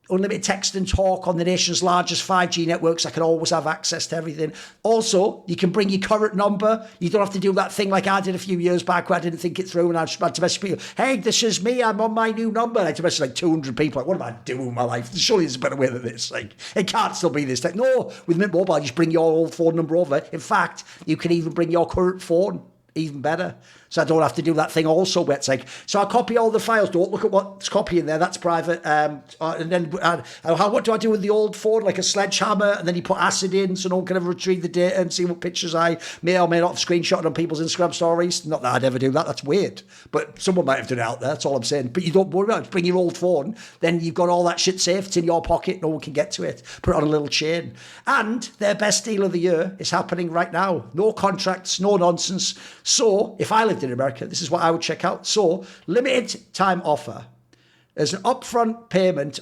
unlimited text and talk on the nation's largest 5G networks. I can always have access to everything. Also, you can bring your current number. You don't have to do that thing like I did a few years back where I didn't think it through and I just had to message people, hey, this is me, I'm on my new number. I had to message like 200 people. Like, what am I doing with my life? Surely there's a better way than this. Like, it can't still be this tech. No, with Mint Mobile, you just bring your old phone number over. In fact, you can even bring your current phone. Even better. So I don't have to do that thing also where it's like, so I copy all the files. Don't look at what's copying there. That's private. And then what do I do with the old phone? Like a sledgehammer. And then you put acid in so no one can ever retrieve the data and see what pictures I may or may not have screenshotted on people's Instagram stories. Not that I'd ever do that. That's weird. But someone might have done it out there. That's all I'm saying. But you don't worry about it. Bring your old phone. Then you've got all that shit safe. It's in your pocket. No one can get to it. Put it on a little chain. And their best deal of the year is happening right now. No contracts, no nonsense. So if I lived in America, this is what I would check out. So limited time offer. There's an upfront payment.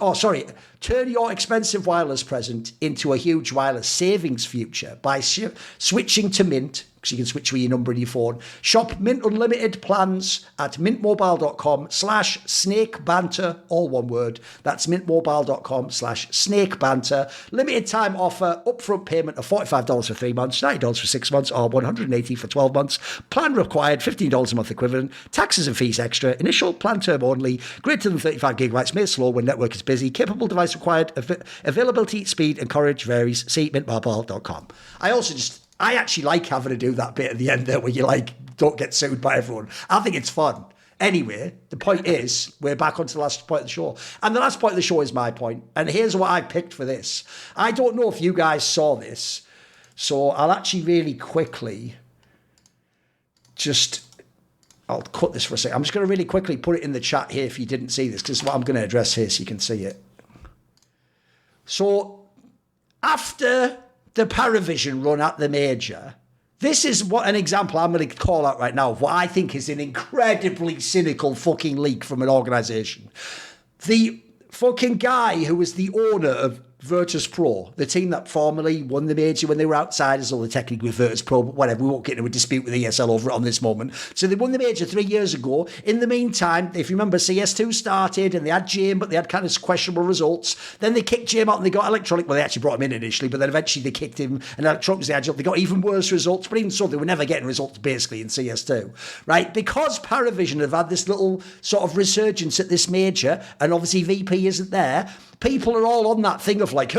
Turn your expensive wireless present into a huge wireless savings future by switching to Mint, because you can switch with your number in your phone. Shop Mint Unlimited plans at mintmobile.com/Snake Banter, all one word. That's mintmobile.com/Snake Banter. Limited time offer, upfront payment of $45 for 3 months, $90 for 6 months, or $180 for 12 months. Plan required, $15 a month equivalent. Taxes and fees extra. Initial plan term only. Greater than 35 gigabytes, may slow when network is busy. Capable device required. Availability, speed, and coverage varies. See mintmobile.com. I actually like having to do that bit at the end there where you like, don't get sued by everyone. I think it's fun. Anyway, the point is, we're back onto the last point of the show. And the last point of the show is my point. And here's what I picked for this. I don't know if you guys saw this, so I'll actually really quickly I'll cut this for a second. I'm just going to really quickly put it in the chat here if you didn't see this, because it's what I'm going to address here so you can see it. So, after the Paravision run at the Major, this is what an example I'm going to call out right now of what I think is an incredibly cynical fucking leak from an organisation. The fucking guy who was the owner of Virtus Pro, the team that formerly won the Major when they were outsiders, although technically with Virtus Pro, but whatever, we won't get into a dispute with ESL over it on this moment. So they won the Major 3 years ago. In the meantime, if you remember, CS2 started and they had Jim, but they had kind of questionable results. Then they kicked Jim out and they got Electronic. Well, they actually brought him in initially, but then eventually they kicked him and Electronic was the agile. They got even worse results, but even so, they were never getting results basically in CS2, right? Because Paravision have had this little sort of resurgence at this Major, and obviously VP isn't there, people are all on that thing of like,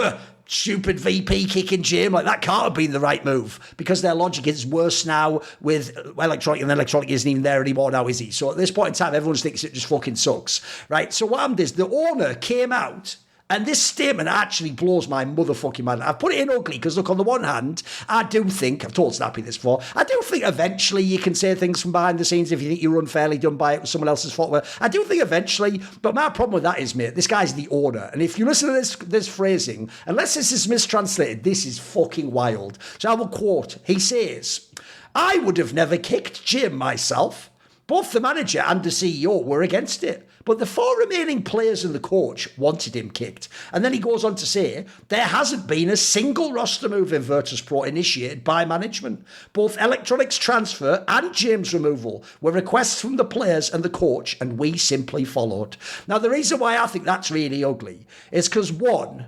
stupid VP kicking Jim, like that can't have been the right move, because their logic is worse now with Electronic, and Electronic isn't even there anymore now, is he? So at this point in time, everyone thinks it just fucking sucks, right? So what happened is the owner came out, and this statement actually blows my motherfucking mind. I've put it in ugly because, look, on the one hand, I do think, I've told Snappi this before, I do think eventually you can say things from behind the scenes if you think you're unfairly done by it with someone else's fault. Well, I do think eventually, but my problem with that is, mate, this guy's the owner. And if you listen to this phrasing, unless this is mistranslated, this is fucking wild. So I will quote, he says, I would have never kicked Jim myself. Both the manager and the CEO were against it. But the 4 remaining players and the coach wanted him kicked. And then he goes on to say, there hasn't been a single roster move in Virtus Pro initiated by management. Both Electronics transfer and James removal were requests from the players and the coach, and we simply followed. Now, the reason why I think that's really ugly is because, one,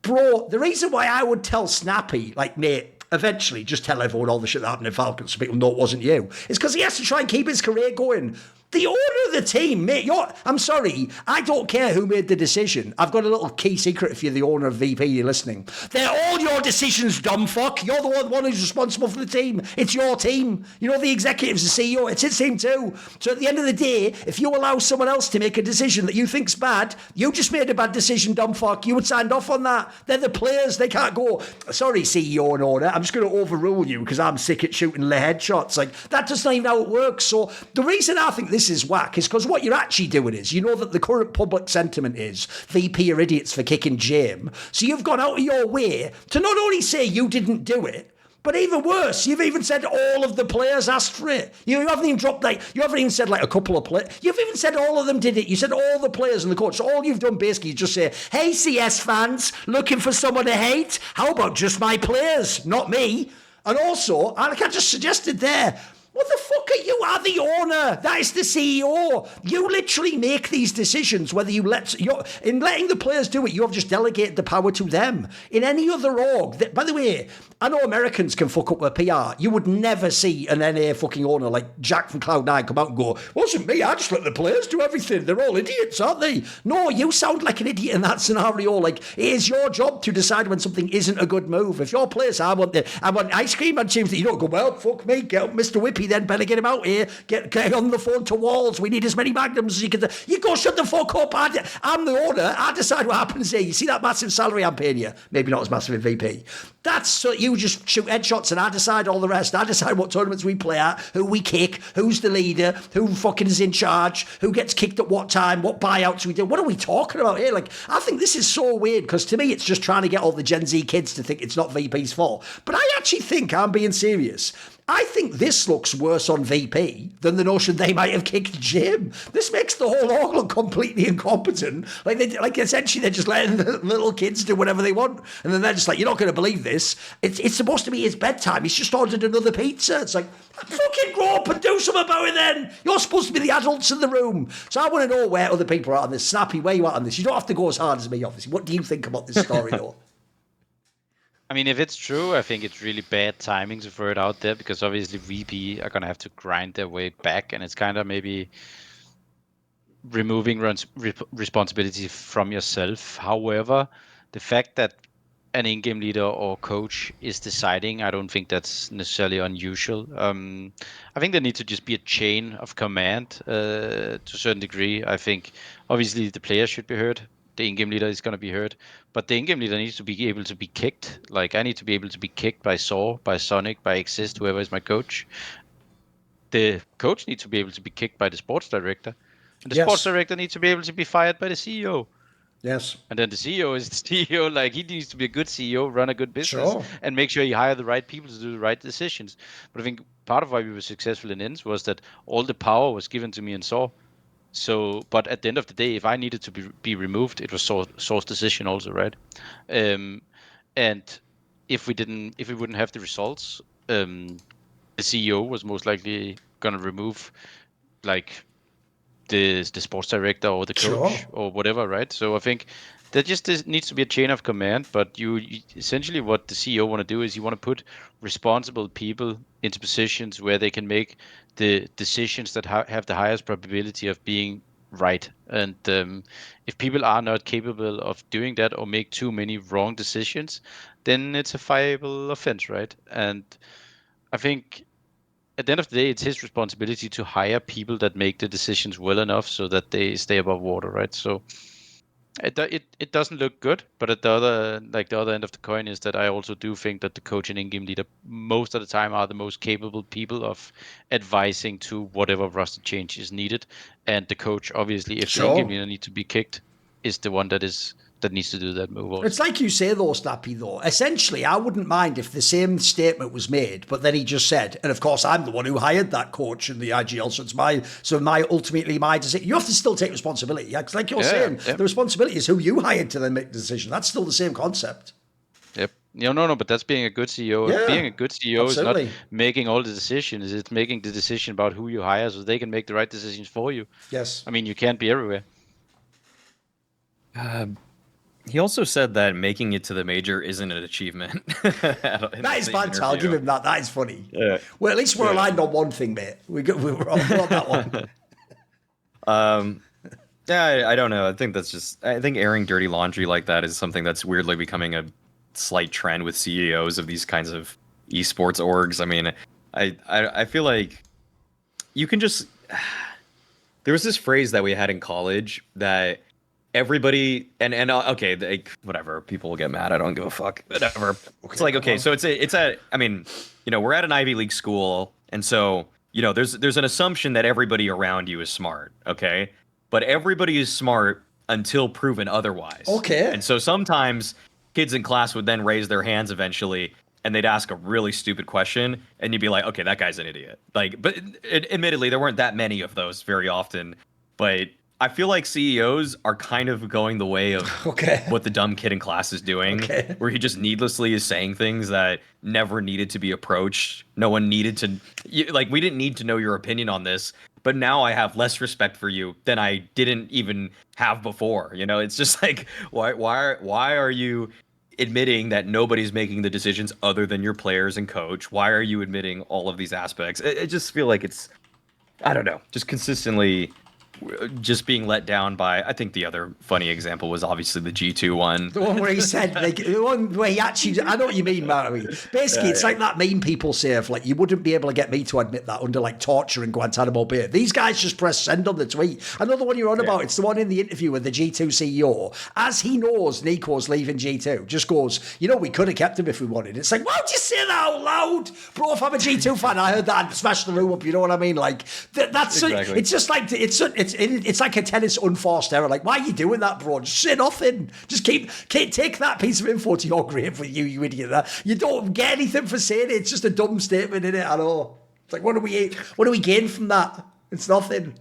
bro, the reason why I would tell Snappi, like, mate, eventually just tell everyone all the shit that happened in Falcons so people know it wasn't you, is because he has to try and keep his career going. The owner of the team, mate, I'm sorry, I don't care who made the decision. I've got a little key secret if you're the owner of VP, you're listening. They're all your decisions, dumb fuck. You're the one who's responsible for the team. It's your team. You know, the executive's the CEO. It's his team too. So at the end of the day, if you allow someone else to make a decision that you think's bad, you just made a bad decision, dumb fuck. You would sign off on that. They're the players. They can't go, sorry, CEO and owner, I'm just going to overrule you because I'm sick at shooting the headshots. Like, that doesn't even how it works. So the reason I think this is whack is because what you're actually doing is, you know that the current public sentiment is VP are idiots for kicking Jim. So you've gone out of your way to not only say you didn't do it, but even worse, you've even said all of the players asked for it. You haven't even dropped you haven't even said like a couple of players. You've even said all of them did it. You said all the players and the coach. So all you've done basically is just say, hey CS fans, looking for someone to hate? How about just my players, not me? And also, like I just suggested there, what the fuck are you? Are the owner? That is the CEO. You literally make these decisions. Whether in letting the players do it, you have just delegated the power to them. In any other org, by the way, I know Americans can fuck up their PR. You would never see an NA fucking owner like Jack from Cloud9 come out and go, wasn't me, I just let the players do everything. They're all idiots, aren't they? No, you sound like an idiot in that scenario. Like, it is your job to decide when something isn't a good move. If your players, I want ice cream and James, you don't go, well, fuck me, get up Mr. Whippy then, better get him out here, get on the phone to Walls, we need as many magnums as you can. You go shut the fuck up, I'm the owner, I decide what happens here. You see that massive salary I'm paying you? Maybe not as massive in VP. That's so you just shoot headshots and I decide all the rest. I decide what tournaments we play at, who we kick, who's the leader, who fucking is in charge, who gets kicked at what time, what buyouts we do. What are we talking about here? Like, I think this is so weird because to me it's just trying to get all the Gen Z kids to think it's not VP's fault. But I actually think, I'm being serious, I think this looks worse on VP than the notion they might have kicked Jim. This makes the whole org look completely incompetent. Like essentially they're just letting the little kids do whatever they want. And then they're just like, you're not going to believe this. It's supposed to be his bedtime. He's just ordered another pizza. It's like, fucking grow up and do something about it then. You're supposed to be the adults in the room. So I want to know where other people are on this. Snappy, where you at on this? You don't have to go as hard as me, obviously. What do you think about this story, though? I mean, if it's true, I think it's really bad timing to throw it out there because obviously VP are going to have to grind their way back and it's kind of maybe removing responsibility from yourself. However, the fact that an in-game leader or coach is deciding, I don't think that's necessarily unusual. I think there needs to just be a chain of command to a certain degree. I think obviously the player should be heard. The in-game leader is going to be heard, but the in-game leader needs to be able to be kicked. Like, I need to be able to be kicked by Saw, by Sonic, by Exist, whoever is my coach. The coach needs to be able to be kicked by the sports director. And the sports director needs to be able to be fired by the CEO. Yes. And then the CEO is the CEO. Like, he needs to be a good CEO, run a good business, and make sure you hire the right people to do the right decisions. But I think part of why we were successful in Ends was that all the power was given to me and Saw. So, but at the end of the day, if I needed to be removed, it was Source decision also, right? And if we wouldn't have the results, the CEO was most likely gonna remove, like, the sports director or the coach or whatever, right? So I think there just needs to be a chain of command. But you essentially what the CEO want to do is you want to put responsible people into positions where they can make the decisions that have the highest probability of being right. And if people are not capable of doing that or make too many wrong decisions, then it's a fireable offense, right? And I think at the end of the day, it's his responsibility to hire people that make the decisions well enough so that they stay above water, right? So it doesn't look good, but at the other end of the coin is that I also do think that the coach and in-game leader most of the time are the most capable people of advising to whatever roster change is needed, and the coach, obviously, if the in-game leader needs to be kicked, is the one that needs to do that move also. It's like you say though, Snappy, though. Essentially, I wouldn't mind if the same statement was made, but then he just said, and of course I'm the one who hired that coach in the IGL, so it's ultimately my decision. You have to still take responsibility. Like you're saying, the responsibility is who you hired to then make the decision. That's still the same concept. Yep. No, but that's being a good CEO. Yeah, being a good CEO absolutely. is not making all the decisions. It's making the decision about who you hire so they can make the right decisions for you. Yes. I mean, you can't be everywhere. He also said that making it to the major isn't an achievement. That is banter. I'll give him that. That is funny. Yeah. Well, at least we're aligned on one thing, mate. We're on that one. Yeah, I don't know. I think airing dirty laundry like that is something that's weirdly becoming a slight trend with CEOs of these kinds of esports orgs. I mean, I feel like you can just. There was this phrase that we had in college that everybody and okay, whatever, people will get mad. I don't give a fuck. Whatever. Okay, it's like, okay, so I mean, we're at an Ivy League school, and so there's an assumption that everybody around you is smart. Okay. But everybody is smart until proven otherwise. Okay. And so sometimes kids in class would then raise their hands eventually, and they'd ask a really stupid question, and you'd be like, okay, that guy's an idiot. But admittedly, there weren't that many of those very often. But I feel like CEOs are kind of going the way of what the dumb kid in class is doing, where he just needlessly is saying things that never needed to be approached. No one needed to, we didn't need to know your opinion on this. But now I have less respect for you than I didn't even have before. It's just like, why are you admitting that nobody's making the decisions other than your players and coach? Why are you admitting all of these aspects? I just feel like it's, I don't know, just consistently just being let down by. I think the other funny example was obviously the G2 one. The one where he said, the one where he actually, I know what you mean, Mary. Basically, it's like that meme people say of, you wouldn't be able to get me to admit that under, torture in Guantanamo Bay. These guys just press send on the tweet. Another one you're on about, it's the one in the interview with the G2 CEO. As he knows Nico's leaving G2, just goes, we could have kept him if we wanted. It's like, why would you say that out loud? Bro, if I'm a G2 fan, I heard that, I'd smash the room up, you know what I mean? That's exactly. It's just like, it's like a tennis unforced error. Why are you doing that, bro? Just say nothing. Just take that piece of info to your grave with you idiot. You don't get anything for saying it. It's just a dumb statement, innit? I know. It's like, what do we gain from that? It's nothing.